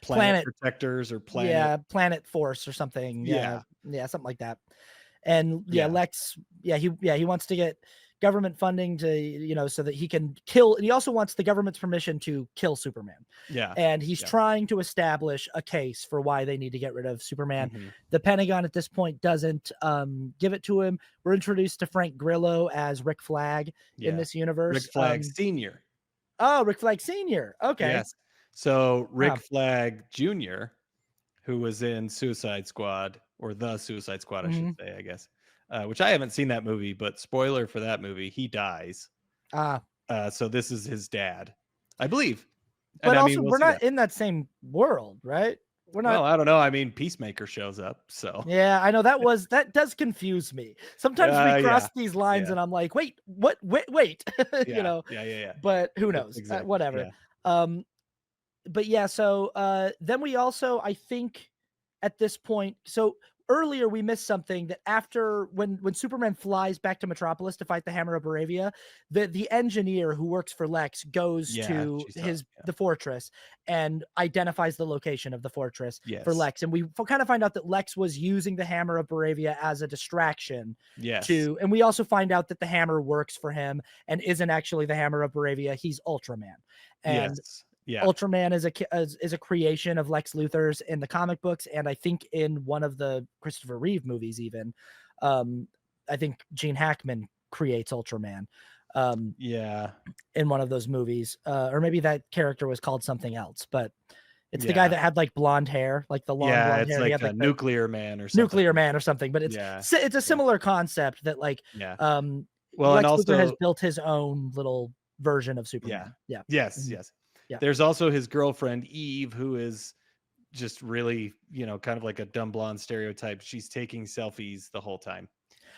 Speaker 2: planet protectors or planet.
Speaker 1: yeah, Planet Force or something.
Speaker 2: Yeah.
Speaker 1: Yeah, something like that. And yeah,
Speaker 2: Yeah.
Speaker 1: Lex, he wants to get government funding to, so that he can kill. And he also wants the government's permission to kill Superman.
Speaker 2: Yeah.
Speaker 1: And he's
Speaker 2: Yeah.
Speaker 1: trying to establish a case for why they need to get rid of Superman.
Speaker 2: Mhm.
Speaker 1: The Pentagon at this point doesn't give it to him. We're introduced to Frank Grillo as Rick Flag in
Speaker 2: Yeah.
Speaker 1: this universe.
Speaker 2: Rick Flag Sr.
Speaker 1: Oh, Rick Flag Sr. Okay.
Speaker 2: Yes. So Rick
Speaker 1: Wow.
Speaker 2: Flag Jr., who was in Suicide Squad, or The Suicide Squad, I should
Speaker 1: hmm
Speaker 2: say, I guess, which I haven't seen that movie, but spoiler for that movie, he dies.
Speaker 1: Ah,
Speaker 2: So this is his dad, I believe. And
Speaker 1: but
Speaker 2: I mean,
Speaker 1: also
Speaker 2: we'll
Speaker 1: we're
Speaker 2: see that.
Speaker 1: not in that same world, right? We're not.
Speaker 2: Well, I don't know. I mean, Peacemaker shows up, so
Speaker 1: Yeah, I know that does confuse me. Sometimes we
Speaker 2: yeah,
Speaker 1: cross these lines
Speaker 2: yeah,
Speaker 1: and I'm like, wait, what? Wait,
Speaker 2: yeah, yeah, yeah, yeah.
Speaker 1: but who knows?
Speaker 2: Exactly.
Speaker 1: Whatever.
Speaker 2: Yeah,
Speaker 1: Um, but yeah, so then we also, I think, at this point, so earlier we missed something that after when Superman flies back to Metropolis to fight the Hammer of Baravia, the engineer who works for Lex goes
Speaker 2: yeah.
Speaker 1: to
Speaker 2: She saw. Yeah.
Speaker 1: the fortress and identifies the location of the fortress for
Speaker 2: Yes.
Speaker 1: Lex, and we kind of find out that Lex was using the Hammer of Baravia as a distraction
Speaker 2: Yes.
Speaker 1: and we also find out that the hammer works for him and isn't actually the Hammer of Baravia. He's Ultraman. And
Speaker 2: Yes. Yeah.
Speaker 1: Ultraman is a creation of Lex Luthor's in the comic books, and I think in one of the Christopher Reeve movies, even, I think Gene Hackman creates Ultraman,
Speaker 2: Yeah.
Speaker 1: in one of those movies, or maybe that character was called something else, but it's the guy
Speaker 2: Yeah.
Speaker 1: that had like blonde hair, like the long
Speaker 2: Yeah.
Speaker 1: blonde
Speaker 2: It's
Speaker 1: hair. He
Speaker 2: like
Speaker 1: had
Speaker 2: a
Speaker 1: like the
Speaker 2: Nuclear Man or something.
Speaker 1: Nuclear Man or something, but
Speaker 2: Yeah.
Speaker 1: it's a similar concept that like,
Speaker 2: Yeah.
Speaker 1: um,
Speaker 2: Well, and
Speaker 1: Lex Luthor has
Speaker 2: also,
Speaker 1: built his own little version of
Speaker 2: yeah.
Speaker 1: Superman. Yeah.
Speaker 2: Yes.
Speaker 1: Mhm.
Speaker 2: Yes.
Speaker 1: Yeah.
Speaker 2: There's also his girlfriend Eve, who is just really, kind of like a dumb blonde stereotype. She's taking selfies the whole time,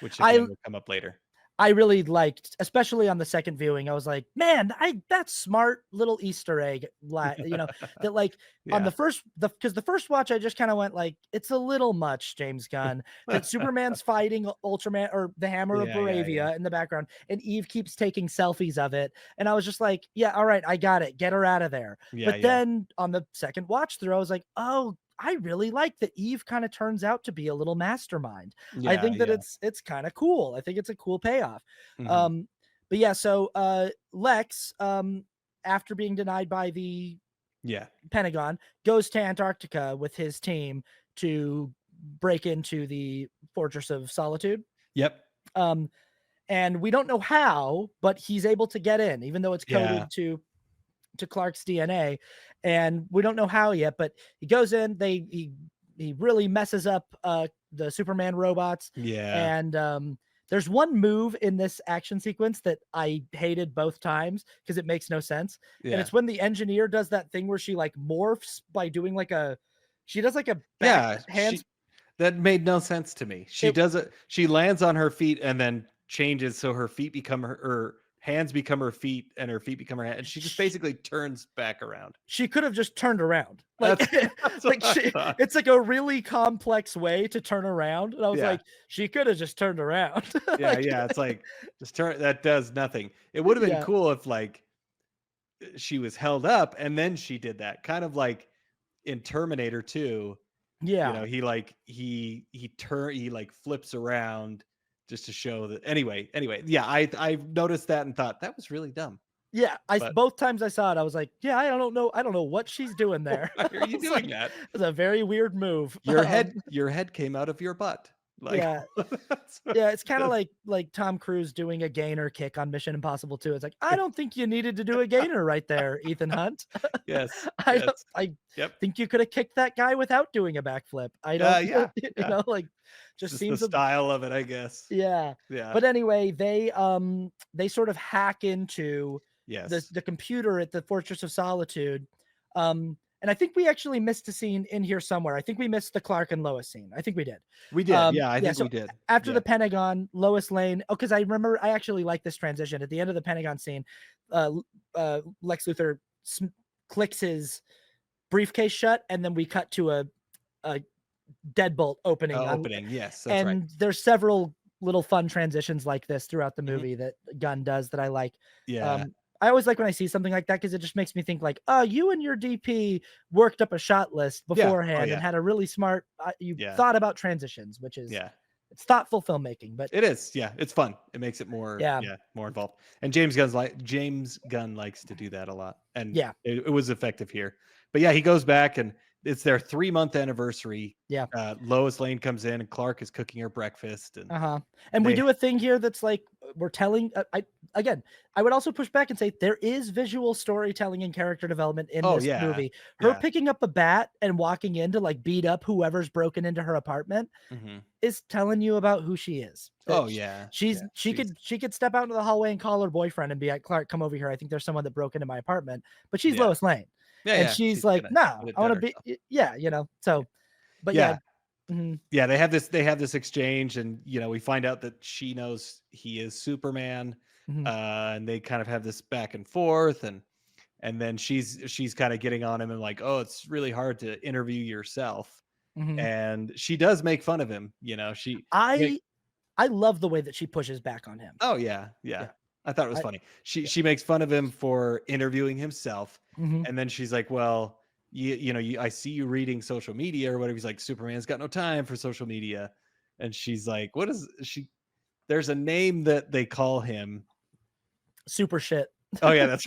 Speaker 2: which
Speaker 1: I
Speaker 2: again will come up later.
Speaker 1: I really liked, especially on the second viewing, I was like, man, that's smart little Easter egg, that like on
Speaker 2: Yeah.
Speaker 1: because the first watch, I just kind of went like, it's a little much, James Gunn, that Superman's fighting Ultraman or the Hammer of
Speaker 2: Yeah. Yeah. Yeah.
Speaker 1: Baravia in the background, and Eve keeps taking selfies of it. And I was just like, yeah, all right, I got it. Get her out of there.
Speaker 2: Yeah.
Speaker 1: But
Speaker 2: Yeah.
Speaker 1: then on the second watch through, I was like, oh, I really like that Eve kind of turns out to be a little mastermind. I
Speaker 2: Yeah.
Speaker 1: think that
Speaker 2: Yeah.
Speaker 1: it's kind of cool. I think it's a cool payoff.
Speaker 2: Mhm.
Speaker 1: Um, but yeah, so Lex, after being denied by the
Speaker 2: Yeah.
Speaker 1: Pentagon, goes to Antarctica with his team to break into the Fortress of Solitude.
Speaker 2: Yep.
Speaker 1: And we don't know how, but he's able to get in, even though it's
Speaker 2: Yeah.
Speaker 1: coded to Clark's DNA, and we don't know how yet. But he goes in. He really messes up the Superman robots,
Speaker 2: Yeah.
Speaker 1: and there's one move in this action sequence that I hated both times because it makes no sense. And
Speaker 2: Yeah.
Speaker 1: it's when the engineer does that thing where she like morphs by doing like she does like a back
Speaker 2: Yeah.
Speaker 1: hands.
Speaker 2: That made no sense to me. She
Speaker 1: It,
Speaker 2: does it. She lands on her feet and then changes so her feet become her hands become her feet and her feet become her hands. And she just basically turns back around.
Speaker 1: she could have just turned around. Like,
Speaker 2: That's
Speaker 1: like
Speaker 2: what I thought.
Speaker 1: it's like a really complex way to turn around. And I was
Speaker 2: Yeah.
Speaker 1: like, she could have just turned around.
Speaker 2: Yeah.
Speaker 1: Like,
Speaker 2: Yeah. It's like just turn. That does nothing. It would have been
Speaker 1: yeah.
Speaker 2: cool if like she was held up and then she did that, kind of like in Terminator 2.
Speaker 1: Yeah.
Speaker 2: He like he like flips around just to show that. Anyway, yeah, I noticed that and thought that was really dumb.
Speaker 1: Yeah.
Speaker 2: But
Speaker 1: Both times I saw it, I was like, yeah, I don't know what she's doing there.
Speaker 2: why are
Speaker 1: I
Speaker 2: you
Speaker 1: was
Speaker 2: doing
Speaker 1: like,
Speaker 2: that?
Speaker 1: It was a very weird move.
Speaker 2: Your head came out of your butt. Like,
Speaker 1: Yeah. Yeah, it's kind of like Tom Cruise doing a gainer kick on Mission Impossible 2. It's like, I don't think you needed to do a gainer right there, Ethan Hunt.
Speaker 2: Yes.
Speaker 1: I
Speaker 2: Yep.
Speaker 1: think you could have kicked that guy without doing a backflip. I don't,
Speaker 2: Yeah.
Speaker 1: like,
Speaker 2: Just
Speaker 1: seems
Speaker 2: the style of it, I guess.
Speaker 1: yeah.
Speaker 2: Yeah.
Speaker 1: But anyway, they sort of hack into
Speaker 2: Yes.
Speaker 1: the computer at the Fortress of Solitude. And I think we actually missed a scene in here somewhere. I think we missed the Clark and Lois scene. I think we did.
Speaker 2: We did. Yeah, I think
Speaker 1: so
Speaker 2: we did.
Speaker 1: After
Speaker 2: Yeah.
Speaker 1: the Pentagon, Lois Lane. Oh, because I remember I actually like this transition at the end of the Pentagon scene. Lex Luthor clicks his briefcase shut, and then we cut to a deadbolt opening.
Speaker 2: Opening. Yes, that's right.
Speaker 1: And there's several little fun transitions like this throughout the movie that Gunn does that I like.
Speaker 2: Yeah.
Speaker 1: I always like when I see something like that because it just makes me think like, oh, you and your DP worked up a shot list
Speaker 2: Yeah. Oh
Speaker 1: beforehand and
Speaker 2: yeah.
Speaker 1: had a really smart. You
Speaker 2: Yeah.
Speaker 1: thought about transitions, which is
Speaker 2: Yeah.
Speaker 1: it's thoughtful filmmaking. But
Speaker 2: It is. Yeah. It's fun. It makes it more,
Speaker 1: yeah,
Speaker 2: yeah, more involved. And James Gunn likes to do that a lot. And
Speaker 1: yeah,
Speaker 2: it was effective here. But yeah, he goes back and it's their 3-month anniversary.
Speaker 1: yeah.
Speaker 2: Lois Lane comes in and Clark is cooking her breakfast and
Speaker 1: Uh-huh. And we
Speaker 2: they
Speaker 1: do a thing here that's like we're telling I again, I would also push back and say there is visual storytelling and character development in
Speaker 2: oh
Speaker 1: this
Speaker 2: yeah.
Speaker 1: movie. Her
Speaker 2: Yeah.
Speaker 1: picking up a bat and walking in to like beat up whoever's broken into her apartment
Speaker 2: Hmm.
Speaker 1: is telling you about who she is. That
Speaker 2: Oh yeah.
Speaker 1: she's
Speaker 2: Yeah.
Speaker 1: she could step out into the hallway and call her boyfriend and be like, "Clark, come over here. I think there's someone that broke into my apartment." But she's
Speaker 2: Yeah.
Speaker 1: Lois Lane.
Speaker 2: Yeah.
Speaker 1: And
Speaker 2: Yeah.
Speaker 1: she's
Speaker 2: She's
Speaker 1: like,
Speaker 2: gonna
Speaker 1: "No,
Speaker 2: get it
Speaker 1: I want
Speaker 2: done
Speaker 1: to be
Speaker 2: herself.
Speaker 1: yeah, you know." So, but yeah.
Speaker 2: Yeah.
Speaker 1: Mhm,
Speaker 2: Yeah, they have this exchange, and we find out that she knows he is Superman,
Speaker 1: mhm,
Speaker 2: and they kind of have this back and forth, and then she's kind of getting on him and like, oh, it's really hard to interview yourself,
Speaker 1: mhm.
Speaker 2: and she does make fun of him. Make,
Speaker 1: I I love the way that she pushes back on him.
Speaker 2: oh yeah, yeah,
Speaker 1: Yeah.
Speaker 2: I thought it was
Speaker 1: I
Speaker 2: funny. She
Speaker 1: yeah.
Speaker 2: she makes fun of him for interviewing himself,
Speaker 1: Mhm.
Speaker 2: and then she's like, well. I see you reading social media or whatever. He's like, Superman's got no time for social media. And she's like, what is she? There's a name that they call him.
Speaker 1: Super shit.
Speaker 2: Oh yeah, that's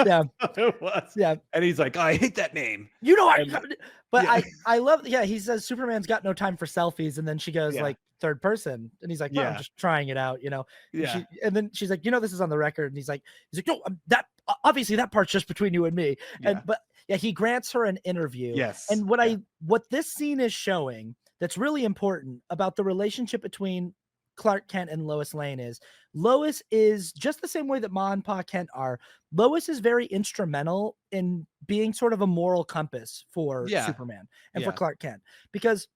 Speaker 1: Yeah.
Speaker 2: what it was.
Speaker 1: Yeah.
Speaker 2: And he's like, oh, I hate that name.
Speaker 1: You know,
Speaker 2: And
Speaker 1: but
Speaker 2: yeah,
Speaker 1: I love yeah, he says Superman's got no time for selfies, and then she goes
Speaker 2: yeah,
Speaker 1: like third person, and he's like, "Well, I'm
Speaker 2: yeah,
Speaker 1: just trying it out," you know.
Speaker 2: yeah,
Speaker 1: And then she's like, "You know, this is on the record," and he's like, "No, that obviously that part's just between you and me." And
Speaker 2: yeah,
Speaker 1: but yeah, he grants her an interview,
Speaker 2: yes,
Speaker 1: and
Speaker 2: yeah,
Speaker 1: what this scene is showing that's really important about the relationship between Clark Kent and Lois Lane is Lois is just the same way that Ma and Pa Kent are. Lois is very instrumental in being sort of a moral compass for
Speaker 2: yeah,
Speaker 1: Superman and for
Speaker 2: yeah,
Speaker 1: Clark Kent because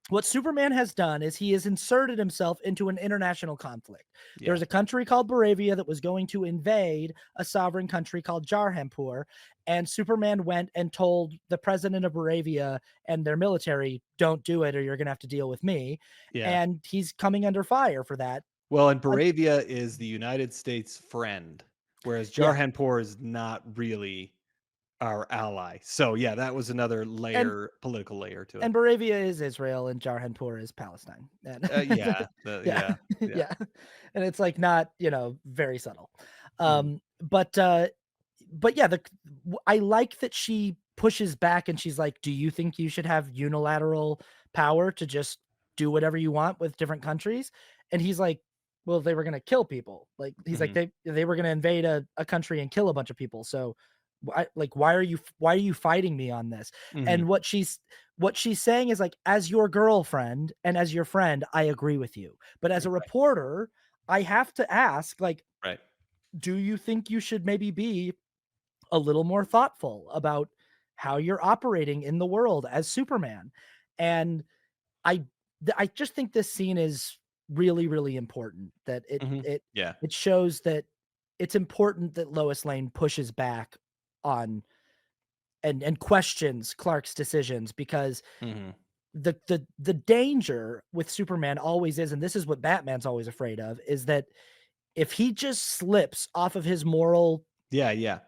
Speaker 1: what Superman has done is he has inserted himself into an international conflict. There
Speaker 2: yeah,
Speaker 1: was a country called Baravia that was going to invade a sovereign country called Jarhanpur, and Superman went and told the president of Baravia and their military, "Don't do it, or you're going to have to deal with me."
Speaker 2: yeah.
Speaker 1: And he's coming under fire for that.
Speaker 2: Well, and
Speaker 1: Uh,
Speaker 2: Baravia is the United States friend, whereas
Speaker 1: yeah,
Speaker 2: Jarhanpur is not really our ally. So yeah, that was another
Speaker 1: and
Speaker 2: political layer to it.
Speaker 1: and Baravia is Israel and Jarhanpur is Palestine. And
Speaker 2: Yeah,
Speaker 1: yeah,
Speaker 2: yeah, yeah.
Speaker 1: yeah. And it's like not, very subtle.
Speaker 2: Mhm.
Speaker 1: But yeah, I like that she pushes back and she's like, "Do you think you should have unilateral power to just do whatever you want with different countries?" And he's like, "Well, they were gonna kill people." Like he's like,
Speaker 2: Mhm.
Speaker 1: they were gonna invade a country and kill a bunch of people. So why are you fighting me on this?
Speaker 2: Mhm.
Speaker 1: And what she's saying is like, as your girlfriend and as your friend, I agree with you. But as a
Speaker 2: Right,
Speaker 1: reporter, I have to ask, like,
Speaker 2: right.
Speaker 1: do you think you should maybe be a little more thoughtful about how you're operating in the world as Superman? And I I just think this scene is really, really important that
Speaker 2: Mhm. Yeah.
Speaker 1: it shows that it's important that Lois Lane pushes back on and questions Clark's decisions because
Speaker 2: Mhm.
Speaker 1: the danger with Superman always is, and this is what Batman's always afraid of, is that if he just slips off of his moral
Speaker 2: Yeah, yeah.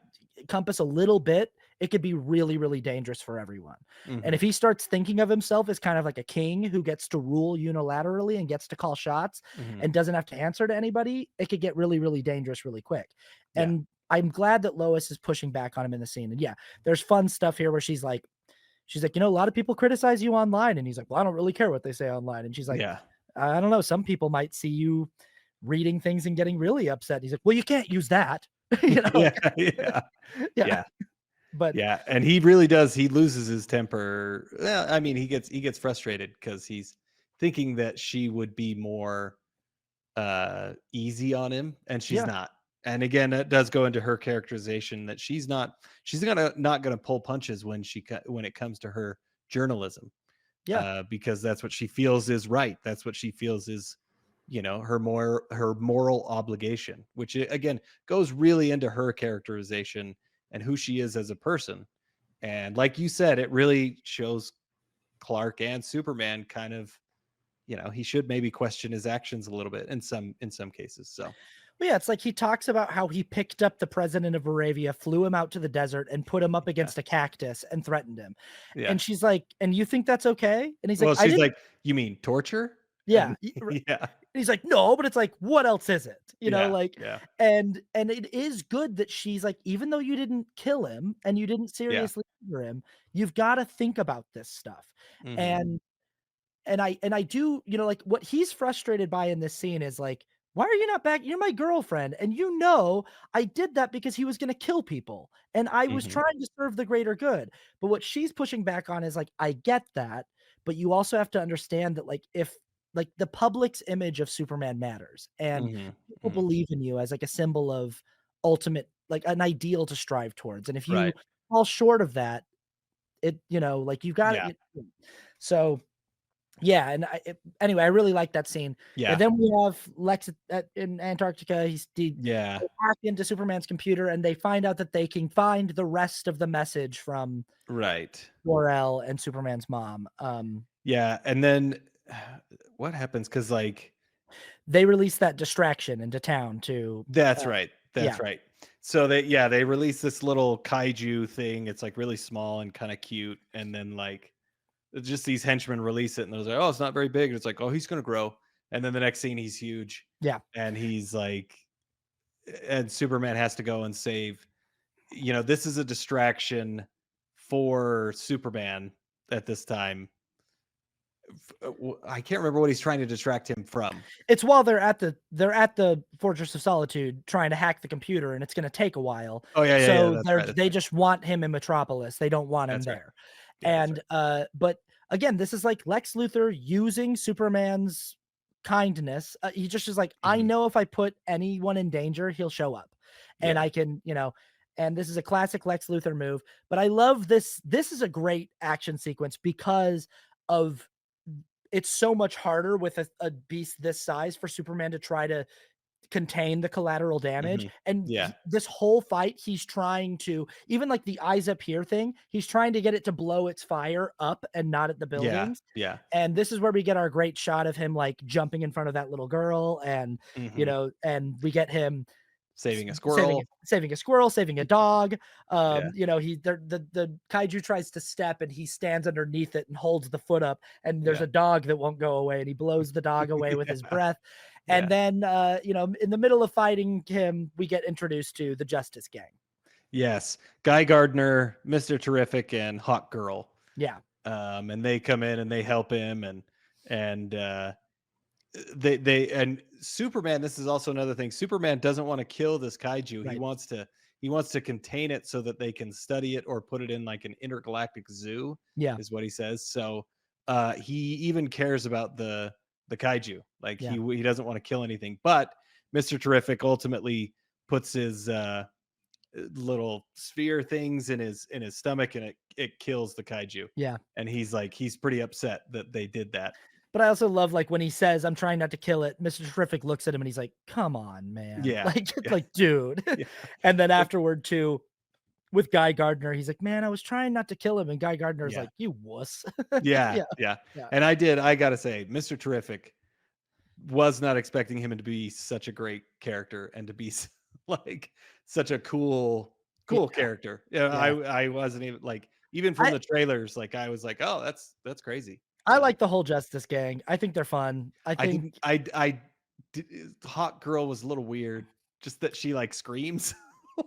Speaker 1: compass a little bit, it could be really, really dangerous for everyone. And
Speaker 2: Mhm.
Speaker 1: if he starts thinking of himself as kind of like a king who gets to rule unilaterally and gets to call shots
Speaker 2: Mhm.
Speaker 1: and doesn't have to answer to anybody, it could get really, really dangerous really quick.
Speaker 2: Yeah.
Speaker 1: And I'm glad that Lois is pushing back on him in the scene. And yeah, there's fun stuff here where she's like, a lot of people criticize you online. And he's like, well, I don't really care what they say online. And she's like,
Speaker 2: Yeah.
Speaker 1: I don't know. Some people might see you reading things and getting really upset. And he's like, well, you can't use that.
Speaker 2: Yeah,
Speaker 1: Like,
Speaker 2: yeah.
Speaker 1: yeah.
Speaker 2: Yeah.
Speaker 1: But
Speaker 2: Yeah, and he really does. He loses his temper. Well, I mean, he gets frustrated because he's thinking that she would be more easy on him, and she's
Speaker 1: yeah,
Speaker 2: not. And again, that does go into her characterization that she's gonna not gonna pull punches when it comes to her journalism,
Speaker 1: yeah,
Speaker 2: because that's what she feels is right. That's what she feels is her moral obligation, which again goes really into her characterization and who she is as a person. And like you said, it really shows Clark and Superman kind of, he should maybe question his actions a little bit in some cases. So
Speaker 1: Well, yeah, it's like he talks about how he picked up the president of Moravia, flew him out to the desert, and put him up
Speaker 2: Yeah.
Speaker 1: against a cactus and threatened him.
Speaker 2: Yeah.
Speaker 1: And she's like, "And you think that's okay?" And he's like,
Speaker 2: Well,
Speaker 1: "I
Speaker 2: she's
Speaker 1: didn't."
Speaker 2: like, "You mean torture?"
Speaker 1: Yeah,
Speaker 2: And yeah.
Speaker 1: he's like, "No," but it's like, what else is it?
Speaker 2: Yeah.
Speaker 1: Like,
Speaker 2: Yeah.
Speaker 1: and it is good that she's like, even though you didn't kill him and you didn't
Speaker 2: Yeah.
Speaker 1: seriously injure him, you've gotta think about this stuff.
Speaker 2: Mhm.
Speaker 1: And and I do, like, what he's frustrated by in this scene is like, "Why are you not back? You're my girlfriend, and I did that because he was gonna kill people, and I was
Speaker 2: Mhm.
Speaker 1: trying to serve the greater good." But what she's pushing back on is like, "I get that, but you also have to understand that, like, if like, the public's image of Superman matters, and
Speaker 2: Mhm.
Speaker 1: people
Speaker 2: Mhm.
Speaker 1: believe in you as, like, a symbol of ultimate like, an ideal to strive towards, and if you
Speaker 2: Right.
Speaker 1: fall short of that, like, you gotta
Speaker 2: Yeah.
Speaker 1: so yeah, and anyway, I really like that scene. And
Speaker 2: Yeah.
Speaker 1: then we have Lex in Antarctica.
Speaker 2: Yeah.
Speaker 1: They hack into Superman's computer, and they find out that they can find the rest of the message from
Speaker 2: Right.
Speaker 1: Jor-El and Superman's mom.
Speaker 2: Yeah, and then what happens? Because like
Speaker 1: They release that distraction into town to,
Speaker 2: that's
Speaker 1: uh,
Speaker 2: right,
Speaker 1: yeah,
Speaker 2: that's right. So they release this little kaiju thing, it's, like, really small and kinda cute, and then, like, just these henchmen release it, and they're like, "Oh, it's not very big," and it's like, "Oh, he's gonna grow," and then the next scene, he's huge,
Speaker 1: yeah.
Speaker 2: and he's like and Superman has to go and save this is a distraction for Superman at this time. I can't remember what he's trying to distract him from.
Speaker 1: It's while they're at the Fortress of Solitude trying to hack the computer, and it's gonna take a while.
Speaker 2: Oh, yeah, yeah, yeah,
Speaker 1: So
Speaker 2: that's right, that's
Speaker 1: they
Speaker 2: right.
Speaker 1: just want him in Metropolis. They don't want him
Speaker 2: That's right.
Speaker 1: there.
Speaker 2: Yeah, that's
Speaker 1: And,
Speaker 2: right.
Speaker 1: but again, this is like Lex Luthor using Superman's kindness. He just is like, "I
Speaker 2: Mhm.
Speaker 1: know if I put anyone in danger, he'll show up, and
Speaker 2: Yeah.
Speaker 1: I can," and this is a classic Lex Luthor move. But I love this. This is a great action sequence because of it's so much harder with a beast this size for Superman to try to contain the collateral damage.
Speaker 2: Mhm.
Speaker 1: And
Speaker 2: Yeah.
Speaker 1: this whole fight, he's trying to, even like the eyes up here thing, he's trying to get it to blow its fire up and not at the
Speaker 2: Yeah.
Speaker 1: buildings.
Speaker 2: Yeah.
Speaker 1: And this is where we get our great shot of him like jumping in front of that little girl, and
Speaker 2: Mhm.
Speaker 1: and we get him
Speaker 2: Saving a
Speaker 1: saving
Speaker 2: squirrel.
Speaker 1: saving a squirrel, saving a dog.
Speaker 2: Yeah.
Speaker 1: The kaiju tries to step, and he stands underneath it and holds the foot up, and there's
Speaker 2: Yeah.
Speaker 1: a dog that won't go away, and he blows the dog away with his
Speaker 2: Yeah.
Speaker 1: breath. And
Speaker 2: Yeah.
Speaker 1: then, in the middle of fighting him, we get introduced to the Justice Gang.
Speaker 2: Yes. Guy Gardner, Mr. Terrific, and Hawk Girl.
Speaker 1: Yeah,
Speaker 2: And they come in and they help him and and Superman, this is also another thing. Superman doesn't want to kill this kaiju.
Speaker 1: right.
Speaker 2: He wants to contain it so that they can study it or put it in like an intergalactic zoo,
Speaker 1: Yeah,
Speaker 2: is what he says. So he even cares about the kaiju. Like
Speaker 1: yeah,
Speaker 2: he doesn't want to kill anything. But Mr. Terrific ultimately puts his little sphere things in his stomach and it kills the kaiju.
Speaker 1: yeah.
Speaker 2: And he's pretty upset that they did that.
Speaker 1: But I also love, like, when he says, "I'm trying not to kill it," Mr. Terrific looks at him and he's like, "Come on, man."
Speaker 2: Yeah.
Speaker 1: Like, it's
Speaker 2: Yeah.
Speaker 1: like, "Dude."
Speaker 2: Yeah.
Speaker 1: And then afterward too, with Guy Gardner, he's like, "Man, I was trying not to kill him," and Guy Gardner's
Speaker 2: Yeah.
Speaker 1: like, "You wuss."
Speaker 2: Yeah,
Speaker 1: Yeah,
Speaker 2: yeah,
Speaker 1: yeah,
Speaker 2: and I gotta say, Mr. Terrific was not expecting him to be such a great character and to be like such a cool
Speaker 1: yeah,
Speaker 2: character. Yeah,
Speaker 1: yeah.
Speaker 2: I wasn't even like even from
Speaker 1: I
Speaker 2: the trailers, like I was like, "Oh, that's crazy."
Speaker 1: I
Speaker 2: So
Speaker 1: like the whole Justice Gang. I think they're fun. I
Speaker 2: I
Speaker 1: think
Speaker 2: didn't Hot Girl was a little weird, just that she like screams.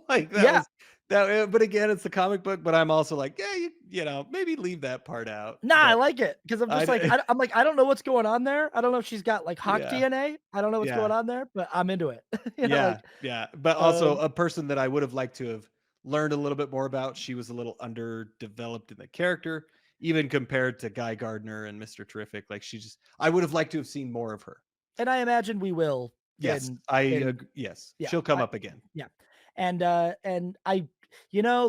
Speaker 2: Like that
Speaker 1: yeah.
Speaker 2: was that but again, it's the comic book, but I'm also like, yeah, maybe leave that part out.
Speaker 1: Nah, I
Speaker 2: But
Speaker 1: like it because 'cause I'm
Speaker 2: I
Speaker 1: just like,
Speaker 2: d-
Speaker 1: I'm like, I don't know what's going on there. I don't know if she's got, like, Hawk
Speaker 2: yeah.
Speaker 1: DNA. I don't know what's
Speaker 2: Yeah.
Speaker 1: going on there, but I'm into it.
Speaker 2: Yeah,
Speaker 1: Like,
Speaker 2: yeah, but also
Speaker 1: um
Speaker 2: a person that I would have liked to have learned a little bit more about. She was a little underdeveloped in the character, even compared to Guy Gardner and Mr. Terrific. Like I would have liked to have seen more of her.
Speaker 1: and I imagine we will
Speaker 2: Yes, yes,
Speaker 1: yeah,
Speaker 2: she'll come up again.
Speaker 1: yeah. And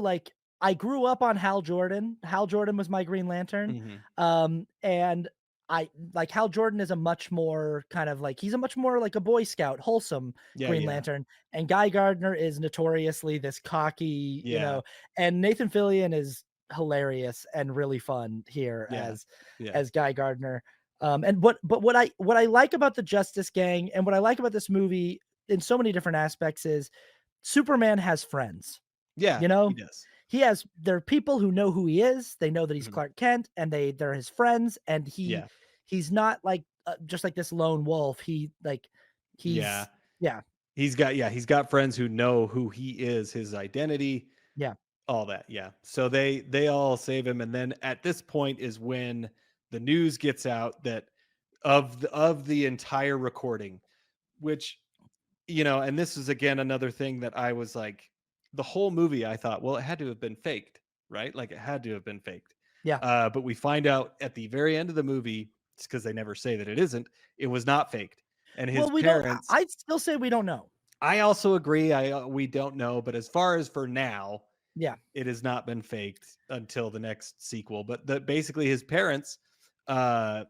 Speaker 1: like, I grew up on Hal Jordan. Hal Jordan was my Green Lantern.
Speaker 2: Hmm.
Speaker 1: And I like Hal Jordan is a much more kind of like he's a much more like a Boy Scout, wholesome
Speaker 2: Yeah,
Speaker 1: Green
Speaker 2: yeah,
Speaker 1: Lantern. And Guy Gardner is notoriously this cocky,
Speaker 2: yeah,
Speaker 1: and Nathan Fillion is hilarious and really fun here
Speaker 2: yeah, yeah.
Speaker 1: as Guy Gardner. And what I like about the Justice Gang and what I like about this movie in so many different aspects is Superman has friends.
Speaker 2: Yeah,
Speaker 1: You
Speaker 2: he
Speaker 1: know,
Speaker 2: does.
Speaker 1: there are people who know who he is. They know that he's
Speaker 2: Mhm.
Speaker 1: Clark Kent, and they're his friends. And
Speaker 2: Yeah,
Speaker 1: he's not like just like this lone wolf.
Speaker 2: yeah.
Speaker 1: He's yeah,
Speaker 2: He's got friends who know who he is, his identity,
Speaker 1: yeah,
Speaker 2: all that. Yeah. So they all save him, and then at this point is when the news gets out that of the entire recording, which, and this is again another thing that I was like, the whole movie I thought, well, it had to have been faked, right? Like it had to have been faked.
Speaker 1: yeah.
Speaker 2: But we find out at the very end of the movie, it's because they never say that it isn't. It was not faked, and his
Speaker 1: Well, we don't.
Speaker 2: parents.
Speaker 1: I'd still say we don't know.
Speaker 2: I also agree. We don't know, but as far as for now,
Speaker 1: Yeah,
Speaker 2: it has not been faked until the next sequel. But basically uh,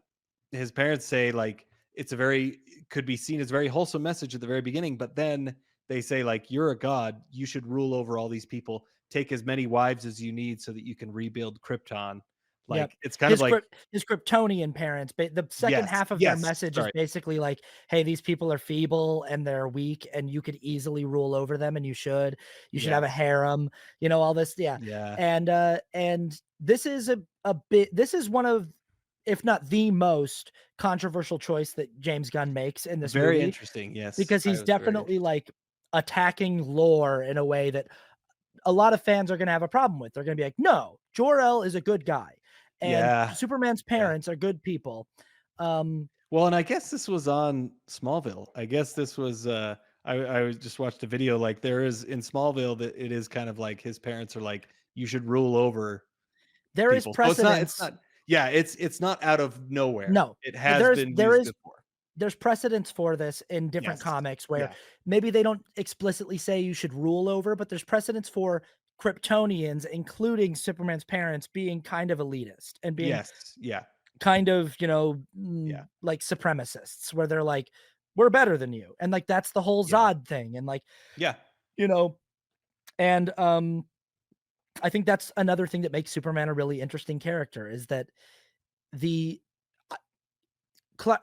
Speaker 2: his parents say like it's a very could be seen as a very wholesome message at the very beginning, but then they say like you're a god, you should rule over all these people, take as many wives as you need so that you can rebuild Krypton.
Speaker 1: yep.
Speaker 2: Like it's kind of like
Speaker 1: His Kryptonian parents. The second
Speaker 2: yes,
Speaker 1: half of their
Speaker 2: yes,
Speaker 1: message is
Speaker 2: sorry,
Speaker 1: basically like, "Hey, these people are feeble and they're weak, and you could easily rule over them, and you should. You should have
Speaker 2: yeah,
Speaker 1: a harem." All this, yeah.
Speaker 2: yeah,
Speaker 1: And this is a bit. This is one of, if not the most controversial choice that James Gunn makes in this
Speaker 2: very
Speaker 1: movie,
Speaker 2: interesting. Yes,
Speaker 1: because
Speaker 2: I
Speaker 1: he's
Speaker 2: was very
Speaker 1: definitely
Speaker 2: interesting.
Speaker 1: like attacking lore in a way that a lot of fans are going to have a problem with. They're going to be like, no, Jor-El is a good guy, and
Speaker 2: Yeah,
Speaker 1: Superman's
Speaker 2: yeah.
Speaker 1: parents are good people. Um,
Speaker 2: Well, and I guess this was on Smallville. I guess this was just watched a video like there is in Smallville that it is kind of like his parents are like you should rule over
Speaker 1: there is
Speaker 2: people. So it's
Speaker 1: precedence.
Speaker 2: not yeah, it's not out of nowhere.
Speaker 1: No,
Speaker 2: It
Speaker 1: but
Speaker 2: has been used before.
Speaker 1: there's precedence for this in different
Speaker 2: Yes.
Speaker 1: comics where
Speaker 2: Yeah.
Speaker 1: maybe they don't explicitly say you should rule over, but there's precedence for Kryptonians, including Superman's parents, being kind of elitist and being
Speaker 2: Yes. Yeah.
Speaker 1: kind of,
Speaker 2: Yeah.
Speaker 1: like supremacists, where they're like, we're better than you. And like, that's the whole
Speaker 2: Yeah.
Speaker 1: Zod thing. And like,
Speaker 2: Yeah.
Speaker 1: you know, and I think that's another thing that makes Superman a really interesting character is that the Cla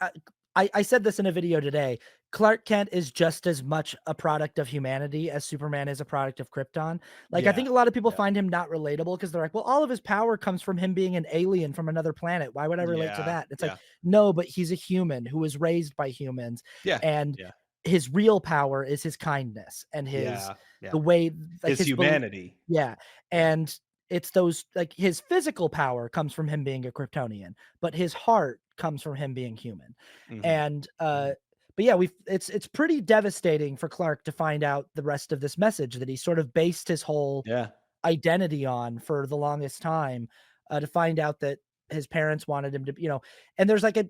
Speaker 1: I said this in a video today. Clark Kent is just as much a product of humanity as Superman is a product of Krypton. Like, I
Speaker 2: Yeah.
Speaker 1: think a lot of people
Speaker 2: Yeah.
Speaker 1: find him not relatable because they're like, well, all of his power comes from him being an alien from another planet. Why would I relate to
Speaker 2: Yeah.
Speaker 1: that? It's like,
Speaker 2: Yeah.
Speaker 1: no, but he's a human who was raised by humans,
Speaker 2: Yeah.
Speaker 1: and
Speaker 2: Yeah.
Speaker 1: his real power is his kindness and
Speaker 2: Yeah.
Speaker 1: the
Speaker 2: Yeah.
Speaker 1: way, like
Speaker 2: His humanity.
Speaker 1: yeah.
Speaker 2: Yeah.
Speaker 1: And it's those, like, his physical power comes from him being a Kryptonian, but his heart comes from him being human.
Speaker 2: Mhm.
Speaker 1: And
Speaker 2: Mhm.
Speaker 1: but yeah, it's pretty devastating for Clark to find out the rest of this message that he sort of based his whole
Speaker 2: Yeah.
Speaker 1: identity on for the longest time, to find out that his parents wanted him to, and there's like a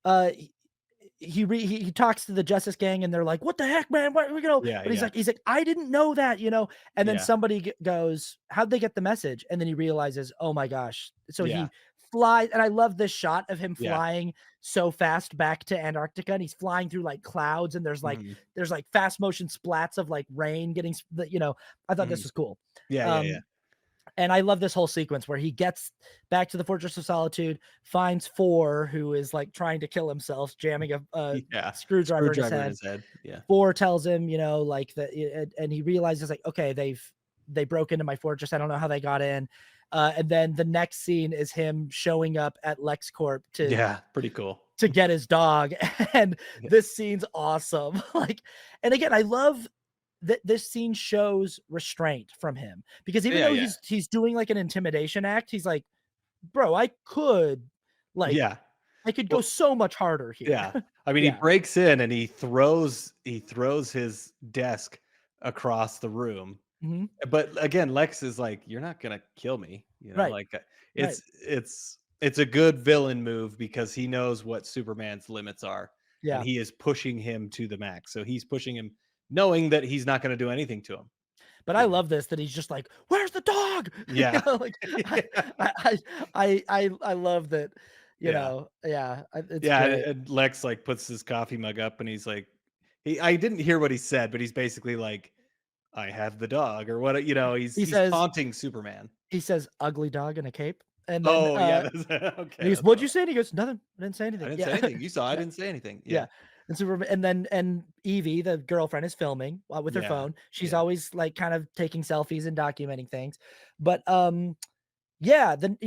Speaker 1: uh he talks to the Justice Gang, and they're like, "What the heck, man? What we go?"
Speaker 2: Yeah.
Speaker 1: But
Speaker 2: Yeah.
Speaker 1: he's like, "I didn't know that," And then
Speaker 2: Yeah.
Speaker 1: somebody goes, "How'd they get the message?" And then he realizes, "Oh my gosh!" So
Speaker 2: Yeah.
Speaker 1: he flies, and I love this shot of him
Speaker 2: Yeah.
Speaker 1: flying so fast back to Antarctica, and he's flying through like clouds, and
Speaker 2: Mhm.
Speaker 1: there's like fast motion splats of like rain getting, I thought this
Speaker 2: Mhm.
Speaker 1: was cool.
Speaker 2: Yeah. Yeah. Yeah.
Speaker 1: Um, and I love this whole sequence where he gets back to the Fortress of Solitude, finds Four, who is like trying to kill himself, jamming a
Speaker 2: Yeah.
Speaker 1: screwdriver in his
Speaker 2: Screwdriver in
Speaker 1: head.
Speaker 2: his head. Yeah.
Speaker 1: Four tells him, like that, and he realizes like, okay, they broke into my fortress. I don't know how they got in. And then the next scene is him showing up at LexCorp
Speaker 2: Yeah. Pretty cool.
Speaker 1: to get his dog, and
Speaker 2: Yeah.
Speaker 1: this scene's awesome. Like, and again, I love that this scene shows restraint from him, because even
Speaker 2: Yeah.
Speaker 1: though
Speaker 2: Yeah.
Speaker 1: he's doing like an intimidation act, he's like, bro, like
Speaker 2: Yeah.
Speaker 1: I could go
Speaker 2: Well,
Speaker 1: so much harder here.
Speaker 2: yeah. I mean, he
Speaker 1: Yeah.
Speaker 2: breaks in and he throws his desk across the room.
Speaker 1: Mhm.
Speaker 2: But again, Lex is like, "You're not gonna kill me,"
Speaker 1: Right.
Speaker 2: like
Speaker 1: Right.
Speaker 2: it's a good villain move because he knows what Superman's limits are, and
Speaker 1: Yeah.
Speaker 2: he is pushing him to the max. So he's pushing him, knowing that he's not going to do anything to him.
Speaker 1: But I
Speaker 2: You know?
Speaker 1: love this, that he's just like, "Where's the dog?"
Speaker 2: Yeah,
Speaker 1: Like, I
Speaker 2: yeah,
Speaker 1: I love that,
Speaker 2: yeah,
Speaker 1: yeah, it's
Speaker 2: yeah.
Speaker 1: great.
Speaker 2: And Lex like puts his coffee mug up, and he's like, I didn't hear what he said, but he's basically like, "I have the dog," or what?
Speaker 1: He
Speaker 2: He's
Speaker 1: says
Speaker 2: taunting Superman.
Speaker 1: "Ugly dog in a cape," and then,
Speaker 2: Oh yeah,
Speaker 1: and
Speaker 2: okay,
Speaker 1: he goes,
Speaker 2: that's
Speaker 1: "What'd
Speaker 2: what
Speaker 1: you say?" And he goes, "Nothing. I didn't say
Speaker 2: I
Speaker 1: anything."
Speaker 2: didn't say
Speaker 1: Yeah.
Speaker 2: anything. You saw I
Speaker 1: Yeah.
Speaker 2: didn't say anything.
Speaker 1: Yeah.
Speaker 2: Yeah.
Speaker 1: And Superman, and Evie, the girlfriend, is filming with her
Speaker 2: Yeah.
Speaker 1: phone. She's
Speaker 2: Yeah.
Speaker 1: always like kind of taking selfies and documenting things. But yeah, then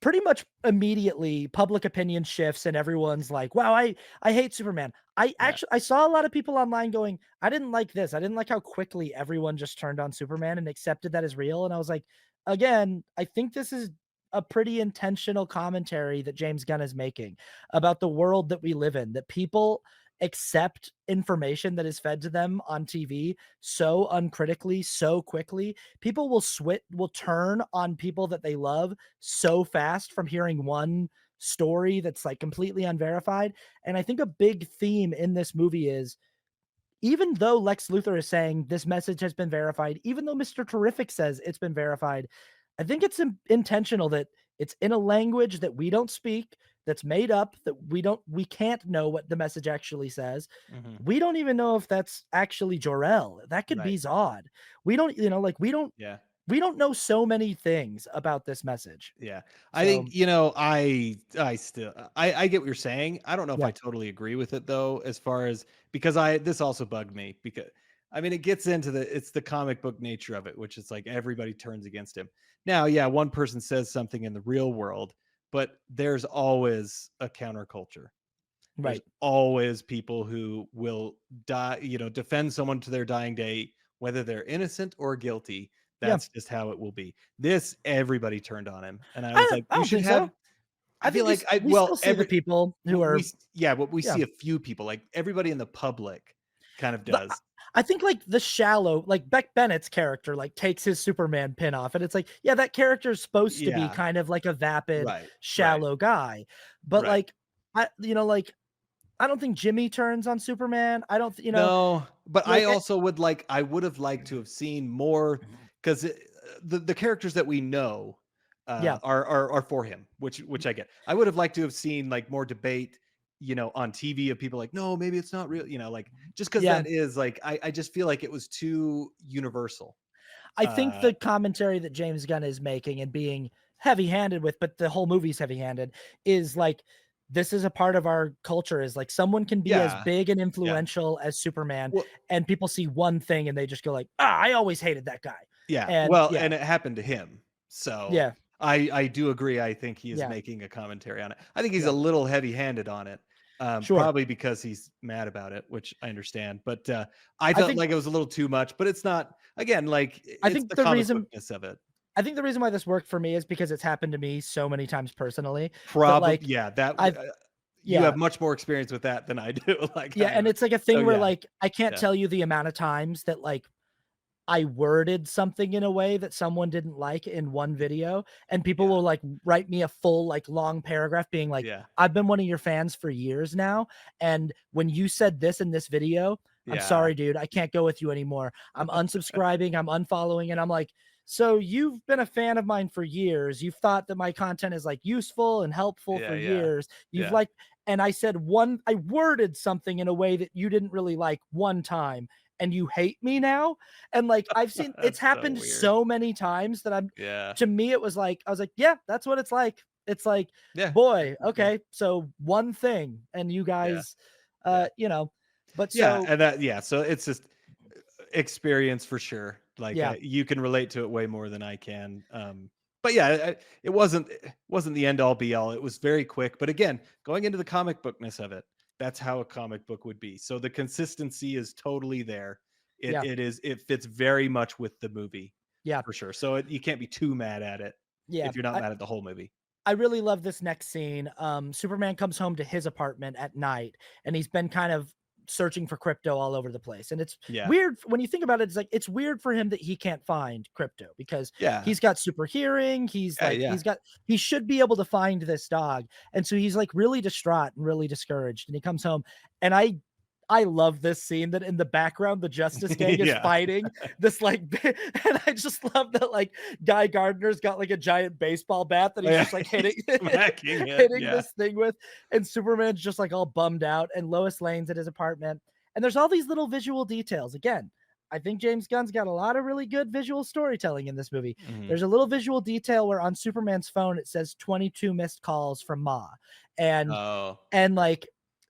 Speaker 1: pretty much immediately public opinion shifts and everyone's like, "Wow, I hate Superman."
Speaker 2: Yeah.
Speaker 1: I saw a lot of people online going, "I didn't like this. I didn't like how quickly everyone just turned on Superman and accepted that as real." And I was like, again, I think this is a pretty intentional commentary that James Gunn is making about the world that we live in, that people accept information that is fed to them on TV so uncritically, so quickly. People will turn on people that they love so fast from hearing one story that's like completely unverified. And I think a big theme in this movie is, even though Lex Luthor is saying this message has been verified, even though Mr. Terrific says it's been verified, I think it's intentional that it's in a language that we don't speak, that's made up, that we can't know what the message actually says.
Speaker 2: Mhm.
Speaker 1: We don't even know if that's actually Jor-El. That could be
Speaker 2: Right.
Speaker 1: Zod. We don't, like
Speaker 2: Yeah.
Speaker 1: we don't know so many things about this message.
Speaker 2: Yeah. I think,
Speaker 1: So,
Speaker 2: I still I get what you're saying. I don't know if
Speaker 1: yeah,
Speaker 2: I totally agree with it though, as far as because I this also bugged me because I mean it gets into it's the comic book nature of it, which is like everybody turns against him. Now, yeah, one person says something in the real world, but there's always a counterculture. There's
Speaker 1: right.
Speaker 2: always people who will die, defend someone to their dying day, whether they're innocent or guilty.
Speaker 1: Yeah.
Speaker 2: That's just how it will be. This everybody turned on him, and I
Speaker 1: I
Speaker 2: was
Speaker 1: don't
Speaker 2: like,
Speaker 1: I
Speaker 2: you
Speaker 1: don't
Speaker 2: should
Speaker 1: think
Speaker 2: have.
Speaker 1: so.
Speaker 2: I
Speaker 1: I
Speaker 2: feel
Speaker 1: think
Speaker 2: like I
Speaker 1: we still
Speaker 2: well
Speaker 1: see the
Speaker 2: every
Speaker 1: people who are,
Speaker 2: yeah, but we
Speaker 1: yeah.
Speaker 2: see a few people like everybody in the public kind of
Speaker 1: The
Speaker 2: does.
Speaker 1: I think, like, the shallow, like, Beck Bennett's character, like, takes his Superman pin off, and it's like, yeah, that character is supposed to be
Speaker 2: Yeah,
Speaker 1: kind of like a vapid,
Speaker 2: right, right,
Speaker 1: shallow guy. But,
Speaker 2: right.
Speaker 1: like, like, I don't think Jimmy turns on Superman. I don't th
Speaker 2: No, but I
Speaker 1: like,
Speaker 2: also I would have liked to have seen more because the characters that we know
Speaker 1: yeah,
Speaker 2: are for him, which I get. I would have liked to have seen like more debate, on TV of people like, no, maybe it's not real, like just because
Speaker 1: yeah.
Speaker 2: that is like I just feel like it was too universal.
Speaker 1: I think
Speaker 2: Uh
Speaker 1: the commentary that James Gunn is making and being heavy-handed with, but the whole movie's heavy-handed, is like, this is a part of our culture, is like someone can be as
Speaker 2: yeah,
Speaker 1: big and
Speaker 2: yeah.
Speaker 1: influential as Superman,
Speaker 2: Well,
Speaker 1: and people see one thing and they just go like, "Ah, I always hated that guy."
Speaker 2: yeah,
Speaker 1: And
Speaker 2: well,
Speaker 1: yeah,
Speaker 2: and it happened to him. So
Speaker 1: yeah,
Speaker 2: I do agree. I think he is
Speaker 1: yeah,
Speaker 2: making a commentary on it. I think he's a
Speaker 1: yeah,
Speaker 2: little heavy-handed on it.
Speaker 1: sure.
Speaker 2: Probably because he's mad about it, which I understand. But I
Speaker 1: I
Speaker 2: felt
Speaker 1: think
Speaker 2: like it was a little too much, but it's not again, like
Speaker 1: I
Speaker 2: it's
Speaker 1: think
Speaker 2: the
Speaker 1: the
Speaker 2: comic
Speaker 1: reason
Speaker 2: bookness of it.
Speaker 1: I think the reason why this worked for me is because it's happened to me so many times personally that,
Speaker 2: Probably,
Speaker 1: like,
Speaker 2: yeah, that
Speaker 1: I've
Speaker 2: you
Speaker 1: yeah.
Speaker 2: have much more experience with that than I do. Like
Speaker 1: Yeah,
Speaker 2: I
Speaker 1: and
Speaker 2: don't.
Speaker 1: it's like a
Speaker 2: So
Speaker 1: thing where,
Speaker 2: yeah,
Speaker 1: like, I can't
Speaker 2: yeah,
Speaker 1: tell you the amount of times that, like, I worded something in a way that someone didn't like in one video, and people
Speaker 2: yeah,
Speaker 1: will, like, write me a full, like, long paragraph being like,
Speaker 2: yeah,
Speaker 1: "I've been one of your fans for years now, and when you said this in this video, I'm
Speaker 2: yeah,
Speaker 1: sorry, dude, I can't go with you anymore. I'm unsubscribing, I'm unfollowing," and I'm like, "So you've been a fan of mine for years. You've thought that my content is, like, useful and helpful
Speaker 2: yeah,
Speaker 1: for
Speaker 2: yeah,
Speaker 1: years. You've
Speaker 2: yeah.
Speaker 1: liked," and I worded something in a way that you didn't really like one time, and you hate me now? And, like, I've seen it's
Speaker 2: That's so
Speaker 1: happened
Speaker 2: weird.
Speaker 1: so many times that
Speaker 2: Yeah,
Speaker 1: to me, it was like, I was like, "Yeah, that's what it's like." It's like,
Speaker 2: yeah,
Speaker 1: "Boy,
Speaker 2: yeah,
Speaker 1: okay, so one thing, and you
Speaker 2: yeah,
Speaker 1: guys,"
Speaker 2: yeah.
Speaker 1: but
Speaker 2: Yeah,
Speaker 1: so
Speaker 2: and so it's just experience for sure. Like,
Speaker 1: yeah,
Speaker 2: you can relate to it way more than I can. But yeah, it wasn't the end all be all. It was very quick, but again, going into the comic bookness of it, that's how a comic book would be. So the consistency is totally there. It
Speaker 1: yeah,
Speaker 2: it is it fits very much with the movie
Speaker 1: yeah,
Speaker 2: for sure. So you can't be too mad at it
Speaker 1: yeah.
Speaker 2: if you're not mad at the whole movie.
Speaker 1: I really love this next scene. Superman comes home to his apartment at night, and he's been kind of searching for crypto all over the place. And it's
Speaker 2: Yeah,
Speaker 1: weird when you think about it. It's like it's weird for him that he can't find crypto because
Speaker 2: yeah,
Speaker 1: he's got super hearing. He's
Speaker 2: yeah,
Speaker 1: like
Speaker 2: yeah.
Speaker 1: he should be able to find this dog, and so he's like really distraught and really discouraged. And he comes home, and I love this scene that in the background the Justice Gang is
Speaker 2: Yeah.
Speaker 1: fighting this like and I just love that like Guy Gardner's got like a giant baseball bat that
Speaker 2: Oh,
Speaker 1: he's
Speaker 2: yeah.
Speaker 1: just like
Speaker 2: He's
Speaker 1: hitting
Speaker 2: smacking it.
Speaker 1: hitting
Speaker 2: Yeah.
Speaker 1: this thing with, and Superman's just like all bummed out, and Lois Lane's at his apartment, and there's all these little visual details. Again, I think James Gunn's got a lot of really good visual storytelling in this movie.
Speaker 2: Mhm.
Speaker 1: There's a little visual detail where on Superman's phone it says 22 missed calls from Ma, and
Speaker 2: Oh.
Speaker 1: like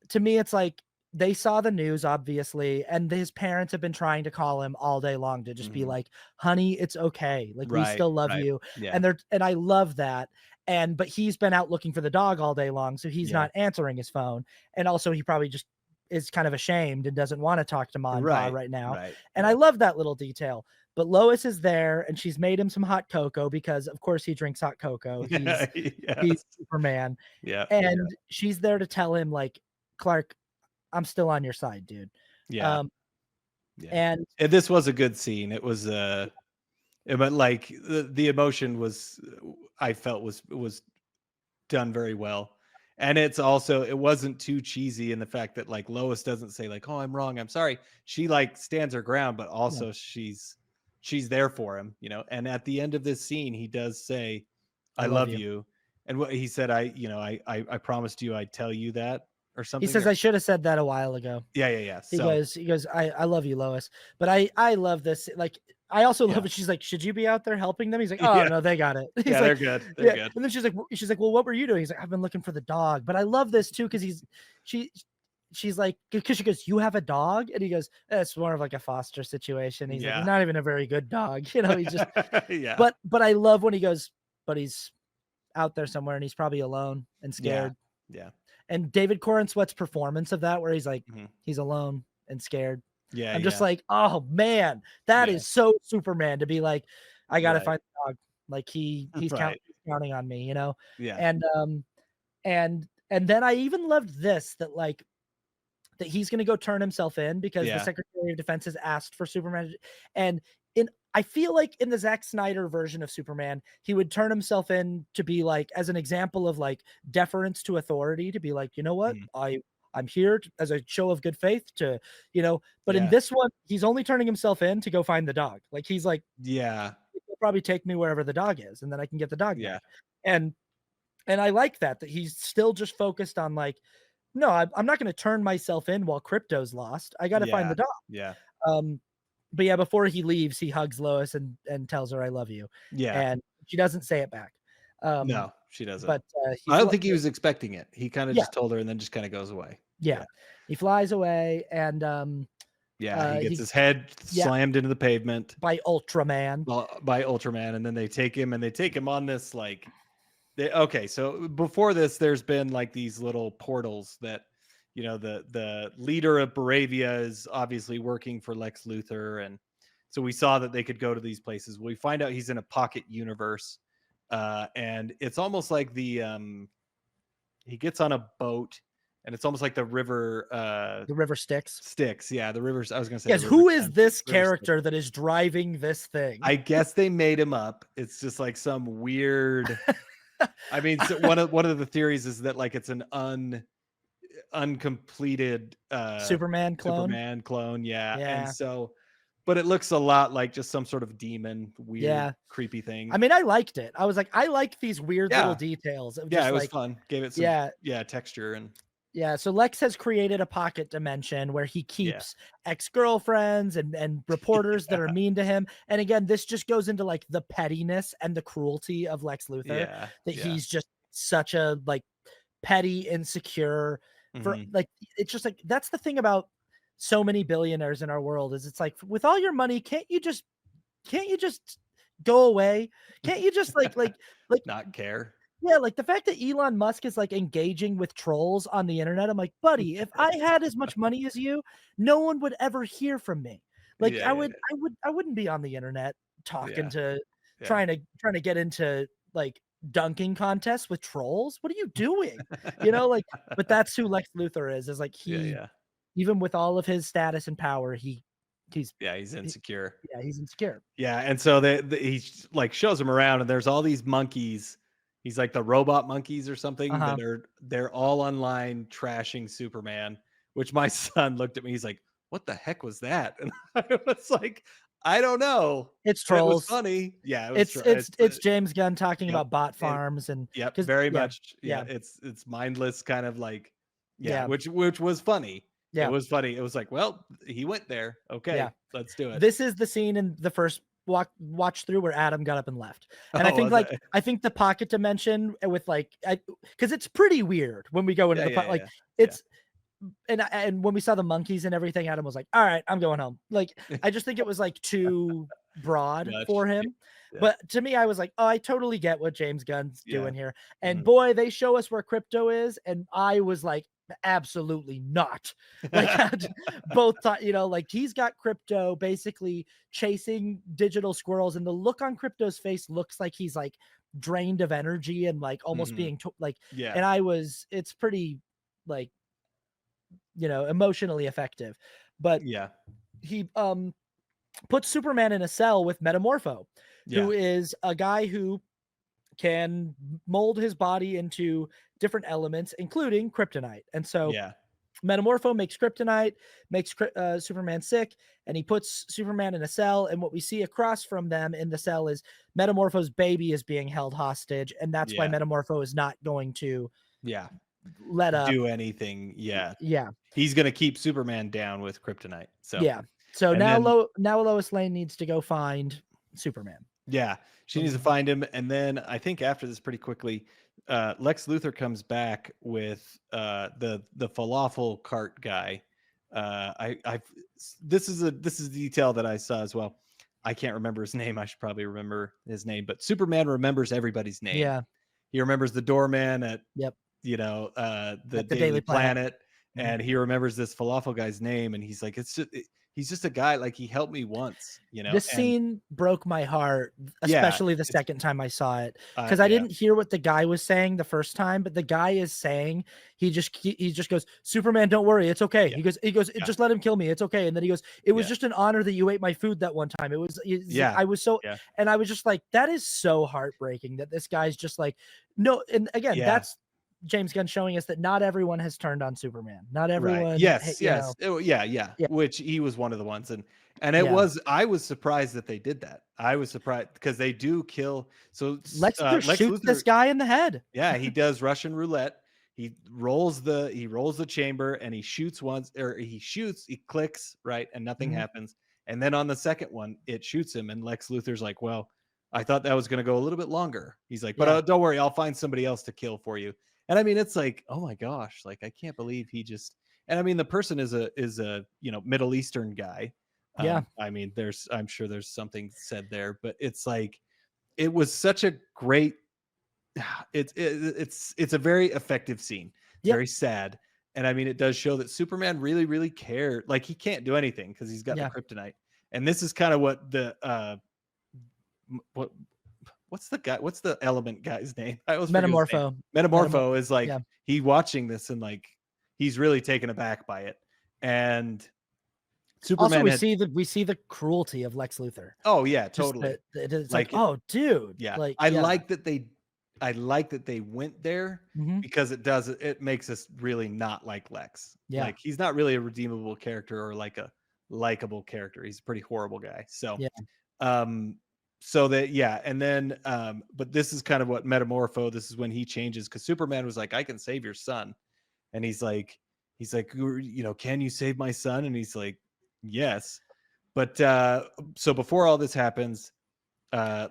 Speaker 1: to me it's like they saw the news, obviously, and his parents have been trying to call him all day long to just be
Speaker 2: Mhm.
Speaker 1: like, honey, it's okay. Like, we
Speaker 2: Right,
Speaker 1: still love
Speaker 2: right.
Speaker 1: you.
Speaker 2: Yeah,
Speaker 1: And I love that. But he's been out looking for the dog all day long, so he's
Speaker 2: yeah.
Speaker 1: not answering his phone. And also he probably just is kind of ashamed and doesn't want to talk to Ma and Pa
Speaker 2: Right,
Speaker 1: right now.
Speaker 2: right.
Speaker 1: And I
Speaker 2: Yeah.
Speaker 1: love that little detail. But Lois is there and she's made him some hot cocoa because of course he drinks hot cocoa. He's
Speaker 2: Yes.
Speaker 1: Superman.
Speaker 2: Yeah,
Speaker 1: And she's there to tell him, like, Clark, I'm still on your side, dude.
Speaker 2: yeah,
Speaker 1: Um,
Speaker 2: yeah.
Speaker 1: and
Speaker 2: And this was a good scene. It was, but, like, the emotion was, I felt was done very well. And it's also it wasn't too cheesy in the fact that, like, Lois doesn't say, like, "Oh, I'm wrong, I'm sorry." She, like, stands her ground, but
Speaker 1: yeah,
Speaker 2: also she's there for him, and at the end of this scene, he does say,
Speaker 1: I
Speaker 2: "I
Speaker 1: love
Speaker 2: love
Speaker 1: you.
Speaker 2: you." And what he said, I promised you I'd tell you that," or
Speaker 1: He
Speaker 2: something,
Speaker 1: says,
Speaker 2: or
Speaker 1: I should have said that a while ago.
Speaker 2: yeah, yeah, yeah.
Speaker 1: He
Speaker 2: So,
Speaker 1: goes, I love you, Lois. But I love this. Like, I also love
Speaker 2: yeah.
Speaker 1: it. She's like, should you be out there helping them? He's like, oh
Speaker 2: Yeah,
Speaker 1: no, they got it. He's
Speaker 2: yeah,
Speaker 1: like,
Speaker 2: they're good, they're
Speaker 1: yeah.
Speaker 2: good.
Speaker 1: And then she's like, well, what were you doing? He's like, I've been looking for the dog. But I love this too because she she's like, because she goes, you have a dog, and he goes, it's more of like a foster situation. He's like, he's
Speaker 2: Yeah.
Speaker 1: not even a very good dog, you know. He's just,
Speaker 2: Yeah,
Speaker 1: but I love when he goes, but he's out there somewhere and he's probably alone and
Speaker 2: yeah,
Speaker 1: scared.
Speaker 2: yeah.
Speaker 1: And David Corn Sweat's performance of that, where he's like,
Speaker 2: Mhm.
Speaker 1: he's alone and scared.
Speaker 2: Yeah,
Speaker 1: I'm just
Speaker 2: yeah,
Speaker 1: like, oh man, that
Speaker 2: yeah.
Speaker 1: is so Superman to be like, I gotta
Speaker 2: Right,
Speaker 1: find the dog. Like he's
Speaker 2: right.
Speaker 1: counting on me, you know?
Speaker 2: Yeah.
Speaker 1: And and then I even loved this that like that he's going to go turn himself in because the
Speaker 2: Yeah.
Speaker 1: Secretary of Defense has asked for Superman. And I feel like in the Zack Snyder version of Superman, he would turn himself in to be like, as an example of like deference to authority, to be like, you know what,
Speaker 2: Mhm.
Speaker 1: I'm here as a show of good faith to, but in
Speaker 2: Yeah.
Speaker 1: this one, he's only turning himself in to go find the dog. Like he's like,
Speaker 2: Yeah.
Speaker 1: he'll probably take me wherever the dog is, and then I can get the dog
Speaker 2: Yeah.
Speaker 1: back. And I like that he's still just focused on like, no, I'm not going to turn myself in while crypto's lost. I got to find
Speaker 2: Yeah.
Speaker 1: the dog.
Speaker 2: Yeah.
Speaker 1: Um, but yeah, before he leaves, he hugs Lois and tells her, "I love you,"
Speaker 2: Yeah.
Speaker 1: and she doesn't say it back. Um,
Speaker 2: No, she doesn't.
Speaker 1: but
Speaker 2: I don't think he was expecting it. He kinda
Speaker 1: yeah,
Speaker 2: just told her and then just kinda goes away.
Speaker 1: yeah,
Speaker 2: Yeah.
Speaker 1: he flies away, and
Speaker 2: Yeah, he gets
Speaker 1: he
Speaker 2: his head
Speaker 1: yeah
Speaker 2: slammed into the pavement
Speaker 1: by Ultraman.
Speaker 2: by Ultraman, and then they take him on this, like, okay, so before this, there's been, like, these little portals that, the leader of Baravia is obviously working for Lex Luthor, and so we saw that they could go to these places. We find out he's in a pocket universe, and it's almost like he gets on a boat, and it's almost like the river,
Speaker 1: The river Styx.
Speaker 2: Styx. Yeah, the rivers. I was gonna say the
Speaker 1: Yes,
Speaker 2: river
Speaker 1: who is
Speaker 2: Thames,
Speaker 1: this
Speaker 2: river Styx.
Speaker 1: character that is driving this thing?
Speaker 2: I guess they made him up. It's just like some weird. I mean, so one of the theories is that, like, it's an uncompleted
Speaker 1: Superman clone.
Speaker 2: Superman clone. Yeah, and
Speaker 1: Yeah,
Speaker 2: so, but it looks a lot like just some sort of demon, weird,
Speaker 1: yeah.
Speaker 2: creepy thing.
Speaker 1: I mean, I liked it. I was like, I like these weird little
Speaker 2: Yeah,
Speaker 1: details of
Speaker 2: yeah,
Speaker 1: just
Speaker 2: it was
Speaker 1: like,
Speaker 2: fun. Gave it some,
Speaker 1: yeah,
Speaker 2: yeah, texture, and
Speaker 1: yeah. So Lex has created a pocket dimension where he
Speaker 2: yeah,
Speaker 1: keeps ex-girlfriends and reporters that are mean to him. And again, this just goes into like the pettiness and the cruelty of Lex Luthor,
Speaker 2: yeah,
Speaker 1: that
Speaker 2: yeah.
Speaker 1: he's just such a like petty, insecure for
Speaker 2: Hmm.
Speaker 1: like, it's just like that's the thing about so many billionaires in our world is it's like, with all your money, can't you just go away? Can't you just like
Speaker 2: Not care.
Speaker 1: yeah, like the fact that Elon Musk is like engaging with trolls on the internet, I'm like, buddy, if I had as much money as you, no one would ever hear from me. Like
Speaker 2: Yeah, yeah,
Speaker 1: I wouldn't be on the internet talking
Speaker 2: yeah,
Speaker 1: to
Speaker 2: yeah,
Speaker 1: trying to get into like dunking contests with trolls. What are you doing? You know, like, but that's who Lex Luthor is like
Speaker 2: yeah,
Speaker 1: he,
Speaker 2: yeah,
Speaker 1: even with all of his status and power, he's
Speaker 2: yeah. He's
Speaker 1: he-
Speaker 2: insecure.
Speaker 1: yeah, he's insecure.
Speaker 2: Yeah, and so he like shows him around, and there's all these monkeys. He's like the robot monkeys or something
Speaker 1: Uh-huh.
Speaker 2: that they're all online trashing Superman. Which my son looked at me. He's like, "What the heck was that?" And I was like, "I don't know."
Speaker 1: It's
Speaker 2: And it was
Speaker 1: trolls.
Speaker 2: funny. Yeah, it was.
Speaker 1: It's James Gunn talking
Speaker 2: Yep,
Speaker 1: about bot
Speaker 2: and
Speaker 1: farms and
Speaker 2: yep,
Speaker 1: because
Speaker 2: very
Speaker 1: yeah,
Speaker 2: much. Yeah,
Speaker 1: yeah,
Speaker 2: it's mindless, kind of like, yeah,
Speaker 1: yeah,
Speaker 2: which was funny. It
Speaker 1: yeah,
Speaker 2: was funny. It was like, well, he went there.
Speaker 1: yeah.
Speaker 2: Okay, let's do it.
Speaker 1: This is the scene in the first watch through where Adam got up and left. And
Speaker 2: Oh, was it?
Speaker 1: I think the pocket dimension with like because it's pretty weird when we go into
Speaker 2: Yeah,
Speaker 1: the
Speaker 2: yeah,
Speaker 1: like
Speaker 2: yeah, yeah.
Speaker 1: it's and when we saw the monkeys and everything, Adam was like, all right, I'm going home. Like, I just think it was like too broad
Speaker 2: Much.
Speaker 1: for
Speaker 2: Yeah.
Speaker 1: him.
Speaker 2: Yeah.
Speaker 1: But to me, I was like, oh, I totally get what James Gunn's
Speaker 2: Yeah.
Speaker 1: doing here. And
Speaker 2: Mhm.
Speaker 1: boy, they show us where crypto is, and I was like, absolutely not. Like, both thought, like, he's got crypto basically chasing digital squirrels, and the look on crypto's face looks like he's like drained of energy and like almost
Speaker 2: Mhm.
Speaker 1: being like,
Speaker 2: Yeah.
Speaker 1: and it's pretty like, emotionally effective. But
Speaker 2: Yeah.
Speaker 1: he puts Superman in a cell with Metamorpho,
Speaker 2: Yeah.
Speaker 1: who is a guy who can mold his body into different elements, including kryptonite. And so
Speaker 2: Yeah.
Speaker 1: Metamorpho makes kryptonite, makes Superman sick, and he puts Superman in a cell. And what we see across from them in the cell is Metamorpho's baby is being held hostage, and that's why
Speaker 2: Yeah.
Speaker 1: Metamorpho is not going to
Speaker 2: Yeah.
Speaker 1: let up.
Speaker 2: Do anything. Yeah.
Speaker 1: Yeah,
Speaker 2: He's gonna keep Superman down with kryptonite. So,
Speaker 1: yeah. So
Speaker 2: and
Speaker 1: now,
Speaker 2: then
Speaker 1: now Lois Lane needs to go find Superman.
Speaker 2: yeah, she needs to
Speaker 1: Mhm.
Speaker 2: find him, and then I think after this, pretty quickly, Lex Luthor comes back with the falafel cart guy. This is a detail that I saw as well. I can't remember his name. I should probably remember his name, but Superman remembers everybody's name.
Speaker 1: Yeah.
Speaker 2: He remembers the doorman at
Speaker 1: Yep.
Speaker 2: the
Speaker 1: At the
Speaker 2: Daily
Speaker 1: Daily Planet.
Speaker 2: Planet,
Speaker 1: Mhm.
Speaker 2: and he remembers this falafel guy's name, and he's like, he's just a guy, like he helped me once,
Speaker 1: This
Speaker 2: and
Speaker 1: scene broke my heart,
Speaker 2: yeah,
Speaker 1: especially the
Speaker 2: it's
Speaker 1: second time I saw it, because I
Speaker 2: yeah,
Speaker 1: didn't hear what the guy was saying the first time, but the guy is saying he just goes, "Superman, don't worry, it's okay."
Speaker 2: yeah,
Speaker 1: He goes,
Speaker 2: yeah,
Speaker 1: "Just let him kill me, it's okay." And then he goes, "It was
Speaker 2: yeah,
Speaker 1: just an honor that you ate my food that one time." It's like
Speaker 2: yeah,
Speaker 1: I was so,
Speaker 2: yeah,
Speaker 1: and I was just like, that is so heartbreaking that this guy's just like, no. And again,
Speaker 2: yeah,
Speaker 1: that's James Gunn showing us that not everyone has turned on Superman. Not
Speaker 2: right,
Speaker 1: everyone,
Speaker 2: yes, yes, oh, yeah, yeah,
Speaker 1: yeah,
Speaker 2: which he was one of the ones, and
Speaker 1: yeah.
Speaker 2: I was surprised that they did that. I was surprised because they do kill. So
Speaker 1: Lex Luthor
Speaker 2: Lex
Speaker 1: shoots this
Speaker 2: Luthor,
Speaker 1: guy in the head.
Speaker 2: yeah, he does Russian roulette. He rolls the chamber, and he shoots once, or he clicks, right, and nothing
Speaker 1: Mhm.
Speaker 2: happens. And then on the second one, it shoots him, and Lex Luthor's like, "Well, I thought that was going to go a little bit longer." He's like, "But
Speaker 1: Yeah.
Speaker 2: don't worry, I'll find somebody else to kill for you." And I mean, it's like, oh my gosh, like I can't believe he just. And I mean, the person is a Middle Eastern guy.
Speaker 1: Yeah.
Speaker 2: I mean, I'm sure there's something said there, but it's like it was such a great it's a very effective scene. It's
Speaker 1: Yep.
Speaker 2: very sad, and I mean, it does show that Superman really, really cared. Like, he can't do anything because he's got the
Speaker 1: Yeah.
Speaker 2: kryptonite, and this is kind of what the what what's the element guy's name? I always forget his name.
Speaker 1: Metamorpho.
Speaker 2: Metamorpho is
Speaker 1: Yeah.
Speaker 2: like he watching this, and like he's really taken aback by it, and
Speaker 1: Also,
Speaker 2: Superman had
Speaker 1: we see the cruelty of Lex Luthor.
Speaker 2: oh yeah,
Speaker 1: Just
Speaker 2: totally.
Speaker 1: that it's like,
Speaker 2: Like
Speaker 1: oh, dude,
Speaker 2: yeah,
Speaker 1: like, yeah.
Speaker 2: I like that they went there
Speaker 1: Mhm.
Speaker 2: because it makes us really not like Lex.
Speaker 1: Yeah.
Speaker 2: Like, he's not really a redeemable character or like a likable character. He's a pretty horrible guy. So,
Speaker 1: Yeah.
Speaker 2: um, so that yeah, and then but this is kind of what Metamorpho. This is when he changes because Superman was like, "I can save your son," and he's like, "Can you save my son?" And he's like, "Yes." But so before all this happens,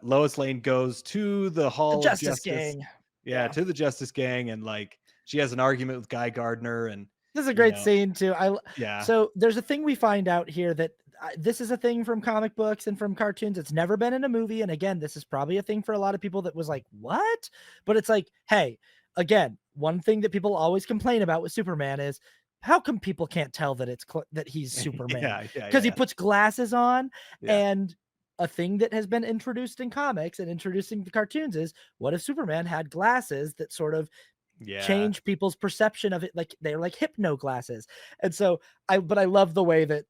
Speaker 2: Lois Lane goes to the
Speaker 1: The
Speaker 2: Hall of
Speaker 1: Justice
Speaker 2: Justice.
Speaker 1: Gang.
Speaker 2: Yeah,
Speaker 1: Yeah.
Speaker 2: to the Justice Gang, and like she has an argument with Guy Gardner, and
Speaker 1: This is a
Speaker 2: you
Speaker 1: great
Speaker 2: know,
Speaker 1: scene too.
Speaker 2: yeah,
Speaker 1: So there's a thing we find out here that this is a thing from comic books and from cartoons. It's never been in a movie. And again, this is probably a thing for a lot of people that was like, what? But it's like, hey, again, one thing that people always complain about with Superman is how come people can't tell that that he's Superman?
Speaker 2: yeah, yeah,
Speaker 1: Because he
Speaker 2: yeah,
Speaker 1: puts glasses on.
Speaker 2: yeah,
Speaker 1: And a thing that has been introduced in comics and introducing the cartoons is, what if Superman had glasses that sort of
Speaker 2: yeah,
Speaker 1: change people's perception of it, like they're like hypno glasses. And so I love the way that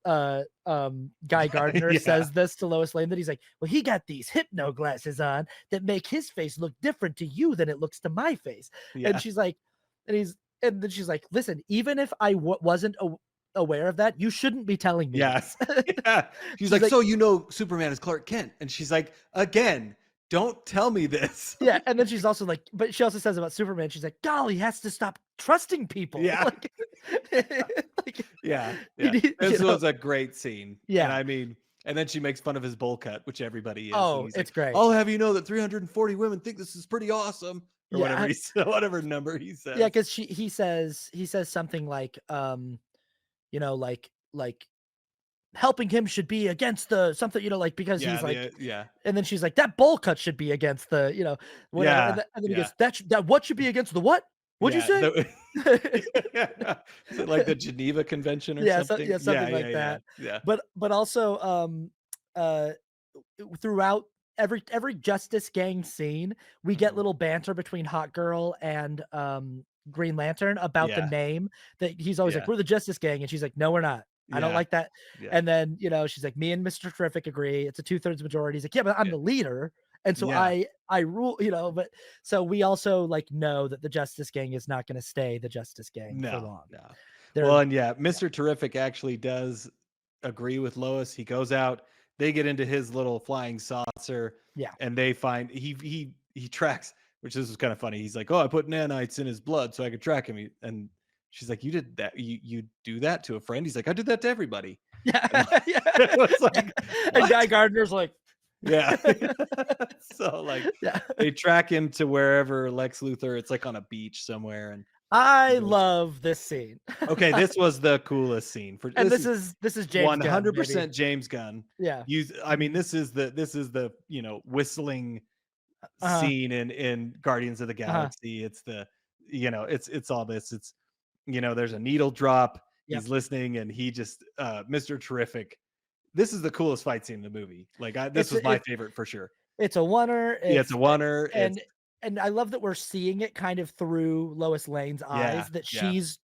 Speaker 1: Guy Gardner
Speaker 2: yeah,
Speaker 1: says this to Lois Lane, that he's like, well, he got these hypno glasses on that make his face look different to you than it looks to my face. And
Speaker 2: yeah,
Speaker 1: she's like, and then she's like, listen, even if I wasn't aware of that, you shouldn't be telling me
Speaker 2: yeah,
Speaker 1: this.
Speaker 2: yeah. She's
Speaker 1: She's
Speaker 2: like,
Speaker 1: like,
Speaker 2: "So Superman is Clark Kent," and she's like, "Again, don't tell me this."
Speaker 1: yeah. And then she's also like, but she also says about Superman, she's like, golly, he has to stop trusting people.
Speaker 2: Yeah,
Speaker 1: Like, like
Speaker 2: yeah,
Speaker 1: you
Speaker 2: yeah.
Speaker 1: need,
Speaker 2: This was a great scene, and
Speaker 1: yeah.
Speaker 2: I mean, and then she makes fun of his bowl cut, which everybody is, and
Speaker 1: Oh,
Speaker 2: he's like,
Speaker 1: it's great.
Speaker 2: "I'll have you know that 340 women think this is pretty awesome." or whatever
Speaker 1: Yeah,
Speaker 2: he said, whatever number he
Speaker 1: yeah,
Speaker 2: says.
Speaker 1: because he says something like, like helping him should be against the something, like because
Speaker 2: Yeah,
Speaker 1: he's like,
Speaker 2: yeah.
Speaker 1: and then she's like, that bowl cut should be against the, whatever,
Speaker 2: Yeah,
Speaker 1: and then he
Speaker 2: yeah,
Speaker 1: goes, that what should be against the what? What'd you
Speaker 2: yeah,
Speaker 1: say?
Speaker 2: Is it like the Geneva Convention or
Speaker 1: Yeah, so
Speaker 2: something?
Speaker 1: yeah,
Speaker 2: Yeah,
Speaker 1: something
Speaker 2: yeah,
Speaker 1: like
Speaker 2: yeah,
Speaker 1: that.
Speaker 2: yeah.
Speaker 1: But also, uh, throughout every Justice Gang scene, we get
Speaker 2: Mhm.
Speaker 1: little banter between Hot Girl and Green Lantern about the
Speaker 2: Yeah,
Speaker 1: name that he's always like,
Speaker 2: yeah,
Speaker 1: "We're the Justice Gang," and she's like, "No, we're not. I don't
Speaker 2: yeah,
Speaker 1: like that."
Speaker 2: yeah,
Speaker 1: And then she's like, "Me and Mr. Terrific agree. It's a 2/3 majority." He's like, "Yeah, but I'm
Speaker 2: yeah,
Speaker 1: the leader." And so
Speaker 2: yeah.
Speaker 1: I rule, but so we also like know that the Justice Gang is not going to stay the Justice Gang for
Speaker 2: No,
Speaker 1: long.
Speaker 2: no.
Speaker 1: They're
Speaker 2: Well, and yeah,
Speaker 1: Yeah,
Speaker 2: Mr. Terrific actually does agree with Lois. He goes out, they get into his little flying saucer,
Speaker 1: yeah.
Speaker 2: and they find he tracks, which this was kind of funny. He's like, "Oh, I put nanites in his blood so I could track him." And she's like, "You did that? You do that to a friend?" He's like, "I did that to everybody."
Speaker 1: Yeah,
Speaker 2: And
Speaker 1: yeah,
Speaker 2: it was
Speaker 1: yeah.
Speaker 2: like,
Speaker 1: And
Speaker 2: "What?"
Speaker 1: Guy Gardner's like,
Speaker 2: Yeah. So like
Speaker 1: yeah.
Speaker 2: they track him to wherever Lex Luthor, it's like on a beach somewhere, and he
Speaker 1: I
Speaker 2: goes,
Speaker 1: love this scene.
Speaker 2: okay, this was the coolest scene for
Speaker 1: And
Speaker 2: this
Speaker 1: this is James Gunn, baby.
Speaker 2: 100% James Gunn.
Speaker 1: Yeah.
Speaker 2: Use I mean,
Speaker 1: Mhm.
Speaker 2: this is the, whistling
Speaker 1: Uh-huh,
Speaker 2: scene in Guardians of the
Speaker 1: uh-huh.
Speaker 2: Galaxy. It's it's all this. It's there's a needle drop.
Speaker 1: Yep.
Speaker 2: He's listening and he just Mr. Terrific. This is the coolest fight scene in the movie. Like this
Speaker 1: It's
Speaker 2: was my
Speaker 1: a
Speaker 2: favorite for sure.
Speaker 1: it's a oneer,
Speaker 2: Yeah, it's a oneer. It's
Speaker 1: and I love that we're seeing it kind of through Lois Lane's
Speaker 2: yeah,
Speaker 1: eyes, that
Speaker 2: yeah,
Speaker 1: she's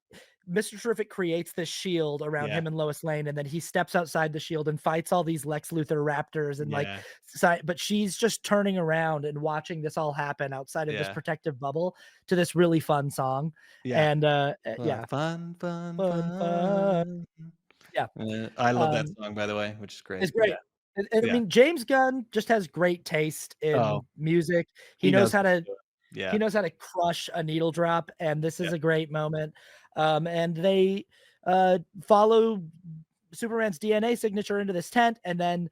Speaker 1: Mr. Terrific creates this shield around
Speaker 2: yeah,
Speaker 1: him and Lois Lane, and then he steps outside the shield and fights all these Lex Luthor raptors and like,
Speaker 2: yeah,
Speaker 1: but she's just turning around and watching this all happen outside of this
Speaker 2: yeah,
Speaker 1: protective bubble to this really fun song.
Speaker 2: yeah.
Speaker 1: And
Speaker 2: Fun,
Speaker 1: yeah,
Speaker 2: fun, fun,
Speaker 1: fun, fun.
Speaker 2: fun.
Speaker 1: Yeah,
Speaker 2: I love that
Speaker 1: um,
Speaker 2: song, by the way, which is great.
Speaker 1: it's
Speaker 2: Yeah,
Speaker 1: great. And I
Speaker 2: yeah.
Speaker 1: mean, James Gunn just has great taste
Speaker 2: Oh,
Speaker 1: in music. He
Speaker 2: he
Speaker 1: knows
Speaker 2: knows
Speaker 1: how
Speaker 2: what
Speaker 1: to
Speaker 2: he's doing. Yeah,
Speaker 1: he knows how to crush a needle drop, and this
Speaker 2: yeah,
Speaker 1: is a great moment. And they follow Superman's DNA signature into this tent, and then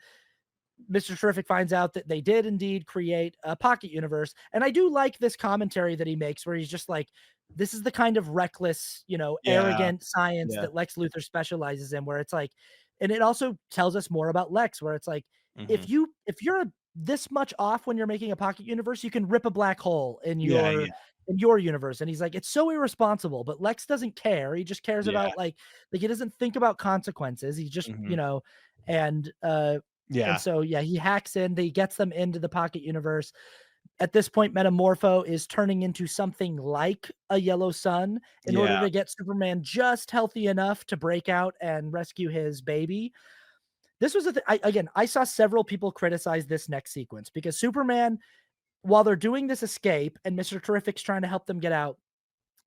Speaker 1: Mr. Terrific finds out that they did indeed create a pocket universe. And I do like this commentary that he makes where he's just like, this is the kind of reckless,
Speaker 2: yeah,
Speaker 1: arrogant science
Speaker 2: yeah.
Speaker 1: that Lex Luthor specializes in, where it's like, and it also tells us more about Lex, where it's like,
Speaker 2: Mhm.
Speaker 1: if you're this much off when you're making a pocket universe, you can rip a black hole
Speaker 2: Yeah, yeah,
Speaker 1: in your universe. And he's like, it's so irresponsible, but Lex doesn't care. He just cares
Speaker 2: yeah,
Speaker 1: about like he doesn't think about consequences. He just,
Speaker 2: mhm.
Speaker 1: and
Speaker 2: Yeah,
Speaker 1: so yeah, he hacks in, he gets them into the pocket universe. At this point, Metamorpho is turning into something like a yellow sun in order
Speaker 2: yeah.
Speaker 1: to get Superman just healthy enough to break out and rescue his baby. This was I saw several people criticize this next sequence because Superman, while they're doing this escape and Mr. Terrific's trying to help them get out,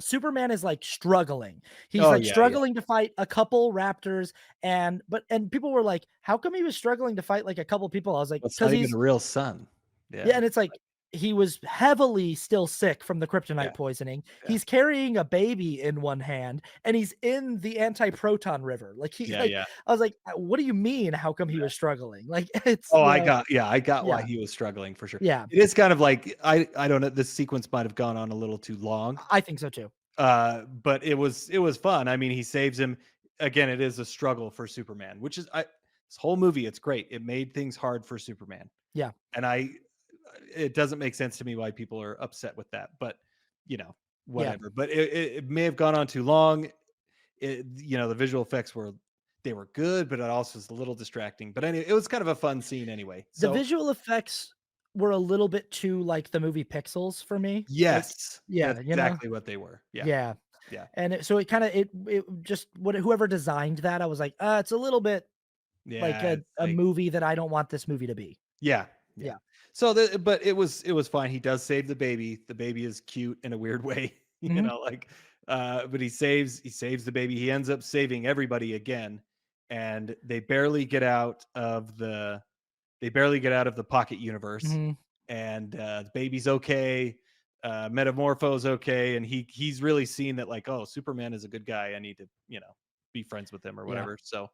Speaker 1: Superman is like struggling. He's
Speaker 2: Oh,
Speaker 1: like
Speaker 2: yeah, yeah.
Speaker 1: struggling to fight a couple raptors, and people were like, "How come he was struggling to fight like a couple people?" I was like,
Speaker 2: Well, it's
Speaker 1: "Cause
Speaker 2: not even
Speaker 1: he's."
Speaker 2: a real sun.
Speaker 1: Yeah,
Speaker 2: Yeah,
Speaker 1: and it's like he was heavily still sick from the
Speaker 2: yeah,
Speaker 1: kryptonite poisoning.
Speaker 2: yeah,
Speaker 1: He's carrying a baby in one hand, and he's in the anti-proton river. Like he
Speaker 2: yeah,
Speaker 1: like
Speaker 2: yeah,
Speaker 1: I was like, "What do you mean? How come he
Speaker 2: yeah.
Speaker 1: was struggling?" Like it's
Speaker 2: Oh, I got why
Speaker 1: yeah,
Speaker 2: he was struggling for sure.
Speaker 1: yeah.
Speaker 2: It is kind of like I don't know, this sequence might have gone on a little too long,
Speaker 1: I think so too.
Speaker 2: but it was fun. I mean, he saves him. Again, it is a struggle for Superman, which is this whole movie, it's great. It made things hard for Superman,
Speaker 1: Yeah,
Speaker 2: and it doesn't make sense to me why people are upset with that, but you know,
Speaker 1: yeah.
Speaker 2: whatever. But it may have gone on too long. The visual effects they were good, but it also was a little distracting. But anyway, it was kind of a fun scene anyway.
Speaker 1: The
Speaker 2: So
Speaker 1: visual effects were a little bit too like the movie Pixels for me. Like,
Speaker 2: yes,
Speaker 1: yeah,
Speaker 2: that's exactly what they were. Yeah,
Speaker 1: yeah.
Speaker 2: yeah,
Speaker 1: And so it kind of it just what whoever designed that, I was like, it's a little bit like
Speaker 2: yeah.
Speaker 1: a,
Speaker 2: It's
Speaker 1: a
Speaker 2: like
Speaker 1: movie that I don't want this movie to be.
Speaker 2: yeah, yeah.
Speaker 1: Yeah.
Speaker 2: So but it was fine. He does save the baby. The baby is cute in a weird way,
Speaker 1: Mhm.
Speaker 2: like but he saves the baby. He ends up saving everybody again, and they barely get out of the pocket universe,
Speaker 1: Mhm.
Speaker 2: and the baby's okay. Metamorpho's okay, and he's really seen that, like, oh, Superman is a good guy. I need to be friends with him or
Speaker 1: Yeah.
Speaker 2: whatever. So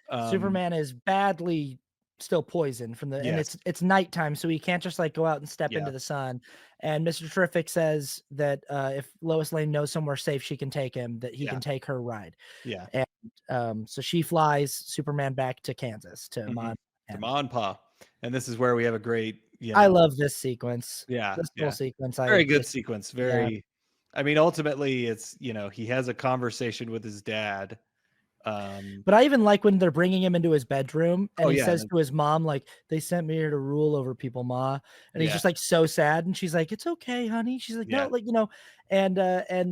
Speaker 2: um
Speaker 1: Superman is badly still poisoned from the, and
Speaker 2: Yes.
Speaker 1: it's nighttime, so he can't just like go out and step
Speaker 2: Yeah.
Speaker 1: into the sun. And Mr. Terrific says that if Lois Lane knows somewhere safe she can take him, that he
Speaker 2: Yeah.
Speaker 1: can take her ride.
Speaker 2: Yeah.
Speaker 1: And so she flies Superman back to Kansas to
Speaker 2: Mhm.
Speaker 1: Mon.
Speaker 2: To
Speaker 1: And
Speaker 2: Ma and Pa. And this is where we have a great,
Speaker 1: I love this sequence.
Speaker 2: yeah,
Speaker 1: This whole
Speaker 2: yeah.
Speaker 1: sequence, I
Speaker 2: Very good
Speaker 1: just,
Speaker 2: sequence.
Speaker 1: yeah.
Speaker 2: Very, I mean, ultimately it's, he has a conversation with his dad. Um,
Speaker 1: But I even like when they're bringing him into his bedroom and
Speaker 2: oh
Speaker 1: he
Speaker 2: yeah, and
Speaker 1: says
Speaker 2: then,
Speaker 1: to his mom, like, "They sent me here to rule over people, Ma." And he's
Speaker 2: yeah,
Speaker 1: just like so sad. And she's like, "It's okay, honey." She's like, "No,
Speaker 2: yeah.
Speaker 1: like, and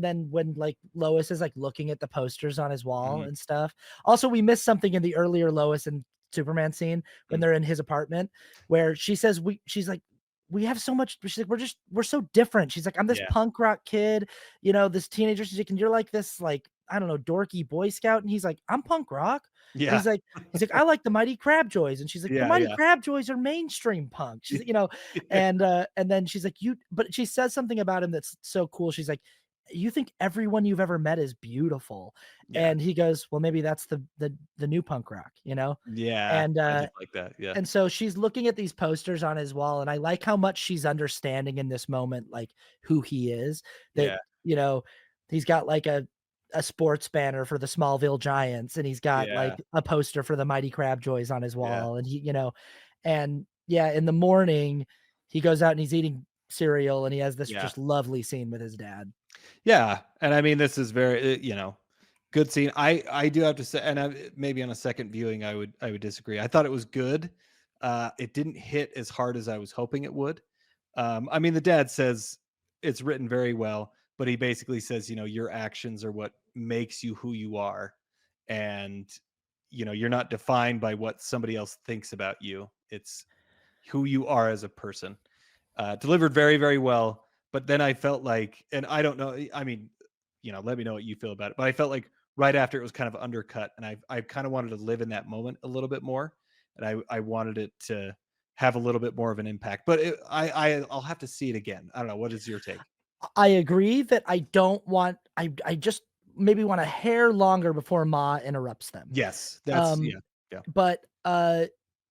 Speaker 1: then when like Lois is like looking at the posters on his wall
Speaker 2: Mhm.
Speaker 1: and stuff. Also, we missed something in the earlier Lois and Superman scene when
Speaker 2: Mm.
Speaker 1: they're in his apartment where she's like, we have so much. She's like, we're so different. She's like, I'm this
Speaker 2: Yeah.
Speaker 1: punk rock kid, this teenager. She's like, and you're like this, like, I don't know, dorky Boy Scout. And he's like, I'm punk rock. And
Speaker 2: Yeah.
Speaker 1: he's like, I like the Mighty Crab Joys. And she's like, the
Speaker 2: Yeah,
Speaker 1: Mighty
Speaker 2: yeah.
Speaker 1: Crab Joys are mainstream punk. She's like, and then she's like, but she says something about him that's so cool. She's like, you think everyone you've ever met is beautiful.
Speaker 2: Yeah.
Speaker 1: And he goes, well, maybe that's the new punk rock.
Speaker 2: Yeah.
Speaker 1: And
Speaker 2: I did like that. Yeah.
Speaker 1: and so she's looking at these posters on his wall, and I like how much she's understanding in this moment, like who he is. That
Speaker 2: Yeah.
Speaker 1: you know, he's got like a sports banner for the Smallville Giants, and he's got
Speaker 2: Yeah.
Speaker 1: like a poster for the Mighty Crab Joys on his
Speaker 2: Yeah.
Speaker 1: wall, and and yeah, in the morning he goes out and he's eating cereal, and he has this
Speaker 2: Yeah.
Speaker 1: just lovely scene with his dad.
Speaker 2: Yeah, and I mean, this is very, good scene. I do have to say, and maybe on a second viewing, I would disagree. I thought it was good. It didn't hit as hard as I was hoping it would. I mean, the dad says it's written very well, but he basically says, your actions are what makes you who you are, and you're not defined by what somebody else thinks about you. It's who you are as a person. Delivered very, very well. But then I felt like, and I don't know, I mean, let me know what you feel about it. But I felt like right after it was kind of undercut, and I kind of wanted to live in that moment a little bit more, and I wanted it to have a little bit more of an impact. But I'll have to see it again. I don't know. What is your take?
Speaker 1: I agree that I don't want. I just maybe want a hair longer before Ma interrupts them.
Speaker 2: Yes, that's
Speaker 1: Um,
Speaker 2: yeah, yeah.
Speaker 1: but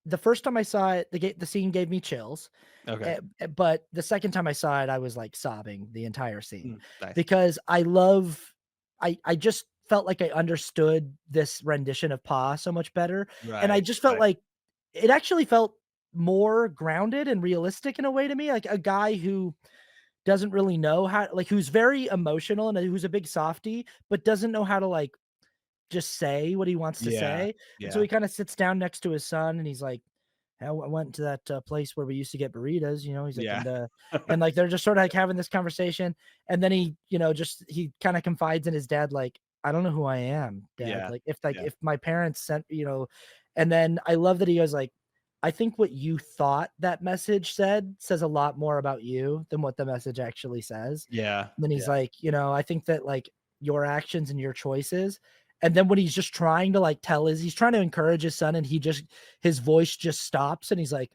Speaker 1: the first time I saw it, the scene gave me chills.
Speaker 2: Okay,
Speaker 1: But the second time I saw it, I was like sobbing the entire scene
Speaker 2: nice.
Speaker 1: because I just felt like I understood this rendition of Pa so much better, and I
Speaker 2: Right,
Speaker 1: just felt
Speaker 2: right.
Speaker 1: like it actually felt more grounded and realistic in a way to me, like a guy who doesn't really know how, like, who's very emotional and who's a big softy, but doesn't know how to like just say what he wants to
Speaker 2: Yeah,
Speaker 1: say. And so
Speaker 2: yeah,
Speaker 1: he kind of sits down next to his son and he's like, I went to that place where we used to get burritos, he's like,
Speaker 2: yeah,
Speaker 1: and like they're just sort of like having this conversation. And then he kind of confides in his dad, like, I don't know who I am, Dad.
Speaker 2: yeah,
Speaker 1: Like
Speaker 2: yeah,
Speaker 1: if my parents sent. And then I love that he goes like, I think what you thought that message says a lot more about you than what the message actually says.
Speaker 2: yeah,
Speaker 1: And then he's
Speaker 2: yeah,
Speaker 1: like, I think that like your actions and your choices. And then when he's just trying to like he's trying to encourage his son and his voice just stops and he's like,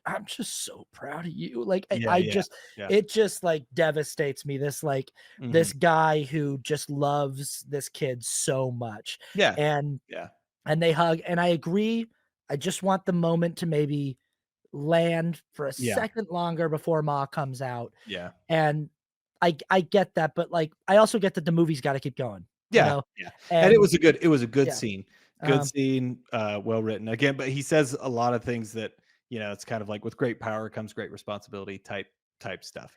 Speaker 1: I'm just so proud of you. Like
Speaker 2: yeah, yeah, yeah.
Speaker 1: it just like devastates me. This
Speaker 2: Hmm.
Speaker 1: guy who just loves this kid so much.
Speaker 2: Yeah,
Speaker 1: And
Speaker 2: yeah,
Speaker 1: they hug. And I agree. I just want the moment to maybe land for a
Speaker 2: yeah,
Speaker 1: second longer before Ma comes out.
Speaker 2: yeah.
Speaker 1: And I get that, but like I also get that the movie's got to keep going,
Speaker 2: Yeah, yeah, and
Speaker 1: And
Speaker 2: it was a good
Speaker 1: yeah.
Speaker 2: scene. Good
Speaker 1: Um,
Speaker 2: scene, well written. Again, but he says a lot of things that, it's kind of like with great power comes great responsibility type stuff.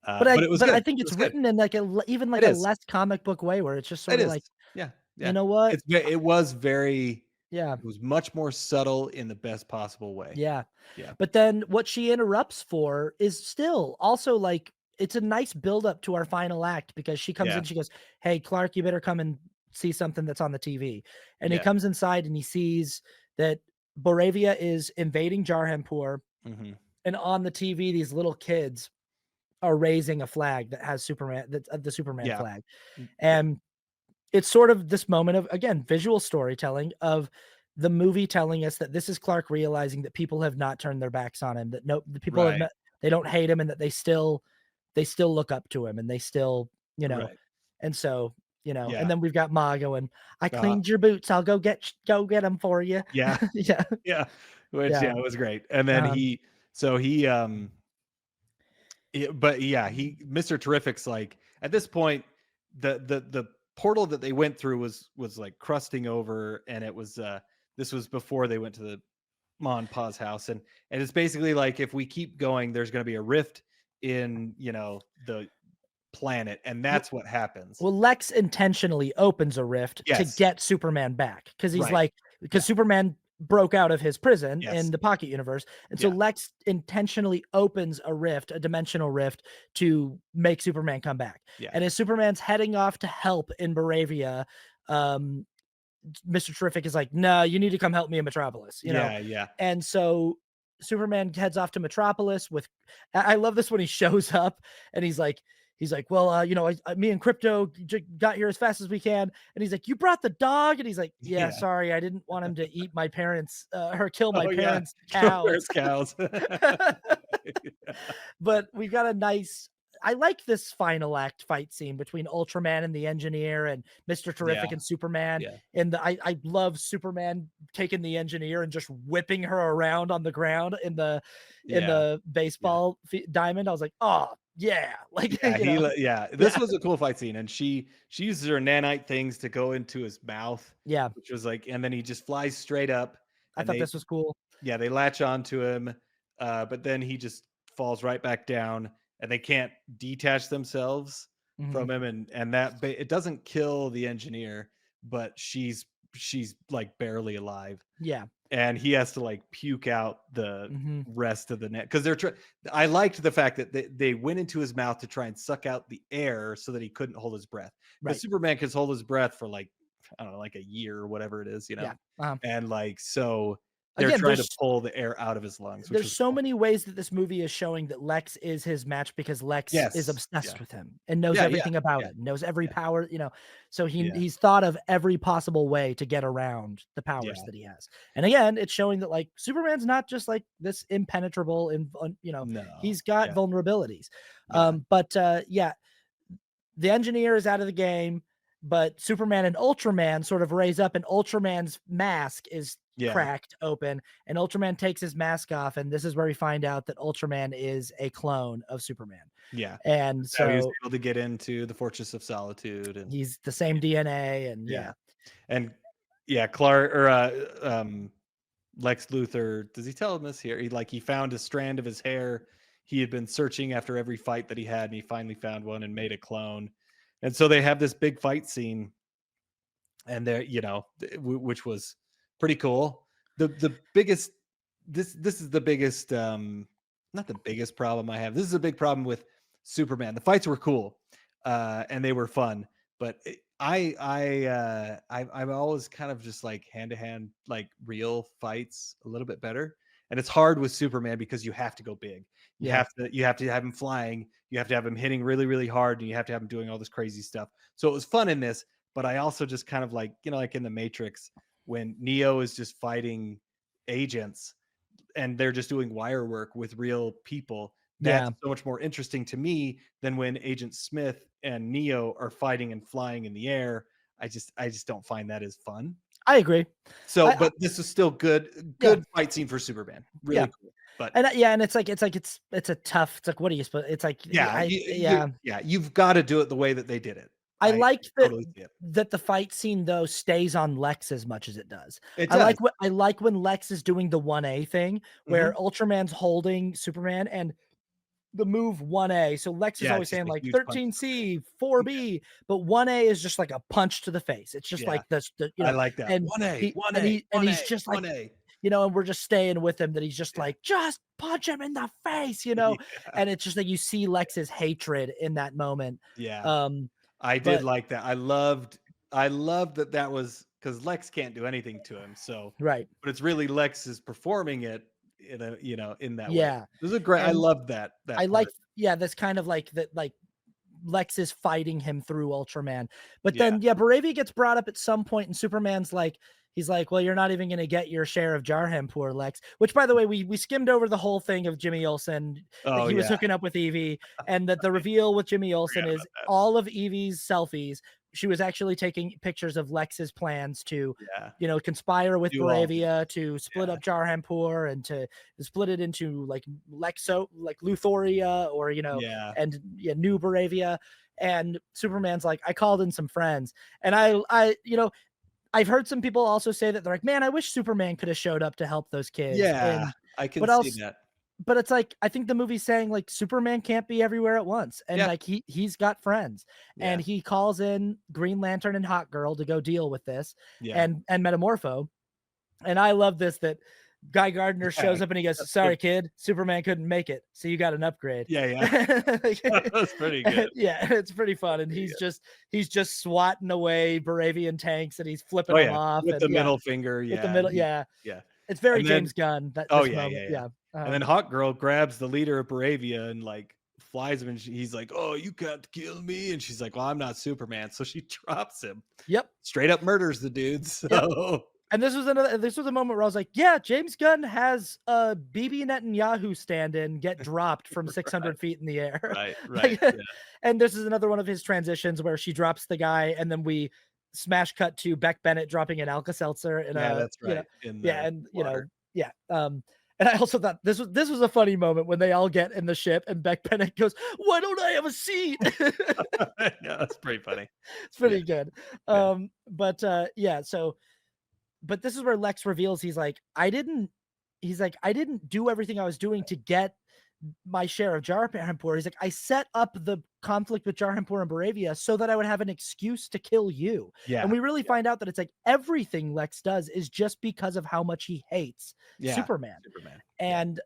Speaker 2: But it was
Speaker 1: but
Speaker 2: good.
Speaker 1: I
Speaker 2: It
Speaker 1: think it's
Speaker 2: was good.
Speaker 1: written in like even like
Speaker 2: It
Speaker 1: a
Speaker 2: is.
Speaker 1: less comic book way where it's just
Speaker 2: It
Speaker 1: sort of
Speaker 2: is.
Speaker 1: like,
Speaker 2: Yeah,
Speaker 1: you
Speaker 2: yeah.
Speaker 1: know what?
Speaker 2: It was very
Speaker 1: Yeah.
Speaker 2: it was much more subtle in the best possible way.
Speaker 1: Yeah.
Speaker 2: Yeah.
Speaker 1: But then what she interrupts for is still also like it's a nice build up to our final act because she comes
Speaker 2: Yeah.
Speaker 1: in, she goes, "Hey, Clark, you better come and see something that's on the TV." And he
Speaker 2: Yeah.
Speaker 1: comes inside and he sees that Boravia is invading Jarhanpur,
Speaker 2: Mhm.
Speaker 1: and on the TV, these little kids are raising a flag that has Superman, that's the Superman
Speaker 2: Yeah.
Speaker 1: flag.
Speaker 2: Yeah.
Speaker 1: And it's sort of this moment of, again, visual storytelling of the movie telling us that this is Clark realizing that people have not turned their backs on him, that the people have
Speaker 2: Right.
Speaker 1: met, they don't hate him, and that they still look up to him, and they still,
Speaker 2: Right.
Speaker 1: and so And
Speaker 2: Yeah.
Speaker 1: then we've got Ma going, I
Speaker 2: Uh,
Speaker 1: cleaned your boots. I'll go get them for you.
Speaker 2: yeah.
Speaker 1: Yeah.
Speaker 2: Yeah. Which,
Speaker 1: Yeah.
Speaker 2: yeah, was great. And then
Speaker 1: Um,
Speaker 2: but yeah, Mr. Terrific's like at this point, the portal that they went through was like crusting over, and it was this was before they went to the Ma and Pa's house, and it's basically like if we keep going, there's going to be a rift in the planet, and
Speaker 1: w-
Speaker 2: that's what happens.
Speaker 1: well, Lex intentionally opens a rift to
Speaker 2: Yes,
Speaker 1: get Superman back because he's
Speaker 2: right.
Speaker 1: like,
Speaker 2: Yeah.
Speaker 1: because Superman broke out of his prison in
Speaker 2: Yes.
Speaker 1: the Pocket Universe. And so
Speaker 2: Yeah.
Speaker 1: Lex intentionally opens a rift, a dimensional rift, to make Superman come back.
Speaker 2: Yeah.
Speaker 1: And as Superman's heading off to help in Baravia, um, Mr. Terrific is like, no, you need to come help me in Metropolis.
Speaker 2: Yeah. Yeah.
Speaker 1: And so Superman heads off to Metropolis with, I love this when he shows up and he's like, well, me and Crypto got here as fast as we can. And he's like, you brought the dog? And he's like, yeah,
Speaker 2: Yeah.
Speaker 1: sorry. I didn't want him to eat my parents or kill my
Speaker 2: Oh yeah.
Speaker 1: parents' cows.
Speaker 2: Where's cows?
Speaker 1: But we've got a nice, I like this final act fight scene between Ultraman and the Engineer and Mr.
Speaker 2: Yeah.
Speaker 1: Terrific and Superman.
Speaker 2: Yeah.
Speaker 1: And I love Superman taking the Engineer and just whipping her around on the ground in the
Speaker 2: Yeah.
Speaker 1: baseball diamond. I was like, oh yeah, like
Speaker 2: Yeah, this was a cool fight scene, and she uses her nanite things to go into his mouth,
Speaker 1: yeah.
Speaker 2: which was like, and then he just flies straight up,
Speaker 1: I
Speaker 2: and
Speaker 1: thought this was cool.
Speaker 2: they latch onto him, but then he just falls right back down, and they can't detach themselves
Speaker 1: Mhm.
Speaker 2: from him, and it doesn't kill the engineer, but she's like barely alive,
Speaker 1: Yeah.
Speaker 2: and he has to like puke out the
Speaker 1: Mhm.
Speaker 2: rest of the net because I liked the fact that they went into his mouth to try and suck out the air so that he couldn't hold his breath, because
Speaker 1: Right.
Speaker 2: Superman can hold his breath for like, I don't know, like a year or whatever it is,
Speaker 1: Yeah. Uh-huh.
Speaker 2: and like, so they're
Speaker 1: Again,
Speaker 2: trying to pull the air out of his lungs, which
Speaker 1: there's
Speaker 2: was
Speaker 1: so
Speaker 2: cool.
Speaker 1: many ways that this movie is showing that Lex is his match because Lex is
Speaker 2: Yes.
Speaker 1: obsessed
Speaker 2: Yeah.
Speaker 1: with him and knows
Speaker 2: Yeah. Yeah.
Speaker 1: everything about
Speaker 2: Yeah.
Speaker 1: it, knows every
Speaker 2: Yeah.
Speaker 1: power. So
Speaker 2: Yeah.
Speaker 1: he's thought of every possible way to get around the powers
Speaker 2: Yeah.
Speaker 1: that he has. And again, it's showing that like Superman's not just like this impenetrable
Speaker 2: No.
Speaker 1: he's got
Speaker 2: Yeah.
Speaker 1: vulnerabilities.
Speaker 2: Yeah.
Speaker 1: Yeah, the Engineer is out of the game, but Superman and Ultraman sort of raise up, and Ultraman's mask is
Speaker 2: Yeah.
Speaker 1: cracked open, and Ultraman takes his mask off, and this is where we find out that Ultraman is a clone of Superman.
Speaker 2: Yeah.
Speaker 1: And
Speaker 2: How he was
Speaker 1: so
Speaker 2: able to get into the Fortress of Solitude, and
Speaker 1: he's the same DNA, and
Speaker 2: yeah. And yeah, Clark or Lex Luthor, does he tell him this here? He found a strand of his hair. He had been searching after every fight that he had, and he finally found one and made a clone. And so they have this big fight scene, and there, which was pretty cool. The biggest, this is the biggest, not the biggest problem I have. This is a big problem with Superman. The fights were cool, and they were fun, but I'm always kind of just like hand to hand, like real fights a little bit better. And it's hard with Superman because you have to go big.
Speaker 1: Yeah.
Speaker 2: You have to have him flying. You have to have him hitting really, really hard, and you have to have him doing all this crazy stuff. So it was fun in this, but I also just kind of like, like in the Matrix when Neo is just fighting agents and they're just doing wire work with real people. That's
Speaker 1: Yeah.
Speaker 2: so much more interesting to me than when Agent Smith and Neo are fighting and flying in the air. I just don't find that as fun.
Speaker 1: I agree.
Speaker 2: So,
Speaker 1: I
Speaker 2: but this is still good
Speaker 1: Yeah.
Speaker 2: fight scene for Superman. Really cool. But
Speaker 1: and it's a tough, it's like, what are you supposed, it's like,
Speaker 2: you've got to do it the way that they did it.
Speaker 1: I like that
Speaker 2: totally see it.
Speaker 1: that the fight scene though stays on Lex as much as it does.
Speaker 2: It
Speaker 1: I
Speaker 2: does.
Speaker 1: like when Lex is doing the 1A thing where Ultraman's holding Superman and the move 1A. So Lex is
Speaker 2: Yeah,
Speaker 1: always
Speaker 2: just
Speaker 1: saying
Speaker 2: a
Speaker 1: like
Speaker 2: huge punch to the
Speaker 1: 13C, 4B, but 1A is just like a punch to the face. It's just
Speaker 2: Yeah.
Speaker 1: like this,
Speaker 2: I like that.
Speaker 1: and
Speaker 2: 1A, 1A,
Speaker 1: and
Speaker 2: 1A,
Speaker 1: he's just like,
Speaker 2: 1A.
Speaker 1: and we're just staying with him that he's just like, just punch him in the face,
Speaker 2: Yeah.
Speaker 1: and it's just like you see Lex's hatred in that moment.
Speaker 2: Yeah. I did
Speaker 1: But
Speaker 2: like that. I loved that was because Lex can't do anything to him. So,
Speaker 1: right.
Speaker 2: but it's really Lex is performing it in in that way.
Speaker 1: Yeah.
Speaker 2: This is a great. I
Speaker 1: And
Speaker 2: loved that.
Speaker 1: I
Speaker 2: part.
Speaker 1: like, that's kind of like that, like Lex is fighting him through Ultraman. But
Speaker 2: Yeah.
Speaker 1: then, Baravia gets brought up at some point, and Superman's like, he's like, well, you're not even going to get your share of Jarheim, poor Lex. Which, by the way, we skimmed over the whole thing of Jimmy Olsen, that
Speaker 2: Oh
Speaker 1: he was
Speaker 2: yeah.
Speaker 1: hooking up with Evie, and that the reveal with Jimmy Olsen
Speaker 2: Forgot
Speaker 1: is
Speaker 2: about that.
Speaker 1: all of Evie's selfies she was actually taking pictures of Lex's plans to,
Speaker 2: Yeah.
Speaker 1: conspire with
Speaker 2: Do all these.
Speaker 1: Baravia to split
Speaker 2: Yeah.
Speaker 1: up Jarhampur and to split it into like like Luthoria or
Speaker 2: Yeah.
Speaker 1: and New Baravia. And Superman's like, I called in some friends, and I've heard some people also say that they're like, man, I wish Superman could have showed up to help those kids.
Speaker 2: Yeah. I can
Speaker 1: But
Speaker 2: see
Speaker 1: also,
Speaker 2: that.
Speaker 1: but it's like I think the movie's saying like Superman can't be everywhere at once, and
Speaker 2: Yeah.
Speaker 1: like he's got friends,
Speaker 2: Yeah.
Speaker 1: and he calls in Green Lantern and Hot Girl to go deal with this,
Speaker 2: Yeah.
Speaker 1: and Metamorpho, and I love this that Guy Gardner
Speaker 2: Yeah.
Speaker 1: shows up and he goes,
Speaker 2: That's
Speaker 1: "Sorry, kid, Superman couldn't make it, so you got an upgrade."
Speaker 2: Yeah. Yeah. That's pretty good.
Speaker 1: Yeah, it's pretty fun, and
Speaker 2: Pretty
Speaker 1: he's just swatting away Baravian tanks, and he's flipping
Speaker 2: Oh
Speaker 1: them
Speaker 2: yeah.
Speaker 1: off,
Speaker 2: With
Speaker 1: and
Speaker 2: the middle finger.
Speaker 1: with the
Speaker 2: Yeah.
Speaker 1: middle, yeah,
Speaker 2: Yeah.
Speaker 1: it's very
Speaker 2: And then,
Speaker 1: James Gunn that
Speaker 2: oh
Speaker 1: this
Speaker 2: yeah.
Speaker 1: moment,
Speaker 2: Yeah. Yeah.
Speaker 1: yeah.
Speaker 2: And then Hawk Girl grabs the leader of Bravia and like flies him, and he's like, "Oh, you can't kill me." And she's like, "Well, I'm not Superman," so she drops him.
Speaker 1: Yep.
Speaker 2: Straight up murders the dude. So
Speaker 1: Yep. And this was a moment where I was like, yeah, James Gunn has a Bibi Netanyahu stand-in get dropped from 600 feet in the air.
Speaker 2: right.
Speaker 1: Like,
Speaker 2: Yeah.
Speaker 1: and this is another one of his transitions where she drops the guy, and then we smash cut to Beck Bennett dropping an Alka-Seltzer in
Speaker 2: Yeah,
Speaker 1: a,
Speaker 2: that's right. In
Speaker 1: yeah,
Speaker 2: the
Speaker 1: and
Speaker 2: water.
Speaker 1: yeah. And I also thought this was a funny moment when they all get in the ship and Beck Bennett goes, "Why don't I have a seat?"
Speaker 2: Yeah, that's pretty funny.
Speaker 1: It's pretty good.
Speaker 2: Yeah.
Speaker 1: But this is where Lex reveals he's like, I didn't do everything I was doing to get my share of Jarhampur. He's like, I set up the conflict with Jarhampur and Baravia so that I would have an excuse to kill you.
Speaker 2: Yeah.
Speaker 1: And we really find out that it's like everything Lex does is just because of how much he hates Superman. And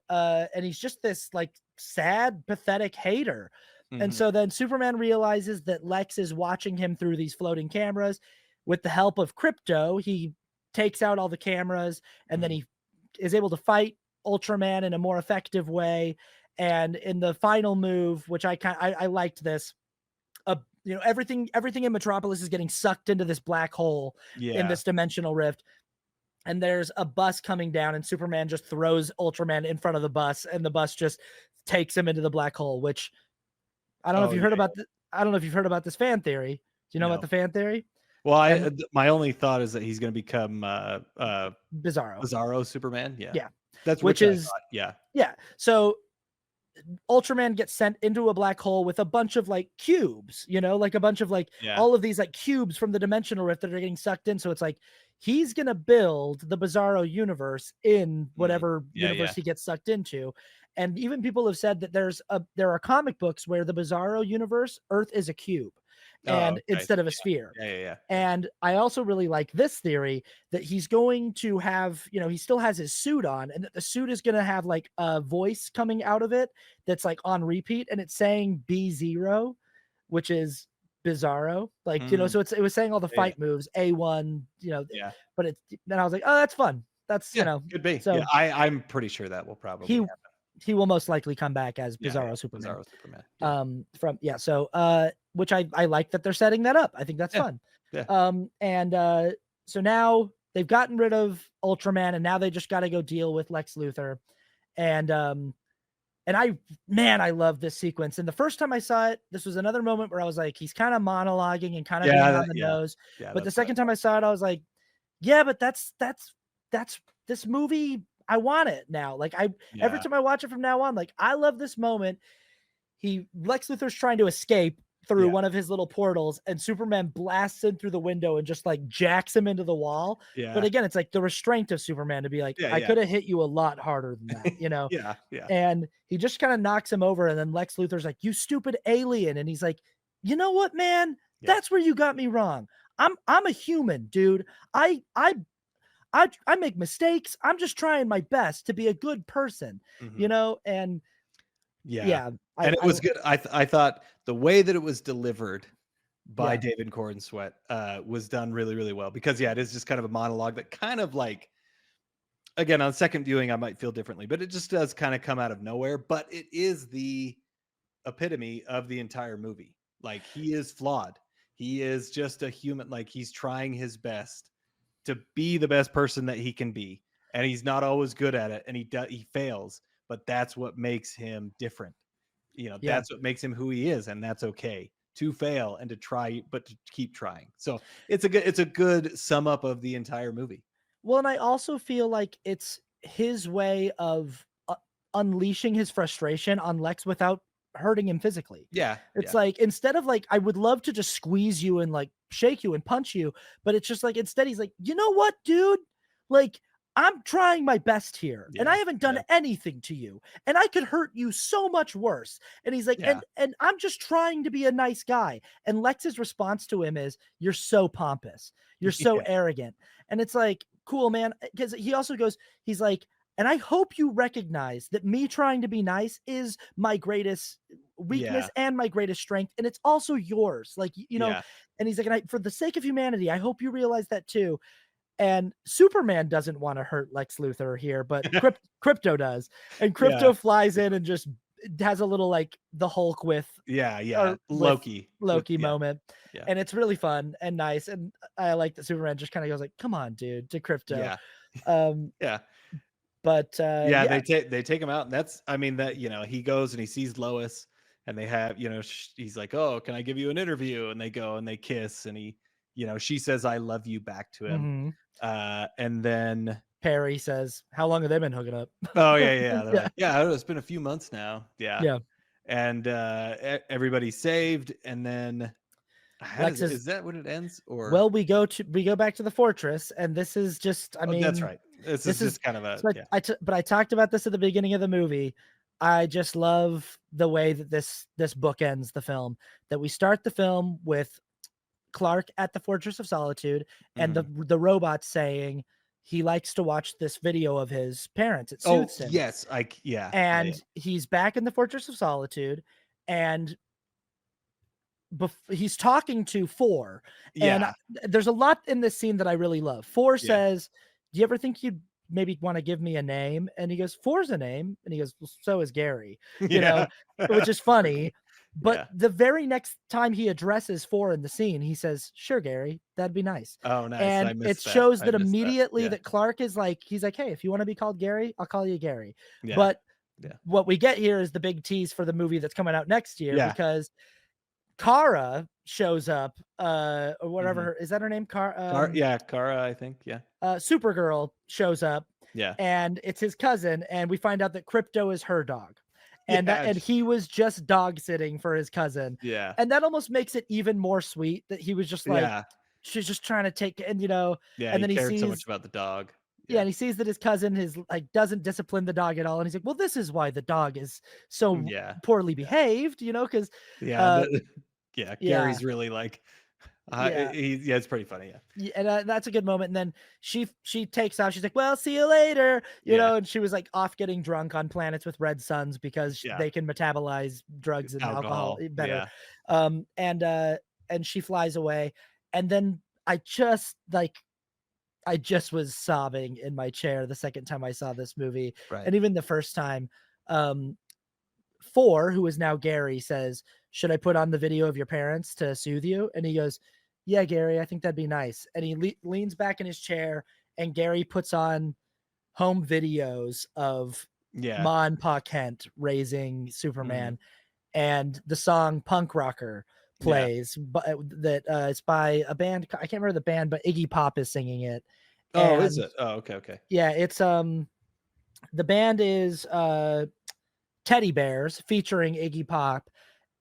Speaker 1: he's just this like sad, pathetic hater. And so then Superman realizes that Lex is watching him through these floating cameras. With the help of Crypto, he takes out all the cameras, and then he is able to fight Ultraman in a more effective way. And in the final move, which I liked this, everything in Metropolis is getting sucked into this black hole in this dimensional rift. And there's a bus coming down, and Superman just throws Ultraman in front of the bus, and the bus just takes him into the black hole, which I don't know if you've heard about I don't know if you've heard about this fan theory. Do you know about the fan theory?
Speaker 2: Well, my only thought is that he's going to become
Speaker 1: Bizarro
Speaker 2: Superman. Yeah.
Speaker 1: Yeah.
Speaker 2: That's
Speaker 1: which is
Speaker 2: yeah.
Speaker 1: Yeah. So Ultraman gets sent into a black hole with a bunch of like cubes, like a bunch of like all of these like cubes from the dimensional rift that are getting sucked in. So it's like he's gonna build the Bizarro universe in whatever universe he gets sucked into. And even people have said that there are comic books where the Bizarro universe, Earth is a cube, and instead of a sphere. And I also really like this theory that he's going to have, he still has his suit on, and that the suit is going to have like a voice coming out of it that's like on repeat, and it's saying B0, which is Bizarro. Like, so it was saying all the fight moves, A1, but then I was like, oh, that's fun. That's,
Speaker 2: could be.
Speaker 1: So
Speaker 2: I'm pretty sure that will probably happen.
Speaker 1: He will most likely come back as Bizarro Superman. Which I like that they're setting that up. I think that's fun. So now they've gotten rid of Ultraman, and now they just got to go deal with Lex Luthor. And I love this sequence. And the first time I saw it, this was another moment where I was like, he's kind of monologuing and kind of being on the nose. But the second time I saw it, I was like, yeah, but that's this movie. I want it now. Like every time I watch it from now on, like I love this moment. Lex Luthor's trying to escape through one of his little portals, and Superman blasts in through the window and just like jacks him into the wall. But again, it's like the restraint of Superman to be like, I could have hit you a lot harder than that, And he just kind of knocks him over, and then Lex Luthor's like, you stupid alien. And he's like, you know what, man? That's where you got me wrong. I'm a human, dude. I make mistakes. I'm just trying my best to be a good person, and
Speaker 2: and it was good. I thought the way that it was delivered by David Gordon Sweat was done really, really well, because it is just kind of a monologue that kind of like, again, on second viewing, I might feel differently, but it just does kind of come out of nowhere. But it is the epitome of the entire movie. Like, he is flawed. He is just a human. Like, he's trying his best to be the best person that he can be, and he's not always good at it, and he fails, but that's what makes him different. That's what makes him who he is, and that's okay to fail and to try, but to keep trying. So it's a good sum up of the entire movie.
Speaker 1: Well, and I also feel like it's his way of unleashing his frustration on Lex without hurting him physically.
Speaker 2: Yeah,
Speaker 1: It's
Speaker 2: yeah,
Speaker 1: like, instead of like, I would love to just squeeze you and like shake you and punch you, but it's just like, instead he's like, you know what, dude? Like, I'm trying my best here and
Speaker 2: yeah,
Speaker 1: I haven't done
Speaker 2: yeah,
Speaker 1: anything to you and I could hurt you so much worse. And he's like,
Speaker 2: yeah,
Speaker 1: and I'm just trying to be a nice guy. And Lex's response to him is, you're so pompous. You're so
Speaker 2: yeah,
Speaker 1: arrogant. And it's like, cool, man. Because he also goes, he's like, and I hope you recognize that me trying to be nice is my greatest weakness
Speaker 2: yeah,
Speaker 1: and my greatest strength. And it's also yours. Like,
Speaker 2: yeah,
Speaker 1: and he's like, and for the sake of humanity, I hope you realize that too. And Superman doesn't want to hurt Lex Luthor here, but Crypto does. And
Speaker 2: yeah,
Speaker 1: Crypto flies in and just has a little like the Hulk
Speaker 2: yeah, yeah.
Speaker 1: or with
Speaker 2: Loki with
Speaker 1: Loki
Speaker 2: yeah,
Speaker 1: moment.
Speaker 2: yeah,
Speaker 1: And it's really fun and nice. And I like that Superman just kind of goes like, come on, dude, to Crypto.
Speaker 2: yeah,
Speaker 1: Um,
Speaker 2: yeah.
Speaker 1: but
Speaker 2: Yeah,
Speaker 1: yeah.
Speaker 2: they take him out, and that's I mean that he goes and he sees Lois, and they have he's like, oh, can I give you an interview? And they go and they kiss, and she says I love you back to him,
Speaker 1: Mhm.
Speaker 2: and then
Speaker 1: Perry says, how long have they been hooking up?
Speaker 2: oh yeah, yeah, they're
Speaker 1: Yeah.
Speaker 2: like, yeah, I don't know, it's been a few months now, yeah,
Speaker 1: Yeah.
Speaker 2: and everybody's saved, and then how
Speaker 1: Lex
Speaker 2: does
Speaker 1: is,
Speaker 2: is that what it ends or
Speaker 1: well, we go back to the fortress, and this is just, I
Speaker 2: oh that's
Speaker 1: mean,
Speaker 2: right, this is
Speaker 1: this is,
Speaker 2: just kind of a
Speaker 1: so
Speaker 2: yeah,
Speaker 1: but I talked about this at the beginning of the movie. I just love the way that this book ends the film, that we start the film with Clark at the Fortress of Solitude and
Speaker 2: mhm.
Speaker 1: the robot saying he likes to watch this video of his parents. It
Speaker 2: Oh
Speaker 1: soothes him.
Speaker 2: yes, yeah, yeah, yeah,
Speaker 1: And he's back in the Fortress of Solitude, and he's talking to Four, and
Speaker 2: yeah,
Speaker 1: there's a lot in this scene that I really love. Four
Speaker 2: yeah,
Speaker 1: says, "Do you ever think you'd maybe want to give me a name?" And he goes, "Four's a name," and he goes, well, "So is Gary," you
Speaker 2: yeah,
Speaker 1: know, which is funny. But
Speaker 2: yeah.
Speaker 1: the very next time he addresses Four in the scene, he says, "Sure, Gary, that'd be nice."
Speaker 2: Oh, nice. I
Speaker 1: And it
Speaker 2: missed that.
Speaker 1: shows
Speaker 2: I
Speaker 1: that
Speaker 2: missed that.
Speaker 1: immediately
Speaker 2: Yeah.
Speaker 1: that Clark is like, he's like, "Hey, if you want to be called Gary, I'll call you Gary."
Speaker 2: Yeah.
Speaker 1: But
Speaker 2: Yeah.
Speaker 1: what we get here is the big tease for the movie that's coming out next year,
Speaker 2: Yeah.
Speaker 1: because Kara shows up, or whatever
Speaker 2: Mhm.
Speaker 1: her is that her name?
Speaker 2: Yeah, Kara, I think. Yeah.
Speaker 1: Supergirl shows up,
Speaker 2: Yeah.
Speaker 1: and it's his cousin, and we find out that Crypto is her dog.
Speaker 2: Yeah.
Speaker 1: And he was just dog sitting for his cousin.
Speaker 2: Yeah.
Speaker 1: And that almost makes it even more sweet that he was just like,
Speaker 2: Yeah.
Speaker 1: she's just trying to take, and
Speaker 2: Yeah.
Speaker 1: and
Speaker 2: He
Speaker 1: then he
Speaker 2: cared so much
Speaker 1: sees,
Speaker 2: about the dog.
Speaker 1: yeah,
Speaker 2: Yeah.
Speaker 1: and he sees that his cousin is like doesn't discipline the dog at all. And he's like, well, this is why the dog is so
Speaker 2: Yeah.
Speaker 1: poorly
Speaker 2: Yeah.
Speaker 1: behaved, because
Speaker 2: Yeah.
Speaker 1: uh
Speaker 2: Yeah.
Speaker 1: yeah,
Speaker 2: Gary's really like,
Speaker 1: yeah.
Speaker 2: yeah, it's pretty funny. Yeah.
Speaker 1: Yeah, and that's a good moment. And then she takes off. She's like, "Well, see you later,"
Speaker 2: Yeah.
Speaker 1: And she was like off getting drunk on planets with red suns because
Speaker 2: Yeah.
Speaker 1: they can metabolize drugs and alcohol
Speaker 2: Alcohol.
Speaker 1: better.
Speaker 2: Yeah.
Speaker 1: Um, and uh, and she flies away. And then I just was sobbing in my chair the second time I saw this movie,
Speaker 2: Right.
Speaker 1: and even the first time. Um, Four, who is now Gary, says, "Should I put on the video of your parents to soothe you?" And he goes, "Yeah, Gary, I think that'd be nice." And he leans back in his chair, and Gary puts on home videos of
Speaker 2: Yeah.
Speaker 1: Ma and Pa Kent raising
Speaker 2: Mhm.
Speaker 1: Superman, and the song "Punk Rocker"
Speaker 2: Yeah.
Speaker 1: plays, but that it's by a band. I can't remember the band, but Iggy Pop is singing it.
Speaker 2: Oh, is
Speaker 1: And
Speaker 2: it? Oh, okay. Okay.
Speaker 1: yeah, it's the band is Teddy Bears featuring Iggy Pop.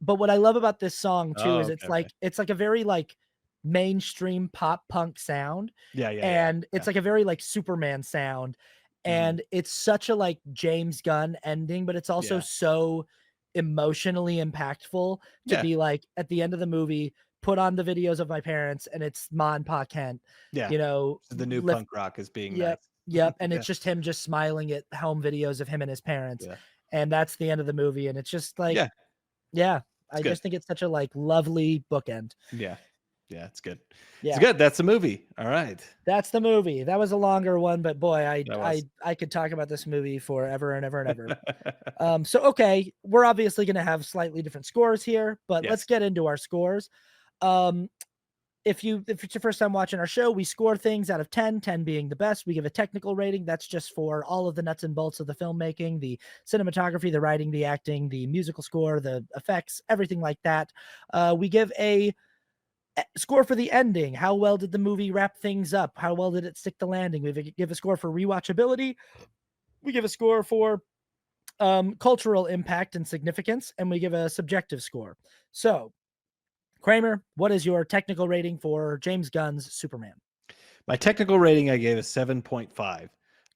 Speaker 1: But what I love about this song too
Speaker 2: Oh,
Speaker 1: is
Speaker 2: okay. Okay.
Speaker 1: it's like a very like mainstream pop punk sound,
Speaker 2: Yeah. Yeah. Yeah.
Speaker 1: and
Speaker 2: Yeah.
Speaker 1: it's like a very like Superman sound,
Speaker 2: Mhm.
Speaker 1: and it's such a like James Gunn ending, but it's also
Speaker 2: Yeah.
Speaker 1: so emotionally impactful to
Speaker 2: Yeah.
Speaker 1: be like at the end of the movie, put on the videos of my parents, and it's Ma and Pa Kent,
Speaker 2: Yeah. The new
Speaker 1: lift.
Speaker 2: punk rock is being nice.
Speaker 1: Yep, yep, and
Speaker 2: Yeah.
Speaker 1: it's just him just smiling at home videos of him and his parents,
Speaker 2: Yeah.
Speaker 1: and that's the end of the movie, and it's just like,
Speaker 2: Yeah.
Speaker 1: yeah,
Speaker 2: It's
Speaker 1: I
Speaker 2: good.
Speaker 1: just think it's such a, like, lovely bookend.
Speaker 2: Yeah. Yeah, it's good. It's
Speaker 1: Yeah,
Speaker 2: good. That's the movie. All right.
Speaker 1: that's the movie. That was a longer one, but boy,
Speaker 2: That was.
Speaker 1: I could talk about this movie forever and ever and ever. So, okay, we're obviously gonna have slightly different scores here, but let's
Speaker 2: Yes.
Speaker 1: get into our scores. Um, if it's your first time watching our show, we score things out of 10, 10 being the best. We give a technical rating. That's just for all of the nuts and bolts of the filmmaking, the cinematography, the writing, the acting, the musical score, the effects, everything like that. We give a score for the ending. How well did the movie wrap things up? How well did it stick the landing? We give a score for rewatchability. We give a score for cultural impact and significance, and we give a subjective score. So, Kramer, what is your technical rating for James Gunn's Superman?
Speaker 2: My technical rating I gave a 7.5.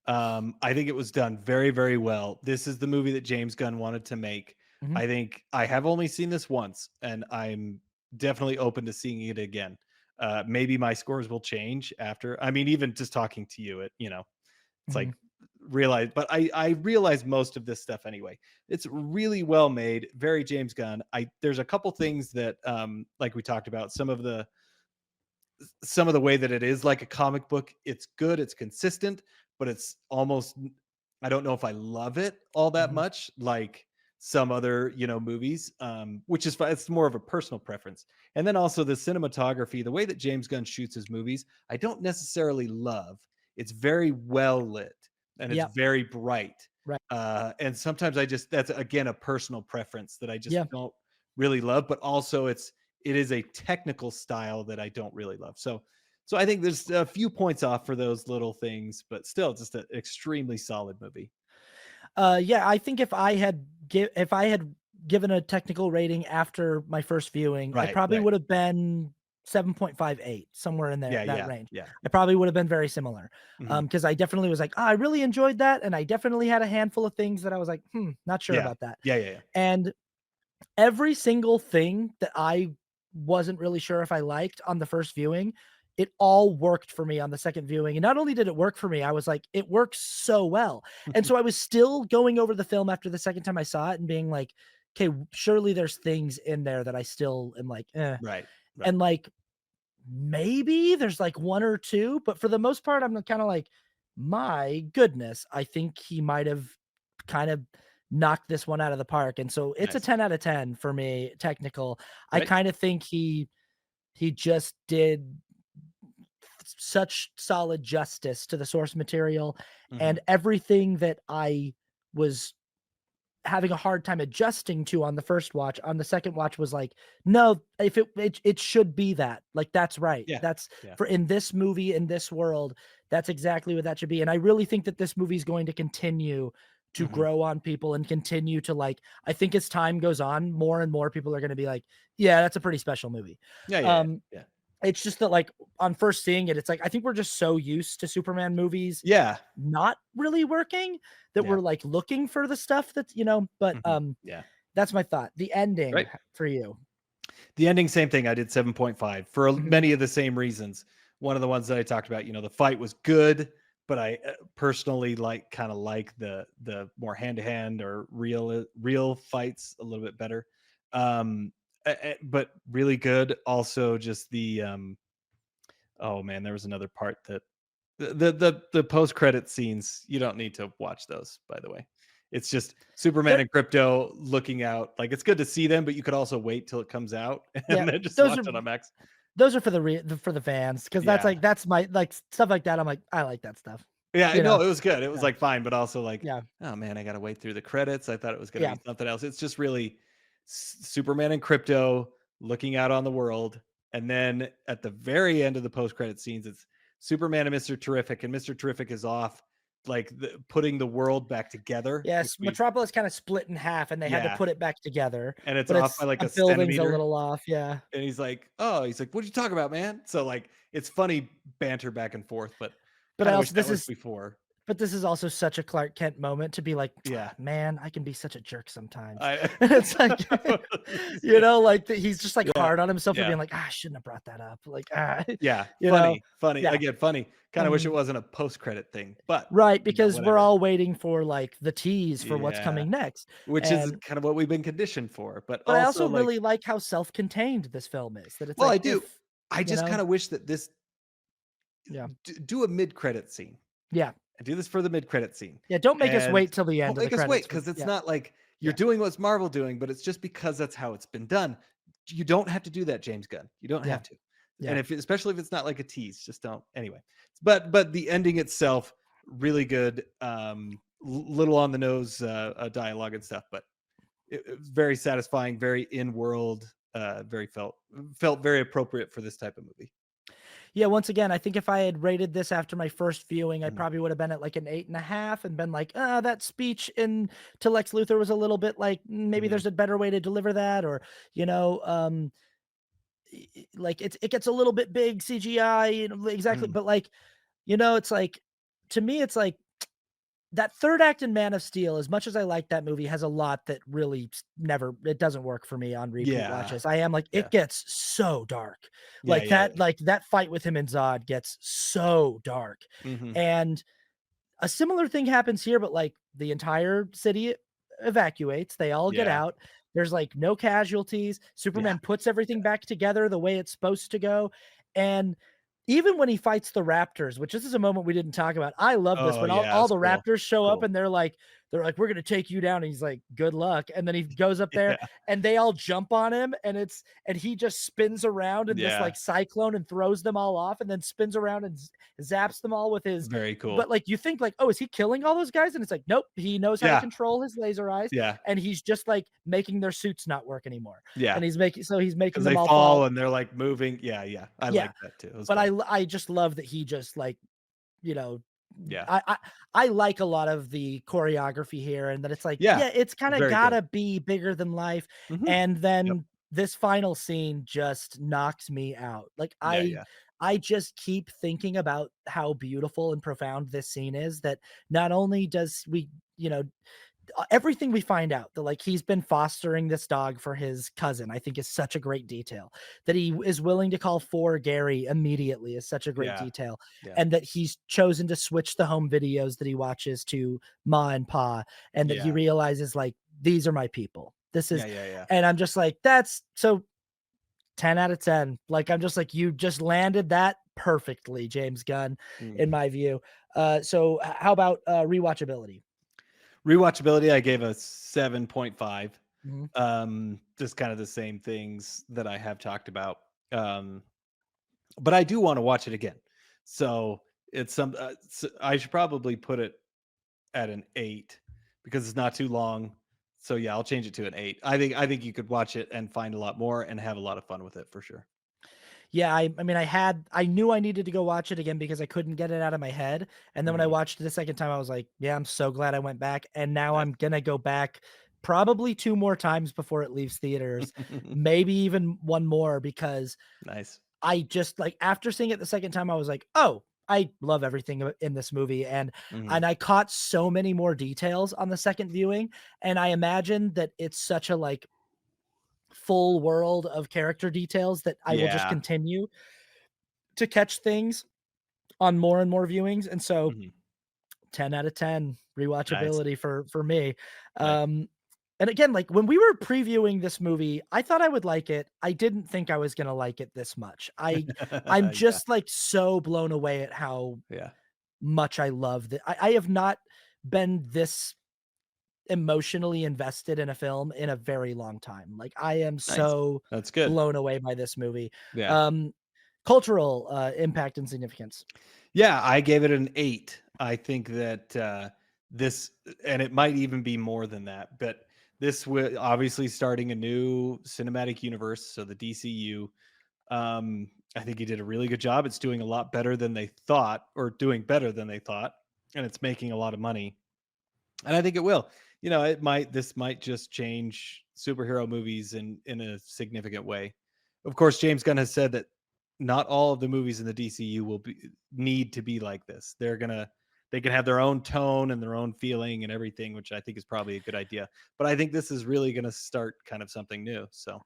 Speaker 2: I think it was done very, very well. This is the movie that James Gunn wanted to make.
Speaker 1: Mhm.
Speaker 2: I think I have only seen this once, and I'm definitely open to seeing it again. Maybe my scores will change after. I mean, even just talking to you, it's
Speaker 1: Mhm.
Speaker 2: like realize, but I realize most of this stuff anyway. It's really well made, very James Gunn. There's a couple things that like we talked about, some of the way that it is like a comic book. It's good, it's consistent, but it's almost, I don't know if I love it all that
Speaker 1: Mhm.
Speaker 2: much like some other movies, which is fine. It's more of a personal preference. And then also the cinematography, the way that James Gunn shoots his movies, I don't necessarily love. It's very well lit and it's
Speaker 1: Yep.
Speaker 2: very bright,
Speaker 1: Right.
Speaker 2: and sometimes that's again a personal preference that I just
Speaker 1: Yeah.
Speaker 2: don't really love. But also it is a technical style that I don't really love. So I think there's a few points off for those little things, but still just an extremely solid movie.
Speaker 1: Yeah, I think if I had given a technical rating after my first viewing, I
Speaker 2: Right,
Speaker 1: probably
Speaker 2: right.
Speaker 1: would have been 7.58, somewhere in there,
Speaker 2: Yeah,
Speaker 1: that
Speaker 2: yeah,
Speaker 1: range.
Speaker 2: yeah.
Speaker 1: I probably would have been very similar.
Speaker 2: Mhm.
Speaker 1: Because I definitely was like, "Oh, I really enjoyed that," and I definitely had a handful of things that I was like, not sure
Speaker 2: Yeah.
Speaker 1: about that.
Speaker 2: Yeah, yeah, yeah.
Speaker 1: And every single thing that I wasn't really sure if I liked on the first viewing, it all worked for me on the second viewing. And not only did it work for me, I was like, it works so well. And so I was still going over the film after the second time I saw it and being like, okay, surely there's things in there that I still am like, eh.
Speaker 2: Right, right.
Speaker 1: And like maybe there's like one or two, but for the most part, I'm kind of like, my goodness, I think he might have kind of knocked this one out of the park. And so it's a
Speaker 2: Nice.
Speaker 1: 10 out of 10 for me, technical. I
Speaker 2: Right?
Speaker 1: kind of think he just did such solid justice to the source material,
Speaker 2: Mhm.
Speaker 1: and everything that I was having a hard time adjusting to on the first watch, on the second watch was like, no, if it should be that. Like, that's right.
Speaker 2: Yeah,
Speaker 1: That's
Speaker 2: yeah.
Speaker 1: for in this movie, in this world, that's exactly what that should be. And I really think that this movie is going to continue to
Speaker 2: Mhm.
Speaker 1: grow on people and continue to like, I think as time goes on, more and more people are going to be like, yeah, that's a pretty special movie.
Speaker 2: Yeah, yeah, yeah,
Speaker 1: Um,
Speaker 2: yeah.
Speaker 1: it's just that like on first seeing it, it's like I think we're just so used to Superman movies
Speaker 2: Yeah,
Speaker 1: not really working that
Speaker 2: yeah.
Speaker 1: we're like looking for the stuff that's, but
Speaker 2: Mhm. Yeah.
Speaker 1: that's my thought. The ending
Speaker 2: Right.
Speaker 1: for you.
Speaker 2: The ending, same thing. I did 7.5 for
Speaker 1: Mhm.
Speaker 2: many of the same reasons. One of the ones that I talked about, the fight was good, but I personally kind of like the more hand to hand or real fights a little bit better. But really good. Also, just oh man, there was another part that the post credit scenes. You don't need to watch those, by the way. It's just Superman
Speaker 1: There
Speaker 2: and Crypto looking out. Like it's good to see them, but you could also wait till it comes out
Speaker 1: yeah,
Speaker 2: and then just
Speaker 1: those
Speaker 2: watch
Speaker 1: are
Speaker 2: it on Max.
Speaker 1: for for the fans because that's
Speaker 2: Yeah.
Speaker 1: like that's my like stuff like that. I'm like, I like that stuff.
Speaker 2: Yeah,
Speaker 1: You know?
Speaker 2: no, it was good. It was
Speaker 1: Yeah.
Speaker 2: like fine, but also like,
Speaker 1: Yeah.
Speaker 2: oh man, I gotta wait through the credits. I thought it was gonna
Speaker 1: Yeah.
Speaker 2: be something else. It's just really Superman and Crypto looking out on the world. And then at the very end of the post-credit scenes, it's Superman and Mr. Terrific, and Mr. Terrific is off like putting the world back together, which
Speaker 1: Yes,
Speaker 2: we
Speaker 1: Metropolis kinda split in half and they had to
Speaker 2: yeah,
Speaker 1: put it back together,
Speaker 2: and it's
Speaker 1: but
Speaker 2: off by
Speaker 1: it's
Speaker 2: like
Speaker 1: a
Speaker 2: a
Speaker 1: building's a
Speaker 2: centimeter.
Speaker 1: little off, yeah.
Speaker 2: And he's like, what'd you talk about, man? So like it's funny banter back and forth, but
Speaker 1: But I
Speaker 2: kind of wish
Speaker 1: also
Speaker 2: that was before.
Speaker 1: but this is also such a Clark Kent moment to be like,
Speaker 2: Yeah.
Speaker 1: "Man, I can be such a jerk sometimes."
Speaker 2: I
Speaker 1: And it's like,
Speaker 2: yeah,
Speaker 1: like, he's just, like,
Speaker 2: yeah,
Speaker 1: hard on himself for
Speaker 2: yeah,
Speaker 1: being like, "Ah, I shouldn't have brought that up." Like,
Speaker 2: yeah.
Speaker 1: you know?
Speaker 2: Funny.
Speaker 1: Yeah,
Speaker 2: Again, funny. Kind of wish it
Speaker 1: and
Speaker 2: wasn't a post-credit thing, but
Speaker 1: right, because we're
Speaker 2: whatever.
Speaker 1: all waiting for, like, the tease for what's
Speaker 2: Yeah.
Speaker 1: coming next,
Speaker 2: Which is
Speaker 1: and
Speaker 2: kind of what we've been conditioned for. But
Speaker 1: but I
Speaker 2: also
Speaker 1: also
Speaker 2: like,
Speaker 1: really like how self-contained this film is, that it's
Speaker 2: well,
Speaker 1: like
Speaker 2: I do.
Speaker 1: if
Speaker 2: I
Speaker 1: you
Speaker 2: just
Speaker 1: know?
Speaker 2: kind of wish that this
Speaker 1: Yeah.
Speaker 2: do a mid-credit scene.
Speaker 1: Yeah.
Speaker 2: And do this for the mid-credit scene.
Speaker 1: Yeah, don't make us
Speaker 2: And
Speaker 1: wait till the
Speaker 2: don't
Speaker 1: end of the
Speaker 2: make us wait
Speaker 1: credits for
Speaker 2: because it's
Speaker 1: yeah,
Speaker 2: not like you're
Speaker 1: yeah,
Speaker 2: doing what's Marvel doing, but it's just because that's how it's been done. You don't have to do that, James Gunn. You don't
Speaker 1: yeah.
Speaker 2: have to.
Speaker 1: Yeah.
Speaker 2: And especially if it's not like a tease, just don't. Anyway, but the ending itself really good. Little on the nose dialogue and stuff, but it was very satisfying, very in world, very felt very appropriate for this type of movie.
Speaker 1: Yeah, once again, I think if I had rated this after my first viewing, I
Speaker 2: Mhm.
Speaker 1: probably would have been at like an 8.5 and been like, that speech in to Lex Luthor was a little bit like maybe
Speaker 2: Mhm.
Speaker 1: there's a better way to deliver that, or you know, like it gets a little bit big CGI, exactly.
Speaker 2: Mhm.
Speaker 1: But like, it's like to me, it's like that third act in Man of Steel, as much as I like that movie, has a lot that really never it doesn't work for me on repeat
Speaker 2: Yeah.
Speaker 1: watches. I am like,
Speaker 2: Yeah.
Speaker 1: it gets so dark.
Speaker 2: Yeah. Yeah. Yeah.
Speaker 1: Like that fight with him and Zod gets so dark.
Speaker 2: Mhm.
Speaker 1: And a similar thing happens here, but like the entire city evacuates, they all get
Speaker 2: Yeah.
Speaker 1: out. There's like no casualties.
Speaker 2: Yeah.
Speaker 1: Superman puts everything back together the way it's supposed to go. And even when he fights the raptors, which this is a moment we didn't talk about. I love this
Speaker 2: Oh,
Speaker 1: when
Speaker 2: yeah,
Speaker 1: all
Speaker 2: it's
Speaker 1: the
Speaker 2: cool.
Speaker 1: raptors show up
Speaker 2: Cool.
Speaker 1: and they're like, we're gonna take you down. And he's like, good luck. And then he goes up there
Speaker 2: Yeah.
Speaker 1: and they all jump on him and he just spins around in this
Speaker 2: Yeah.
Speaker 1: like cyclone and throws them all off and then spins around and zaps them all with his
Speaker 2: Very
Speaker 1: but,
Speaker 2: cool.
Speaker 1: like, you think, like, "Oh, is he killing all those guys?" And it's like, nope, he knows how to
Speaker 2: Yeah.
Speaker 1: control his laser eyes,
Speaker 2: Yeah.
Speaker 1: and he's just, like, making their suits not work anymore,
Speaker 2: Yeah.
Speaker 1: and he's making
Speaker 2: Because
Speaker 1: them
Speaker 2: they
Speaker 1: all
Speaker 2: fall
Speaker 1: fall.
Speaker 2: and they're like moving. Yeah. Yeah. I
Speaker 1: Yeah,
Speaker 2: like that too. It was
Speaker 1: but
Speaker 2: fun.
Speaker 1: I just love that he just, like, you know,
Speaker 2: Yeah.
Speaker 1: I like a lot of the choreography here and that it's like,
Speaker 2: Yeah.
Speaker 1: yeah, it's kinda
Speaker 2: Very good.
Speaker 1: gotta be bigger than life,
Speaker 2: Mhm.
Speaker 1: and
Speaker 2: Yep.
Speaker 1: then this final scene just knocks me out. Like,
Speaker 2: Yeah. Yeah.
Speaker 1: I just keep thinking about how beautiful and profound this scene is, that not only does you know, everything we find out that like he's been fostering this dog for his cousin, I think is such a great detail. That he is willing to call for Gary immediately is such a great
Speaker 2: Yeah.
Speaker 1: detail.
Speaker 2: Yeah.
Speaker 1: And that he's chosen to switch the home videos that he watches to Ma and Pa, and that he
Speaker 2: Yeah.
Speaker 1: realizes like these are my people. This
Speaker 2: Yeah.
Speaker 1: is,
Speaker 2: Yeah. Yeah.
Speaker 1: and I'm just like, that's so 10 out of 10. Like I'm just like, you just landed that perfectly, James Gunn,
Speaker 2: Mm.
Speaker 1: in my view. So how about rewatchability?
Speaker 2: Rewatchability, I gave a 7.5.
Speaker 1: Mhm.
Speaker 2: Just kind of the same things that I have talked about. Um, but I do want to watch it again. So I should probably put it at an 8 because it's not too long. So yeah, I'll change it to an 8. I think you could watch it and find a lot more and have a lot of fun with it for sure.
Speaker 1: Yeah, I mean, I knew I needed to go watch it again because I couldn't get it out of my head, and then when I
Speaker 2: Mhm.
Speaker 1: watched it a second time, I was like, "Yeah, I'm so glad I went back," and now
Speaker 2: Nice.
Speaker 1: I'm gonna go back probably 2 more times before it leaves theaters, maybe even 1 more because
Speaker 2: Nice.
Speaker 1: I just like, after seeing it the second time, I was like, "Oh, I love everything in this movie,"
Speaker 2: Mhm.
Speaker 1: and I caught so many more details on the second viewing, and I imagine that it's such a, like, full world of character details that I will just
Speaker 2: Yeah.
Speaker 1: continue to catch things on more and more viewings, and so
Speaker 2: Mhm.
Speaker 1: 10 out of 10
Speaker 2: Nice.
Speaker 1: rewatchability for me.
Speaker 2: Nice.
Speaker 1: Um, and again, like when we were previewing this movie, I thought I would like it. I didn't think I was gonna like it this much. I'm
Speaker 2: Yeah.
Speaker 1: just like so blown away at how
Speaker 2: Yeah.
Speaker 1: much I love that. I have not been this emotionally invested in a film in a very long time. Like I am
Speaker 2: Nice.
Speaker 1: so
Speaker 2: That's good.
Speaker 1: blown away by this movie.
Speaker 2: Yeah.
Speaker 1: Um, cultural impact and significance.
Speaker 2: Yeah, I gave it an 8. I think that this, and it might even be more than that, but this will obviously starting a new cinematic universe, so the DCU. I think he did a really good job. It's doing a lot better than they thought, or doing better than they thought, and it's making a lot of money. And I think it will. This might just change superhero movies in a significant way. Of course, James Gunn has said that not all of the movies in the DCU will need to be like this. They can have their own tone and their own feeling and everything, which I think is probably a good idea. But I think this is really going to start kind of something new. So,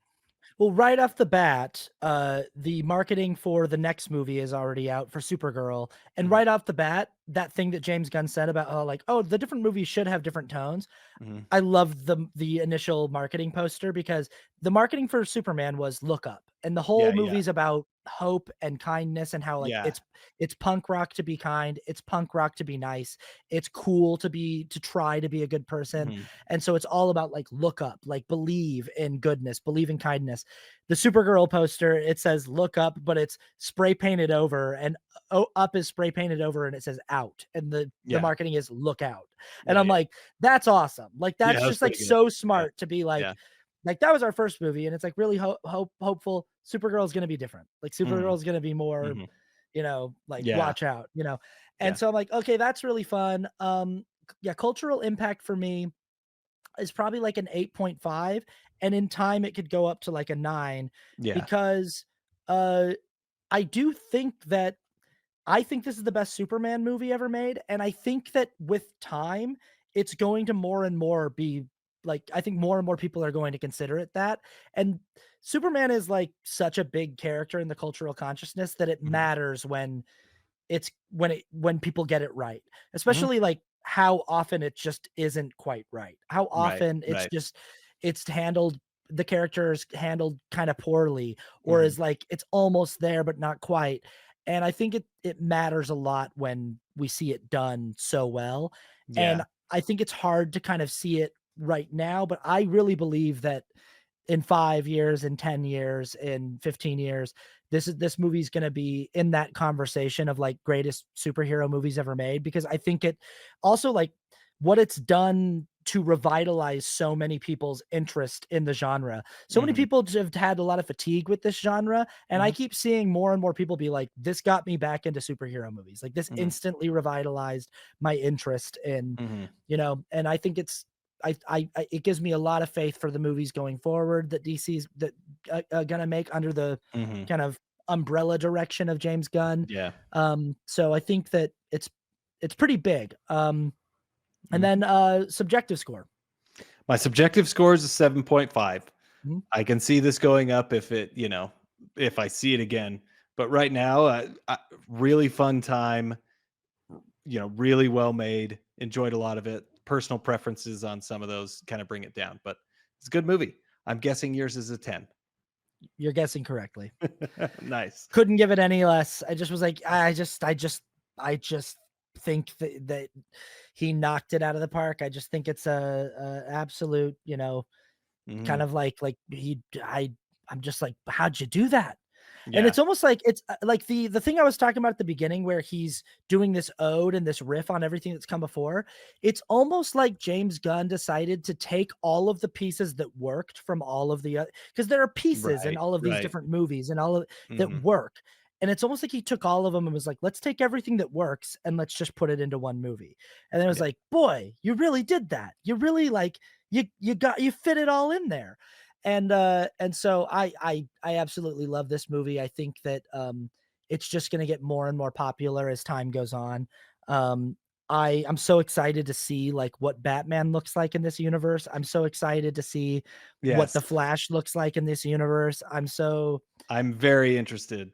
Speaker 1: Well, right off the bat, the marketing for the next movie is already out for Supergirl, and
Speaker 2: mhm.
Speaker 1: right off the bat, that thing that James Gunn said about, oh, like, oh, the different movies should have different tones.
Speaker 2: Mhm.
Speaker 1: I loved the initial marketing poster because the marketing for Superman was look up, and the whole
Speaker 2: Yeah, yeah,
Speaker 1: movie's about hope and kindness and how like
Speaker 2: yeah.
Speaker 1: it's punk rock to be kind, it's punk rock to be nice, it's cool to try to be a good person.
Speaker 2: Mhm.
Speaker 1: And so it's all about like look up, like believe in goodness, believe in kindness. The Supergirl poster, it says look up, but it's spray painted over, and up is spray painted over and it says out, and the
Speaker 2: Yeah.
Speaker 1: marketing is look out. And
Speaker 2: Yeah,
Speaker 1: I'm
Speaker 2: yeah.
Speaker 1: like, that's awesome. Like
Speaker 2: Yeah,
Speaker 1: that's
Speaker 2: that was
Speaker 1: just like
Speaker 2: pretty good.
Speaker 1: so
Speaker 2: Yeah,
Speaker 1: smart to be
Speaker 2: yeah.
Speaker 1: like that was our first movie, and it's like really hopeful. Supergirl's gonna be different. Like
Speaker 2: Mhm.
Speaker 1: Supergirl's gonna be more,
Speaker 2: Mhm.
Speaker 1: like
Speaker 2: Yeah,
Speaker 1: watch out. And
Speaker 2: yeah.
Speaker 1: so I'm like, okay, that's really fun. Yeah, cultural impact for me is probably like an 8.5, and in time it could go up to like a 9
Speaker 2: Yeah.
Speaker 1: because uh I do think that I think this is the best Superman movie ever made, and I think that with time, it's going to more and more be like I think more and more people are going to consider it that. And Superman is like such a big character in the cultural consciousness that it
Speaker 2: Mhm.
Speaker 1: matters when people get it right,
Speaker 2: Mhm.
Speaker 1: especially like how often it just isn't quite right. How
Speaker 2: Right,
Speaker 1: often
Speaker 2: right.
Speaker 1: it's handled the characters handled kind of poorly, or
Speaker 2: Mhm.
Speaker 1: is like it's almost there but not quite. And I think it matters a lot when we see it done so well. And
Speaker 2: Yeah.
Speaker 1: I think it's hard to kind of see it right now, but I really believe that in 5 years, in 10 years, in 15 years, this movie's gonna be in that conversation of, like, greatest superhero movies ever made, because I think it also, like, what it's done to revitalize so many people's interest in the genre. So many
Speaker 2: Mhm.
Speaker 1: people have had a lot of fatigue with this genre, and I
Speaker 2: Mhm.
Speaker 1: keep seeing more and more people be like, "This got me back into superhero movies." Like, this
Speaker 2: Mhm.
Speaker 1: instantly revitalized my interest in,
Speaker 2: Mhm.
Speaker 1: and I think it's I it gives me a lot of faith for the movies going forward that DC's that gonna make under the
Speaker 2: Mhm.
Speaker 1: kind of umbrella direction of James Gunn.
Speaker 2: Yeah.
Speaker 1: So I think that it's pretty big. And
Speaker 2: Mhm.
Speaker 1: then subjective score.
Speaker 2: My subjective score is a 7.5.
Speaker 1: Mhm.
Speaker 2: I can see this going up if if I see it again. But right now, really fun time, really well made. Enjoyed a lot of it. Personal preferences on some of those kind of bring it down, but it's a good movie. I'm guessing yours is a 10.
Speaker 1: You're guessing correctly.
Speaker 2: Nice.
Speaker 1: Couldn't give it any less. I just was like, I just think that he knocked it out of the park. I just think it's a absolute, kind
Speaker 2: Mhm.
Speaker 1: of like I'm just like, how'd you do that? And
Speaker 2: Yeah.
Speaker 1: it's almost like it's like the thing I was talking about at the beginning where he's doing this ode and this riff on everything that's come before. It's almost like James Gunn decided to take all of the pieces that worked from all of the because there are pieces in
Speaker 2: Right.
Speaker 1: all of these
Speaker 2: Right.
Speaker 1: different movies and all of that
Speaker 2: Mhm.
Speaker 1: work. And it's almost like he took all of them and was like, let's take everything that works and let's just put it into one movie. And then it was
Speaker 2: Yeah.
Speaker 1: like, boy, you really did that. You really like you fit it all in there. And so I absolutely love this movie. I think that it's just going to get more and more popular as time goes on. um I'm so excited to see like what Batman looks like in this universe. I'm so excited to see what
Speaker 2: Yes.
Speaker 1: the Flash looks like in this universe.
Speaker 2: I'm very interested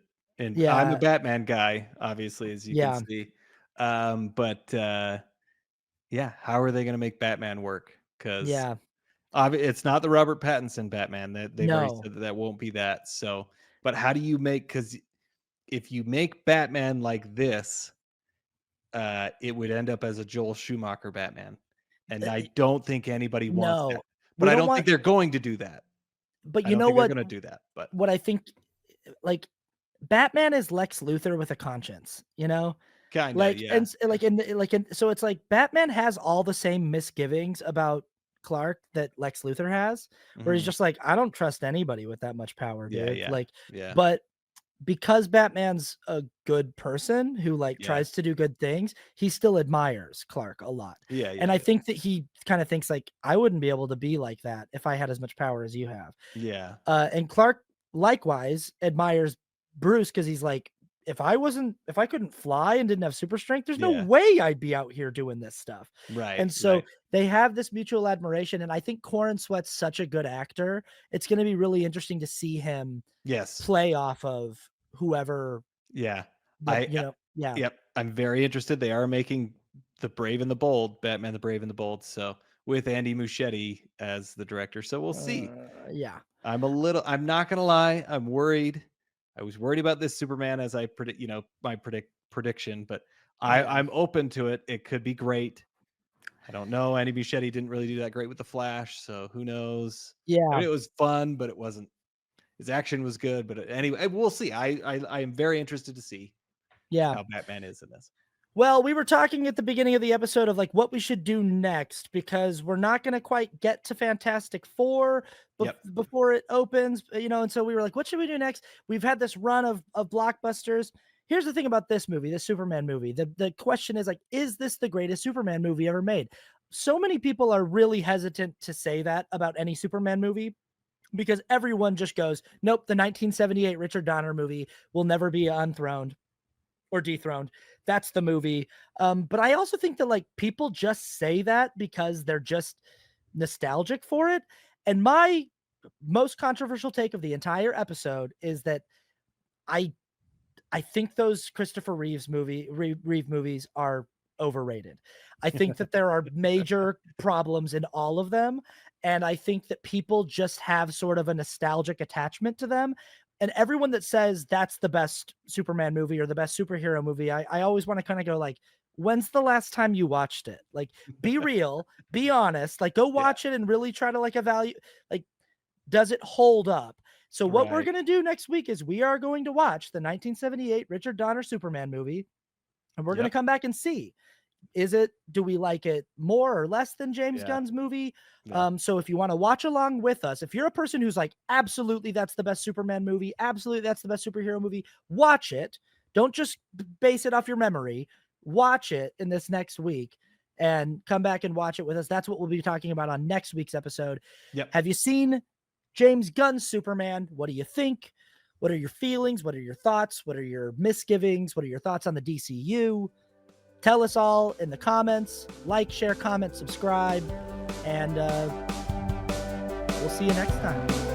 Speaker 2: I'm a
Speaker 1: Yeah,
Speaker 2: Batman guy, obviously, as you can
Speaker 1: yeah,
Speaker 2: see. But yeah, how are they gonna make Batman work? Because
Speaker 1: yeah.
Speaker 2: it's not the Robert Pattinson Batman. That they've already
Speaker 1: No,
Speaker 2: said that won't be that. So, but how do you make? Because if you make Batman like this, it would end up as a Joel Schumacher Batman, and I don't think anybody wants that.
Speaker 1: no.
Speaker 2: But
Speaker 1: We
Speaker 2: I
Speaker 1: don't
Speaker 2: don't think
Speaker 1: want,
Speaker 2: they're going to do that.
Speaker 1: but
Speaker 2: I
Speaker 1: you
Speaker 2: don't
Speaker 1: know
Speaker 2: think they're
Speaker 1: what
Speaker 2: gonna do that. But
Speaker 1: what I think, like Batman is Lex Luthor with a conscience,
Speaker 2: kinda,
Speaker 1: Like,
Speaker 2: yeah.
Speaker 1: and s like, in so it's like Batman has all the same misgivings about Clark that Lex Luthor has, where he's
Speaker 2: Mhm.
Speaker 1: just like, "I don't trust anybody with that much power,
Speaker 2: Yeah,
Speaker 1: dude."
Speaker 2: yeah,
Speaker 1: Like,
Speaker 2: yeah,
Speaker 1: but because Batman's a good person who, like,
Speaker 2: yeah,
Speaker 1: tries to do good things, he still admires Clark a lot.
Speaker 2: yeah,
Speaker 1: And
Speaker 2: yeah,
Speaker 1: I
Speaker 2: yeah,
Speaker 1: think that he kinda thinks like, "I wouldn't be able to be like that if I had as much power as you have."
Speaker 2: yeah.
Speaker 1: And Clark likewise admires Bruce because he's like, if I couldn't fly and didn't have super strength, there's no
Speaker 2: Yeah.
Speaker 1: way I'd be out here doing this stuff.
Speaker 2: Right,
Speaker 1: And so
Speaker 2: right.
Speaker 1: they have this mutual admiration. And I think Corin Sweat's such a good actor. It's going to be really interesting to see him
Speaker 2: Yes.
Speaker 1: play off of whoever
Speaker 2: Yeah.
Speaker 1: But
Speaker 2: I
Speaker 1: yeah.
Speaker 2: Yep, I'm very interested. They are making the Brave and the Bold, Batman the Brave and the Bold, so with Andy Muschietti as the director. So we'll see.
Speaker 1: Yeah.
Speaker 2: I'm not gonna lie, I'm worried. I was worried about this Superman as I predict, my prediction, but
Speaker 1: Yeah.
Speaker 2: I'm open to it. It could be great. I don't know. Andy Muschietti didn't really do that great with the Flash, so who knows? I
Speaker 1: Yeah.
Speaker 2: mean, it was fun, but it wasn't. His action was good, but anyway, we'll see. I am very interested to see
Speaker 1: Yeah.
Speaker 2: how Batman is in this.
Speaker 1: Well, we were talking at the beginning of the episode of like what we should do next because we're not going to quite get to Fantastic Four
Speaker 2: Yep.
Speaker 1: before it opens, and so we were like, what should we do next? We've had this run of blockbusters. Here's the thing about this movie, this Superman movie. The question is like, is this the greatest Superman movie ever made? So many people are really hesitant to say that about any Superman movie because everyone just goes, nope, the 1978 Richard Donner movie will never be unthroned or dethroned. That's the movie. But I also think that like people just say that because they're just nostalgic for it. And my most controversial take of the entire episode is that I I think those Christopher Reeve movies are overrated. I think that there are major problems in all of them, and I think that people just have sort of a nostalgic attachment to them. And everyone that says that's the best Superman movie or the best superhero movie, I always want to kind of go like, when's the last time you watched it? Like, be real, be honest, like go
Speaker 2: Yeah.
Speaker 1: watch it and really try to like evaluate, like, does it hold up? So what we're
Speaker 2: Right.
Speaker 1: going to do next week is we are going to watch the 1978 Richard Donner Superman movie, and we're going to
Speaker 2: Yep.
Speaker 1: come back and see, do we like it more or less than James
Speaker 2: Yeah.
Speaker 1: Gunn's movie?
Speaker 2: Yeah.
Speaker 1: So if you want to watch along with us, if you're a person who's like, absolutely, that's the best Superman movie, absolutely, that's the best superhero movie, watch it. Don't just base it off your memory. Watch it in this next week and come back and watch it with us. That's what we'll be talking about on next week's episode.
Speaker 2: Yep.
Speaker 1: Have you seen James Gunn's Superman? What do you think? What are your feelings? What are your thoughts? What are your misgivings? What are your thoughts on the DCU? Tell us all in the comments. Like, share, comment, subscribe, and we'll see you next time.